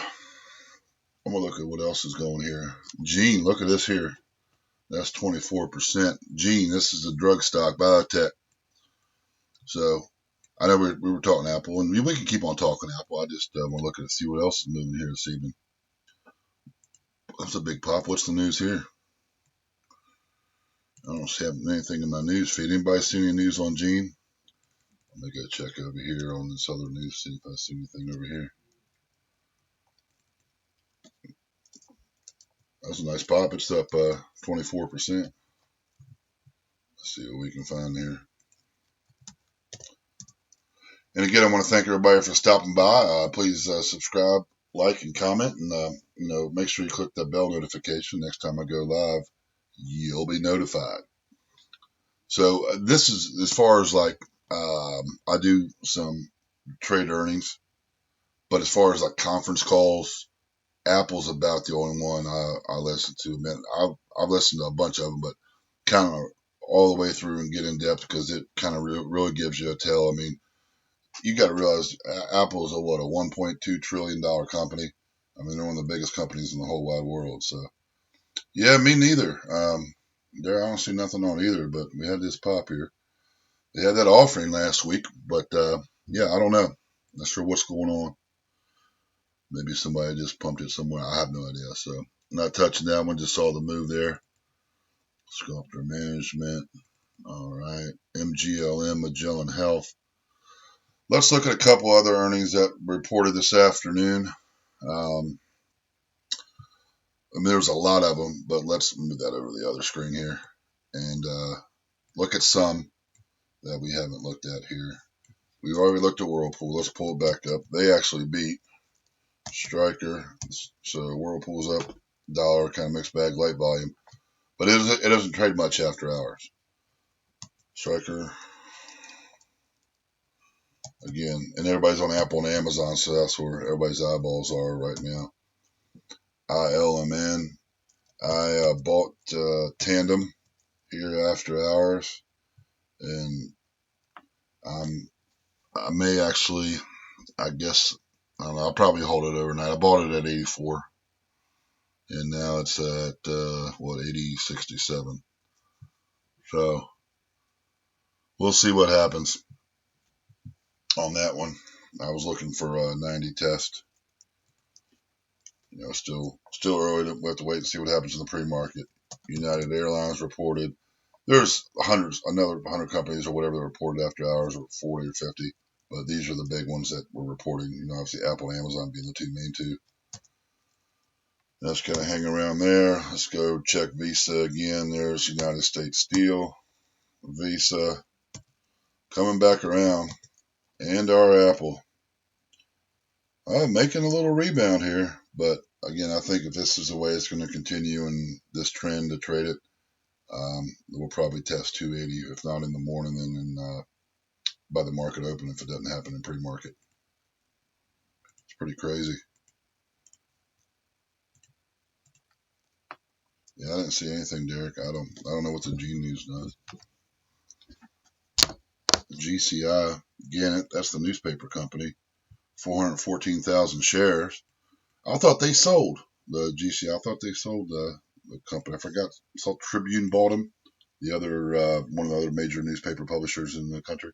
I'm gonna look at what else is going here. Gene, look at this here. That's 24%. Gene, this is a drug stock, biotech. So I know we were talking Apple, and we can keep on talking Apple. I just want to look at it, see what else is moving here this evening. That's a big pop. What's the news here? I don't see anything in my news feed. Anybody see any news on Gene? Let me go check over here on this other news, see if I see anything over here. That's a nice pop. It's up 24%. Let's see what we can find here. And again, I want to thank everybody for stopping by. Please subscribe, like, and comment, and make sure you click that bell notification. Next time I go live, you'll be notified. So this is as far as like I do some trade earnings, but as far as like conference calls, Apple's about the only one I listen to. Man, I've listened to a bunch of them, but kind of all the way through and get in depth because it kind of really gives you a tell. I mean, you got to realize Apple is a $1.2 trillion company. I mean, they're one of the biggest companies in the whole wide world. So, yeah, me neither. There, I don't see nothing on either, but we had this pop here. They had that offering last week, but yeah, I don't know. Not sure what's going on. Maybe somebody just pumped it somewhere. I have no idea. So, not touching that one. Just saw the move there. Sculptor Management. All right. MGLM, Magellan Health. Let's look at a couple other earnings that reported this afternoon. I mean, there's a lot of them, but let's move that over to the other screen here and look at some that we haven't looked at here. We've already looked at Whirlpool. Let's pull it back up. They actually beat Stryker. So Whirlpool's up, dollar, kind of mixed bag, light volume. But it doesn't trade much after hours. Stryker, again, and everybody's on Apple and Amazon, so that's where everybody's eyeballs are right now. ILMN. I bought Tandem here after hours, and I may actually, I guess, I don't know, I'll probably hold it overnight. I bought it at 84, and now it's at 80.67. So we'll see what happens on that one. I was looking for a 90 test. Still early. We'll have to wait and see what happens in the pre-market. United Airlines reported. There's another 100 companies or whatever that reported after hours, or 40 or 50. But these are the big ones that were reporting. Obviously Apple and Amazon being the two main two. Let's kind of hang around there. Let's go check Visa again. There's United States Steel, Visa coming back around, and our Apple. Making a little rebound here, but again, I think if this is the way it's going to continue and this trend to trade it, we'll probably test 280, if not in the morning, then by the market open if it doesn't happen in pre-market. It's pretty crazy. Yeah, I didn't see anything, Derek. I don't know what the G News does. GCI, again, that's the newspaper company. 414,000 shares. I thought they sold the GCI. I thought they sold the company. I forgot. I saw Tribune bought them. The other one of the other major newspaper publishers in the country.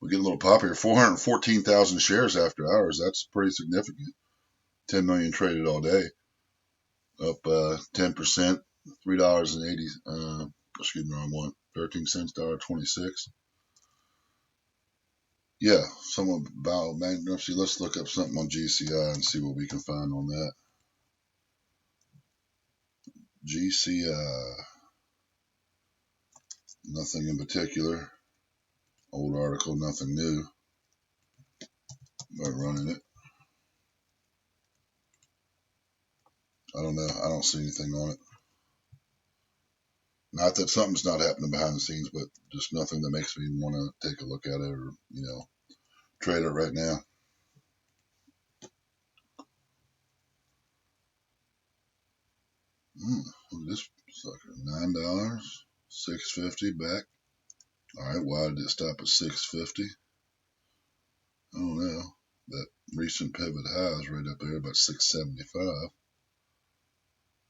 We're getting a little pop here. 414,000 shares after hours. That's pretty significant. 10 million traded all day. Up 10%. $3.80. Excuse me, wrong one. 13 cents. $1.26. Yeah, someone about bankruptcy. Let's look up something on GCI and see what we can find on that. GCI. Nothing in particular. Old article, nothing new. By running it. I don't know. I don't see anything on it. Not that something's not happening behind the scenes, but just nothing that makes me want to take a look at it or, trade it right now. Look at this sucker. $9. $6.50 back. Alright, why did it stop at $6.50? I don't know. That recent pivot high is right up there, about $6.75.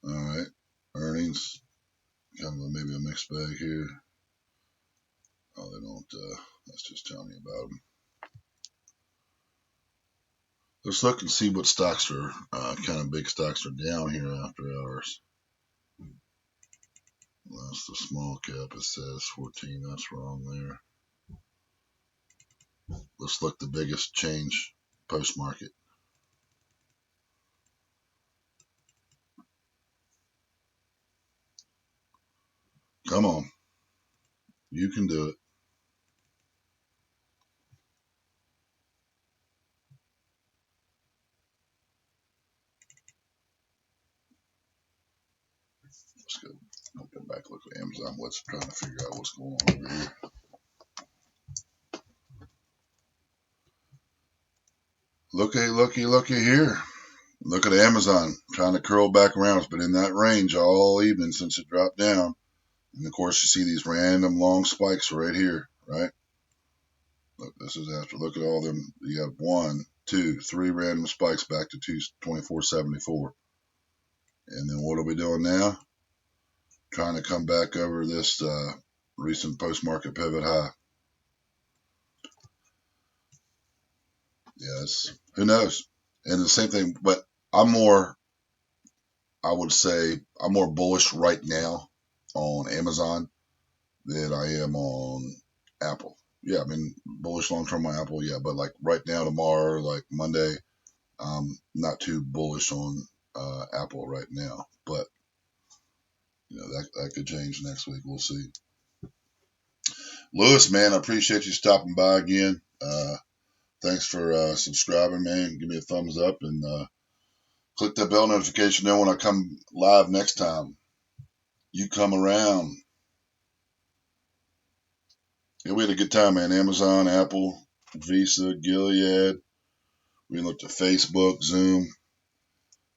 Alright. Earnings. Kind of maybe a mixed bag here. Oh, they don't, that's just telling me about them. Let's look and see what stocks are, kind of big stocks are down here after hours. That's the small cap, it says 14, that's wrong there. Let's look the biggest change post-market. Come on. You can do it. Let's go back, look at Amazon. What's trying to figure out what's going on over here. Looky here. Look at Amazon trying to curl back around. It's been in that range all evening since it dropped down. And of course, you see these random long spikes right here, right? Look, this is after. Look at all them. You have 1, 2, 3 random spikes back to 24.74. And then what are we doing now? Trying to come back over this recent post-market pivot high. Yes, who knows? And the same thing, but I would say I'm more bullish right now on Amazon than I am on Apple. Yeah, I mean, bullish long-term on Apple, yeah, but like right now, tomorrow, like Monday, not too bullish on Apple right now, but that could change next week. We'll see. Lewis, man, I appreciate you stopping by again. Thanks for subscribing, man. Give me a thumbs up and click that bell notification there when I come live next time. You come around. Yeah, we had a good time, man. Amazon, Apple, Visa, Gilead. We looked at Facebook, Zoom,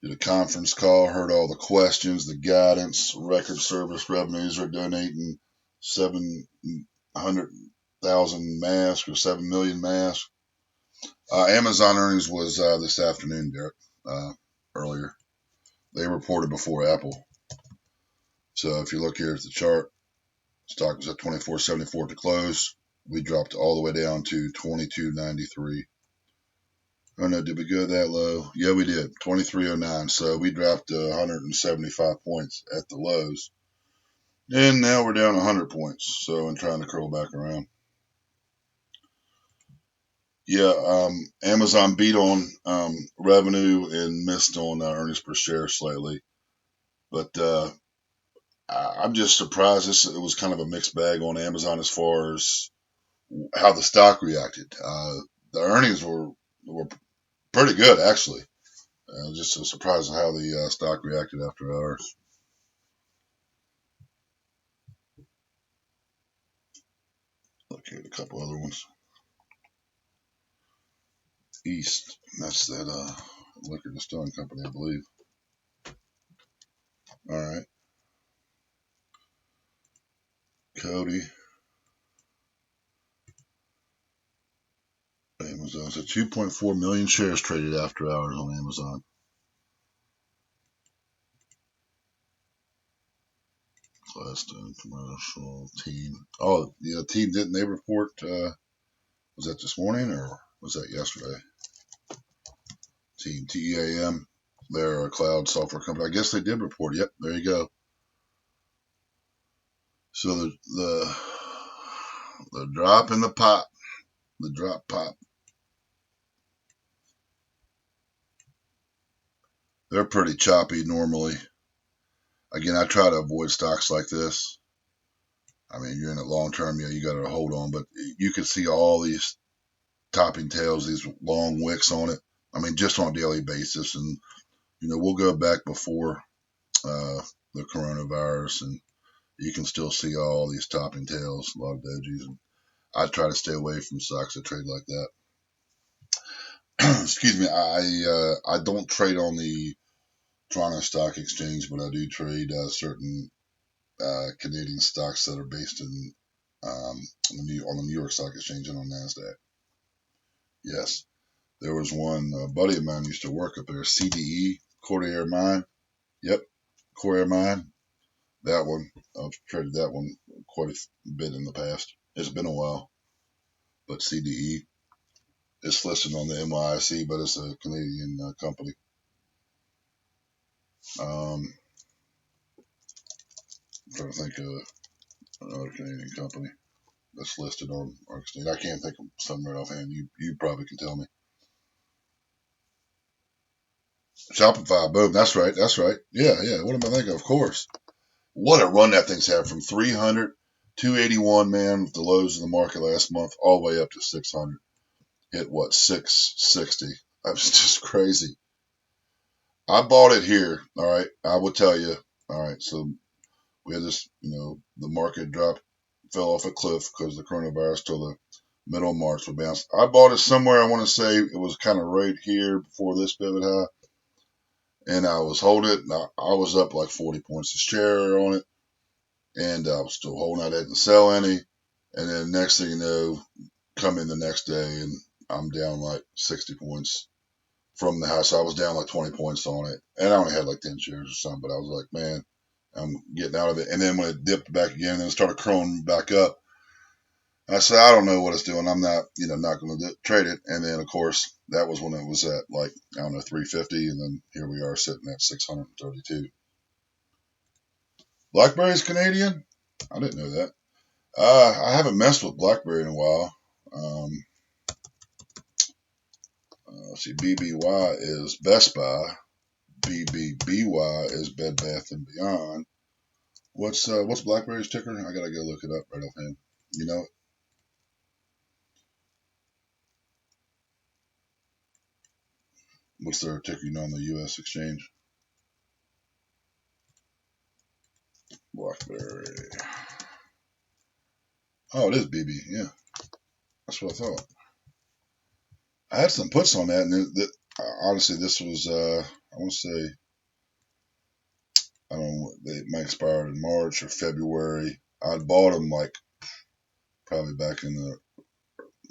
did a conference call, heard all the questions, the guidance, record service revenues are donating 700,000 masks or 7 million masks. Amazon earnings was this afternoon, Derek, earlier. They reported before Apple. So if you look here at the chart, Stock was at $24.74 to close. We dropped all the way down to $22.93. Oh no, did we go that low? Yeah, we did. 23.09. So we dropped 175 points at the lows. And now we're down 100 points. So I'm trying to curl back around. Yeah, Amazon beat on revenue and missed on earnings per share slightly. But I'm just surprised. It was kind of a mixed bag on Amazon as far as how the stock reacted. The earnings were pretty good, actually. Just a surprise of how the stock reacted after hours. Look at a couple other ones. East, that's that liquor distilling company, I believe. All right. Cody. Amazon. So 2.4 million shares traded after hours on Amazon. Claston commercial team. Oh, yeah, team didn't they report? Was that this morning or was that yesterday? Team TEAM. They're a cloud software company. I guess they did report. Yep, there you go. So the drop in the pot, the drop pop. They're pretty choppy normally. Again, I try to avoid stocks like this. I mean, you're in it long term, yeah, you got to hold on, but you can see all these topping tails, these long wicks on it. I mean, just on a daily basis, and we'll go back before the coronavirus, and you can still see all these topping tails, a lot of dojis. And I try to stay away from stocks that trade like that. Excuse me, I don't trade on the Toronto Stock Exchange, but I do trade certain Canadian stocks that are based in on the New York Stock Exchange and on NASDAQ. Yes, there was one buddy of mine used to work up there, CDE, Cordier Mine. Yep, Cordier Mine. That one, I've traded that one quite a bit in the past. It's been a while, but CDE is listed on the NYSE, but it's a Canadian company. I'm trying to think of another Canadian company that's listed on our exchange. I can't think of some right offhand. You probably can tell me. Shopify, boom. That's right. Yeah. What am I thinking? Of course. What a run that thing's had from 300, 281, man, with the lows of the market last month, all the way up to 600. Hit what, 660? That's just crazy. I bought it here. All right. I will tell you. All right. So we had this, the market dropped, fell off a cliff because of the coronavirus till the middle of March would bounce. I bought it somewhere. I want to say it was kind of right here before this pivot high. And I was holding it. And I was up like 40 points a share on it. And I was still holding. I didn't sell any. And then next thing you know, come in the next day and I'm down like 60 points from the high. So I was down like 20 points on it. And I only had like 10 shares or something. But I was like, man, I'm getting out of it. And then when it dipped back again and it started crawling back up, I said, I don't know what it's doing. I'm not, not going to trade it. And then, of course, that was when it was at like, I don't know, 350. And then here we are sitting at 632. BlackBerry's Canadian? I didn't know that. I haven't messed with BlackBerry in a while. Let's see, BBY is Best Buy. BBBY is Bed Bath & Beyond. What's BlackBerry's ticker? I gotta go look it up right offhand. You know it? What's their ticker on the U.S. exchange? BlackBerry. Oh, it is BB. Yeah, that's what I thought. I had some puts on that, and honestly, this was I want to say, I don't know, they might expire in March or February. I'd bought them like probably back in the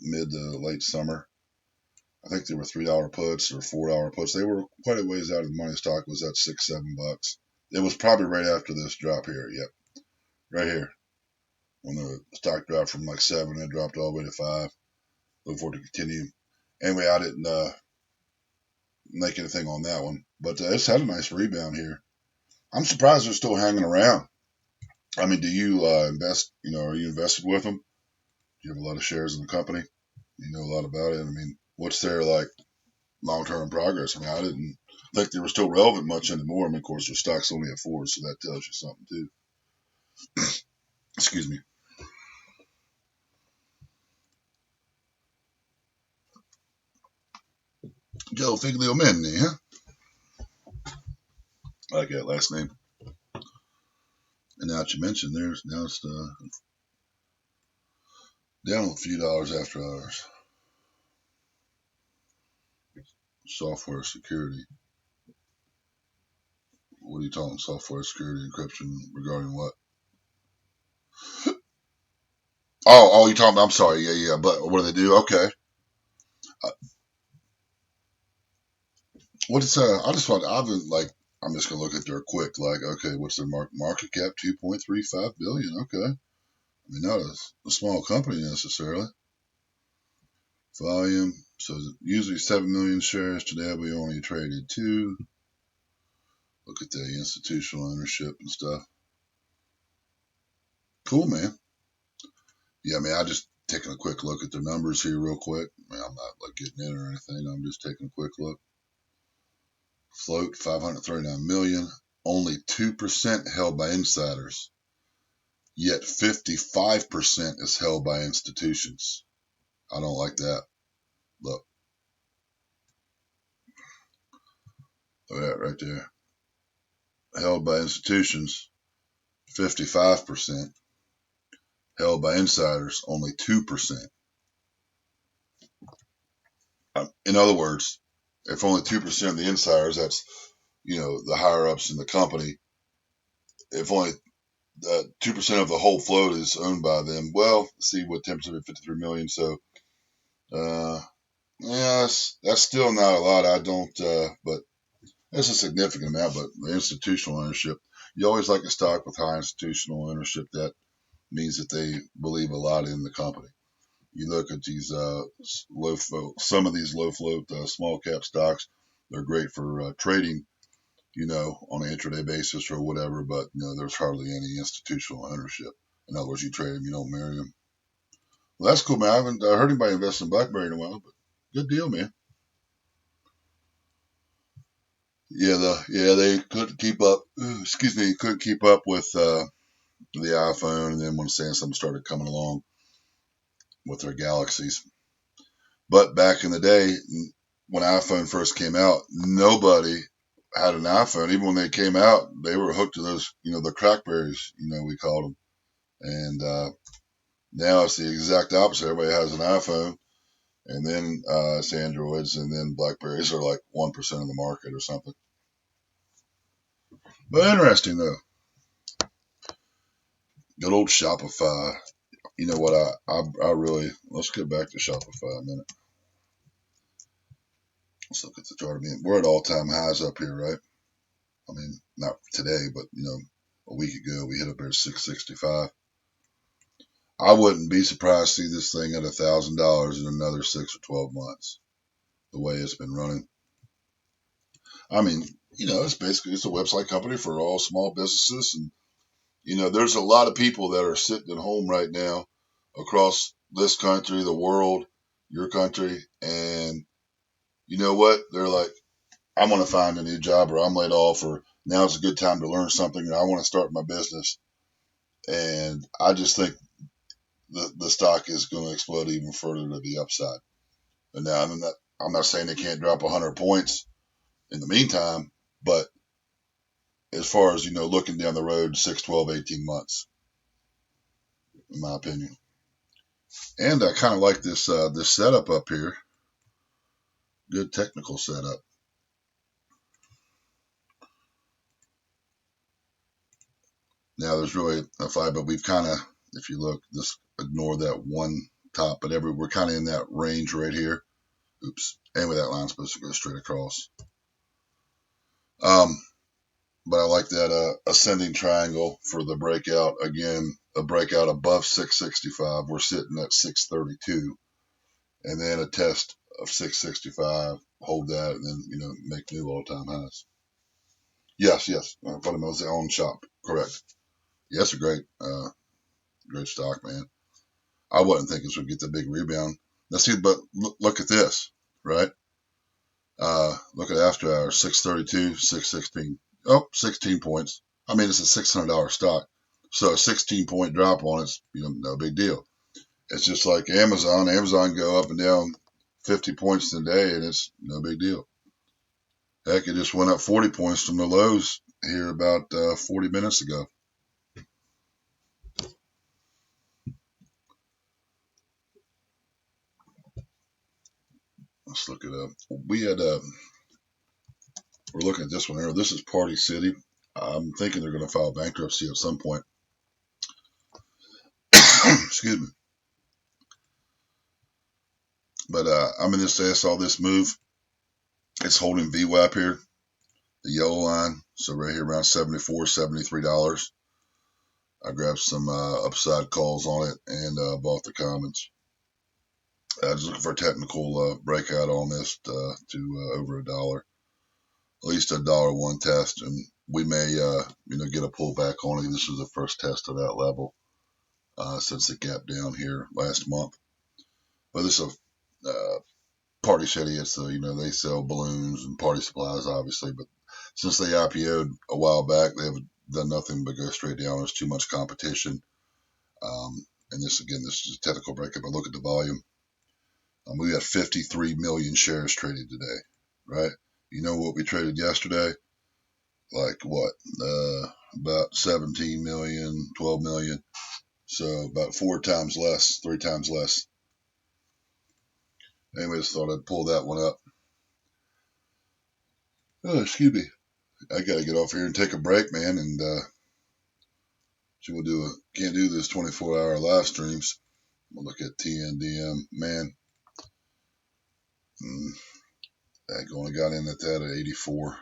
mid to late summer. I think they were $3 puts or $4 puts. They were quite a ways out of the money. Stock was at $6-7. It was probably right after this drop here. Yep, right here. when the stock dropped from like 7, it dropped all the way to 5. Look for it to continue. Anyway, I didn't make anything on that one, but it's had a nice rebound here. I'm surprised they're still hanging around. I mean, do you invest? Are you invested with them? Do you have a lot of shares in the company? You know a lot about it. I mean, what's their like long-term progress? I mean, I didn't think they were still relevant much anymore. I mean, of course, their stock's only at 4, so that tells you something too. Excuse me. Joe Figlio-Menni, huh? I like that last name. And now that you mentioned theirs, now it's down a few dollars after hours. Software security. What are you talking? Software security encryption regarding what? Oh, you're talking about, I'm sorry. Yeah. But what do they do? Okay. I've been like, I'm just going to look at their quick, like, okay, what's their market cap? 2.35 billion. Okay. I mean, not a small company necessarily. Volume. So usually 7 million shares. Today we only traded 2. Look at the institutional ownership and stuff. Cool, man. Yeah, I mean, I just taking a quick look at the numbers here real quick. I mean, I'm not like getting in or anything. I'm just taking a quick look. Float 539 million. Only 2% held by insiders. Yet 55% is held by institutions. I don't like that. Look. Look at that right there. Held by institutions, 55%. Held by insiders, only 2%. In other words, if only 2% of the insiders, that's, the higher ups in the company, if only 2% of the whole float is owned by them, well, see what 10% of 53 million. So, yes, that's still not a lot. But it's a significant amount. But the institutional ownership, you always like a stock with high institutional ownership. That means that they believe a lot in the company. You look at these some of these low float small cap stocks. They're great for trading, on an intraday basis or whatever. But there's hardly any institutional ownership. In other words, you trade them, you don't marry them. Well, that's cool, man. I haven't heard anybody invest in BlackBerry in a while, but good deal, man. Yeah, they couldn't keep up. Couldn't keep up with the iPhone, and then when Samsung started coming along with their Galaxies. But back in the day, when iPhone first came out, nobody had an iPhone. Even when they came out, they were hooked to those, the crackberries, we called them. And now it's the exact opposite. Everybody has an iPhone, and then it's Androids, and then Blackberries are like 1% of the market or something. But interesting, though. Good old Shopify. You know what? I really, let's get back to Shopify a minute. Let's look at the chart again. We're at all-time highs up here, right? I mean, not today, but, a week ago we hit up there 665. I wouldn't be surprised to see this thing at $1,000 in another 6 or 12 months, the way it's been running. I mean, it's a website company for all small businesses. And, there's a lot of people that are sitting at home right now across this country, the world, your country. And you know what? They're like, I want to find a new job, or I'm laid off, or now's a good time to learn something, or I want to start my business. And I just think the stock is going to explode even further to the upside. And now I'm not saying they can't drop 100 points in the meantime, but as far as, looking down the road 6, 12, 18 months, in my opinion. And I kind of like this setup up here. Good technical setup. Now there's really a five, but we've kind of, if you look, just ignore that one top, but we're kind of in that range right here. Oops. Anyway, that line's supposed to go straight across. But I like that ascending triangle for the breakout. Again, a breakout above 665. We're sitting at 632, and then a test of 665, hold that, and then make new all-time highs. Yes. Fundamentals own shop, correct. Yes, a great stock, man. I wasn't thinking this would get the big rebound. Let's see, but look at this, right? Look at after hours, 632, 616. Oh, 16 points. I mean, it's a $600 stock. So a 16-point drop on it's no big deal. It's just like Amazon. Amazon go up and down 50 points a day, and it's no big deal. Heck, it just went up 40 points from the lows here about 40 minutes ago. Let's look it up. We had we're looking at this one here. This is Party City. I'm thinking they're going to file bankruptcy at some point. Excuse me. But I'm in this. I saw this move. It's holding VWAP here, the yellow line. So right here around $74, $73. I grabbed some upside calls on it and bought the commons. I was looking for a technical breakout on this to over $1, at least $1.01 test, and we may get a pullback on it. This was the first test of that level since the gap down here last month. But this is a Party City. It's they sell balloons and party supplies, obviously, but since they IPO'd a while back, they haven't done nothing but go straight down. There's too much competition. And this is a technical breakup. But look at the volume. We got 53 million shares traded today, right? You know what we traded yesterday? Like what? About 17 million, 12 million. So about 4 times less, 3 times less. Anyways, thought I'd pull that one up. Oh, excuse me. I gotta get off here and take a break, man, and can't do this 24-hour live streams. We'll look at TNDM, man. I only got in at that at 84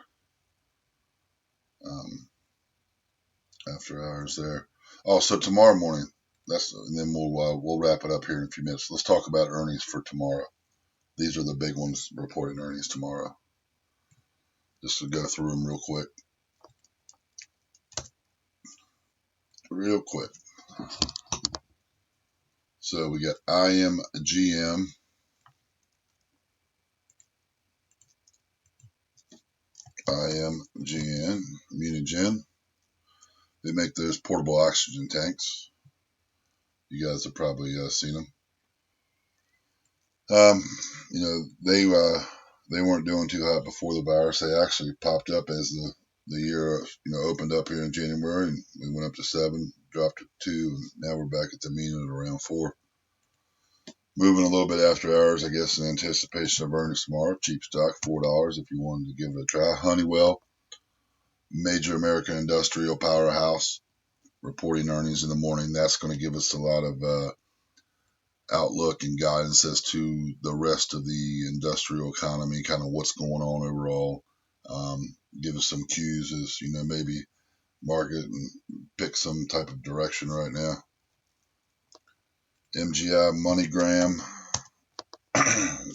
after hours there. Oh, so tomorrow morning, and then we'll wrap it up here in a few minutes. Let's talk about earnings for tomorrow. These are the big ones reporting earnings tomorrow. Just to go through them real quick. So we got AMZN, Immunogen. They make those portable oxygen tanks. You guys have probably seen them. They weren't doing too hot before the virus. They actually popped up as the year opened up here in January, and we went up to 7, dropped to 2, and now we're back at the mean at around 4. Moving a little bit after hours, I guess, in anticipation of earnings tomorrow. Cheap stock, $4 if you wanted to give it a try. Honeywell, major American industrial powerhouse, reporting earnings in the morning. That's going to give us a lot of outlook and guidance as to the rest of the industrial economy, kind of what's going on overall. Give us some cues as maybe market and pick some type of direction right now. MGI, MoneyGram,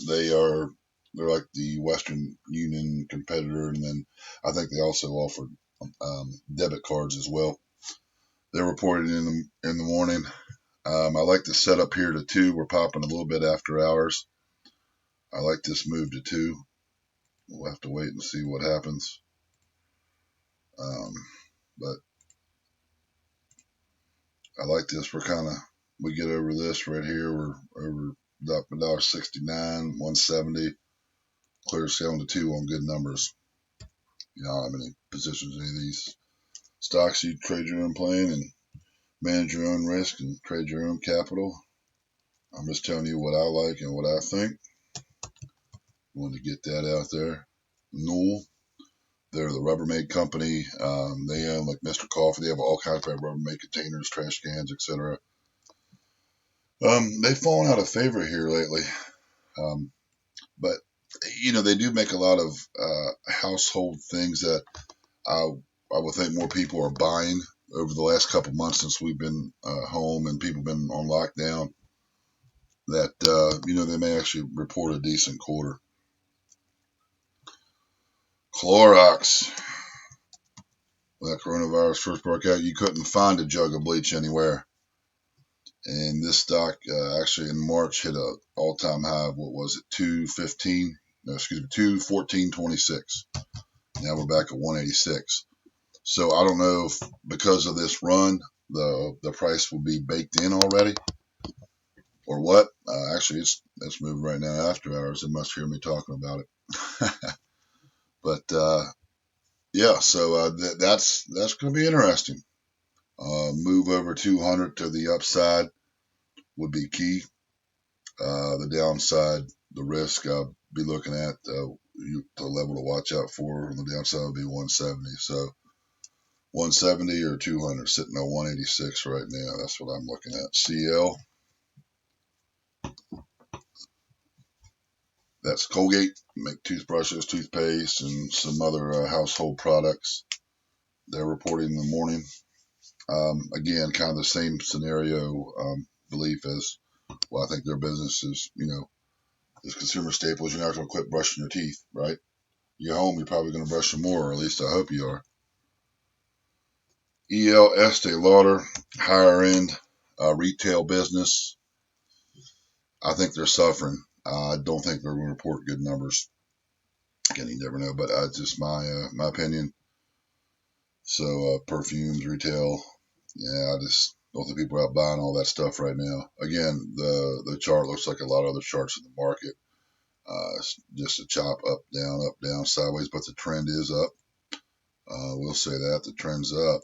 they're like the Western Union competitor, and then I think they also offer debit cards as well. They're reported in the morning. I like the setup here to 2. We're popping a little bit after hours. I like this move to 2. We'll have to wait and see what happens. But I like this. We get over this right here. We're over $1.69, 170. Clear selling to 2 on good numbers. I don't have any positions in any of these stocks. You trade your own plan and manage your own risk and trade your own capital. I'm just telling you what I like and what I think. Want to get that out there. Newell, they're the Rubbermaid company. They own like Mr. Coffee. They have all kinds of Rubbermaid containers, trash cans, etc. They've fallen out of favor here lately. But they do make a lot of household things that I would think more people are buying. over the last couple months since we've been home and people been on lockdown, that they may actually report a decent quarter. Clorox. When that coronavirus first broke out, you couldn't find a jug of bleach anywhere. And this stock actually in March hit a all-time high of, what was it, 215? No, excuse me, 214.26. Now we're back at 186. So I don't know if because of this run, the price will be baked in already or what. Actually, it's moving right now after hours. They must hear me talking about it. But yeah, so that's going to be interesting. Move over 200 to the upside would be key. The downside, the risk I'll be looking at, the level to watch out for on the downside would be 170. So 170 or 200, sitting at 186 right now. That's what I'm looking at. CL, that's Colgate, make toothbrushes, toothpaste, and some other household products. They're reporting in the morning. Again, kind of the same scenario, belief as, well, I think their business is, is consumer staples. You're not going to quit brushing your teeth, right? You're home, you're probably going to brush them more, or at least I hope you are. EL Estee Lauder, higher end retail business. I think they're suffering. I don't think they're going to report good numbers. Again, you never know, but it's just my opinion. So perfumes, retail, yeah, I just don't think people are out buying all that stuff right now. Again, the chart looks like a lot of other charts in the market. It's just a chop up, down, sideways, but the trend is up. We'll say that the trend's up.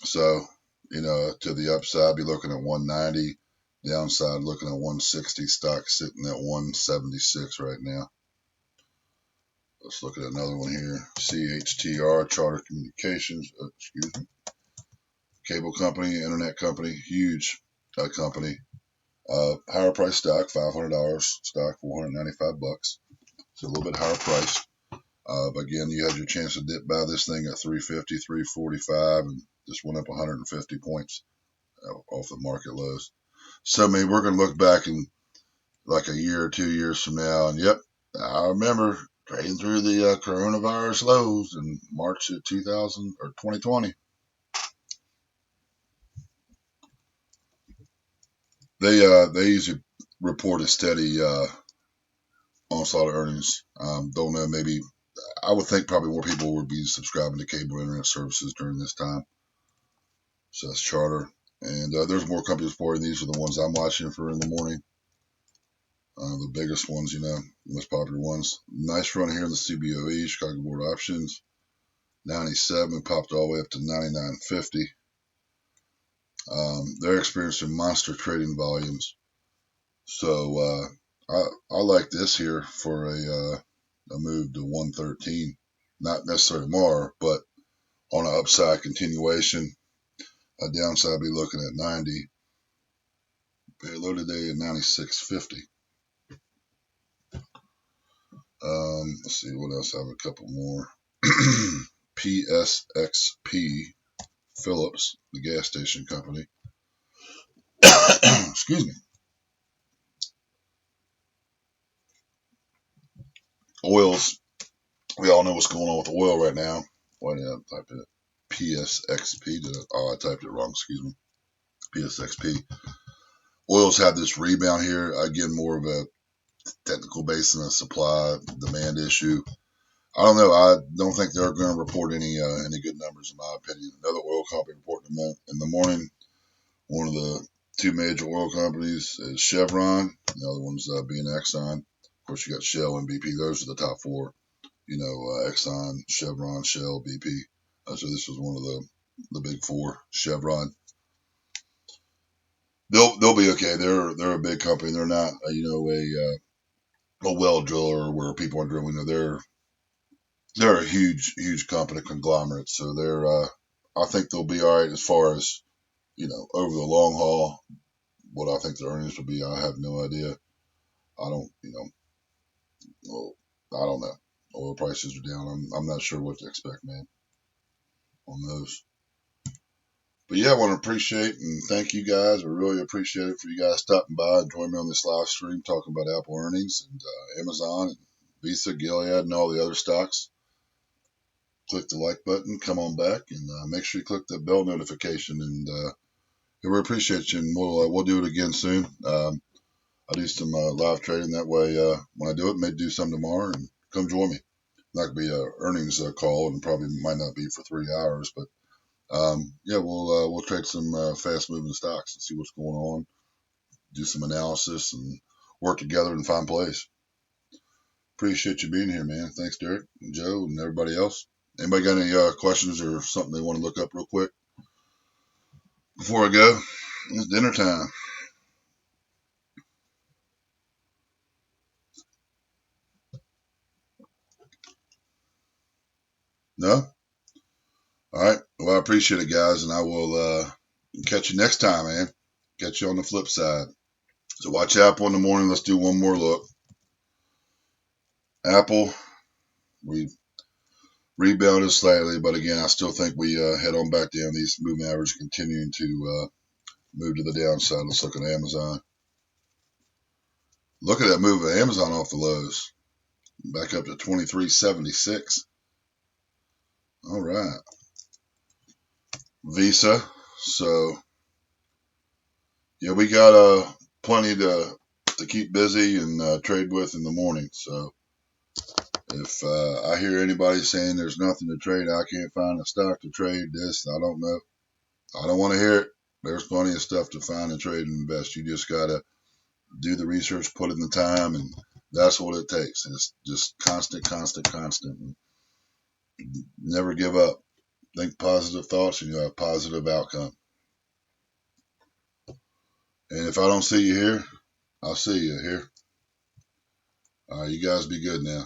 So, to the upside, be looking at 190. Downside, looking at 160. Stock sitting at 176 right now. Let's look at another one here. CHTR, Charter Communications, cable company, internet company, huge company. Higher price stock, $500. Stock, $495. So a little bit higher price. But again, you had your chance to dip by this thing at 350, 345, and just went up 150 points off the market lows. So, we're going to look back in like a year or 2 years from now, and yep, I remember trading through the coronavirus lows in March of 2020. They usually report a steady onslaught of earnings. Don't know, maybe I would think probably more people would be subscribing to cable internet services during this time. So that's Charter. And there's more companies reporting. These are the ones I'm watching for in the morning. The biggest ones, most popular ones. Nice run here in the CBOE, Chicago Board Options. 97, popped all the way up to 99.50. They're experiencing monster trading volumes. So I like this here for a move to 113. Not necessarily more, but on an upside continuation. A downside, I'd be looking at 90. Pay low today at 96.50. Let's see what else. I have a couple more. PSXP Phillips, the gas station company. Excuse me. Oils. We all know what's going on with oil right now. Why did I type it? PSXP. I typed it wrong. Excuse me. PSXP. Oils had this rebound here. Again, more of a technical base and a supply demand issue. I don't know. I don't think they're going to report any good numbers, in my opinion. Another oil company reporting in the morning. One of the two major oil companies is Chevron. The other one's being Exxon. Of course, you got Shell and BP. Those are the top four. Exxon, Chevron, Shell, BP. So this was one of the big four. Chevron. They'll be okay. They're a big company. They're not a well driller where people are drilling. They're a huge company conglomerate. So I think they'll be all right as far as over the long haul. What I think the earnings will be, I have no idea. I don't know. Oil prices are down. I'm not sure what to expect, man. on those. But yeah, I want to appreciate and thank you guys. I really appreciate it for you guys stopping by and joining me on this live stream talking about Apple earnings and Amazon and Visa, Gilead, and all the other stocks. Click the like button, come on back, and make sure you click the bell notification. And we appreciate you, and we'll do it again soon. I'll do some live trading that way. When I do it, may do some tomorrow, and come join me. Not gonna be a earnings call, and probably might not be for 3 hours, but yeah, we'll trade some fast moving stocks and see what's going on. Do some analysis and work together and find plays. Appreciate you being here, man. Thanks, Derek, and Joe, and everybody else. Anybody got any questions or something they want to look up real quick before I go? It's dinner time. No? All right. Well, I appreciate it, guys, and I will catch you next time, man. Catch you on the flip side. So watch Apple in the morning. Let's do one more look. Apple, we rebounded slightly, but again, I still think we head on back down. These moving averages continuing to move to the downside. Let's look at Amazon. Look at that move of Amazon off the lows. Back up to 23.76. All right. Visa. So, yeah, we got plenty to keep busy and trade with in the morning. So, if I hear anybody saying there's nothing to trade, I can't find a stock to trade this, I don't know. I don't want to hear it. There's plenty of stuff to find and trade and invest. You just got to do the research, put in the time, and that's what it takes. And it's just constant. Never give up. Think positive thoughts and you'll have positive outcome. And if I don't see you here, I'll see you here. All right, you guys be good now.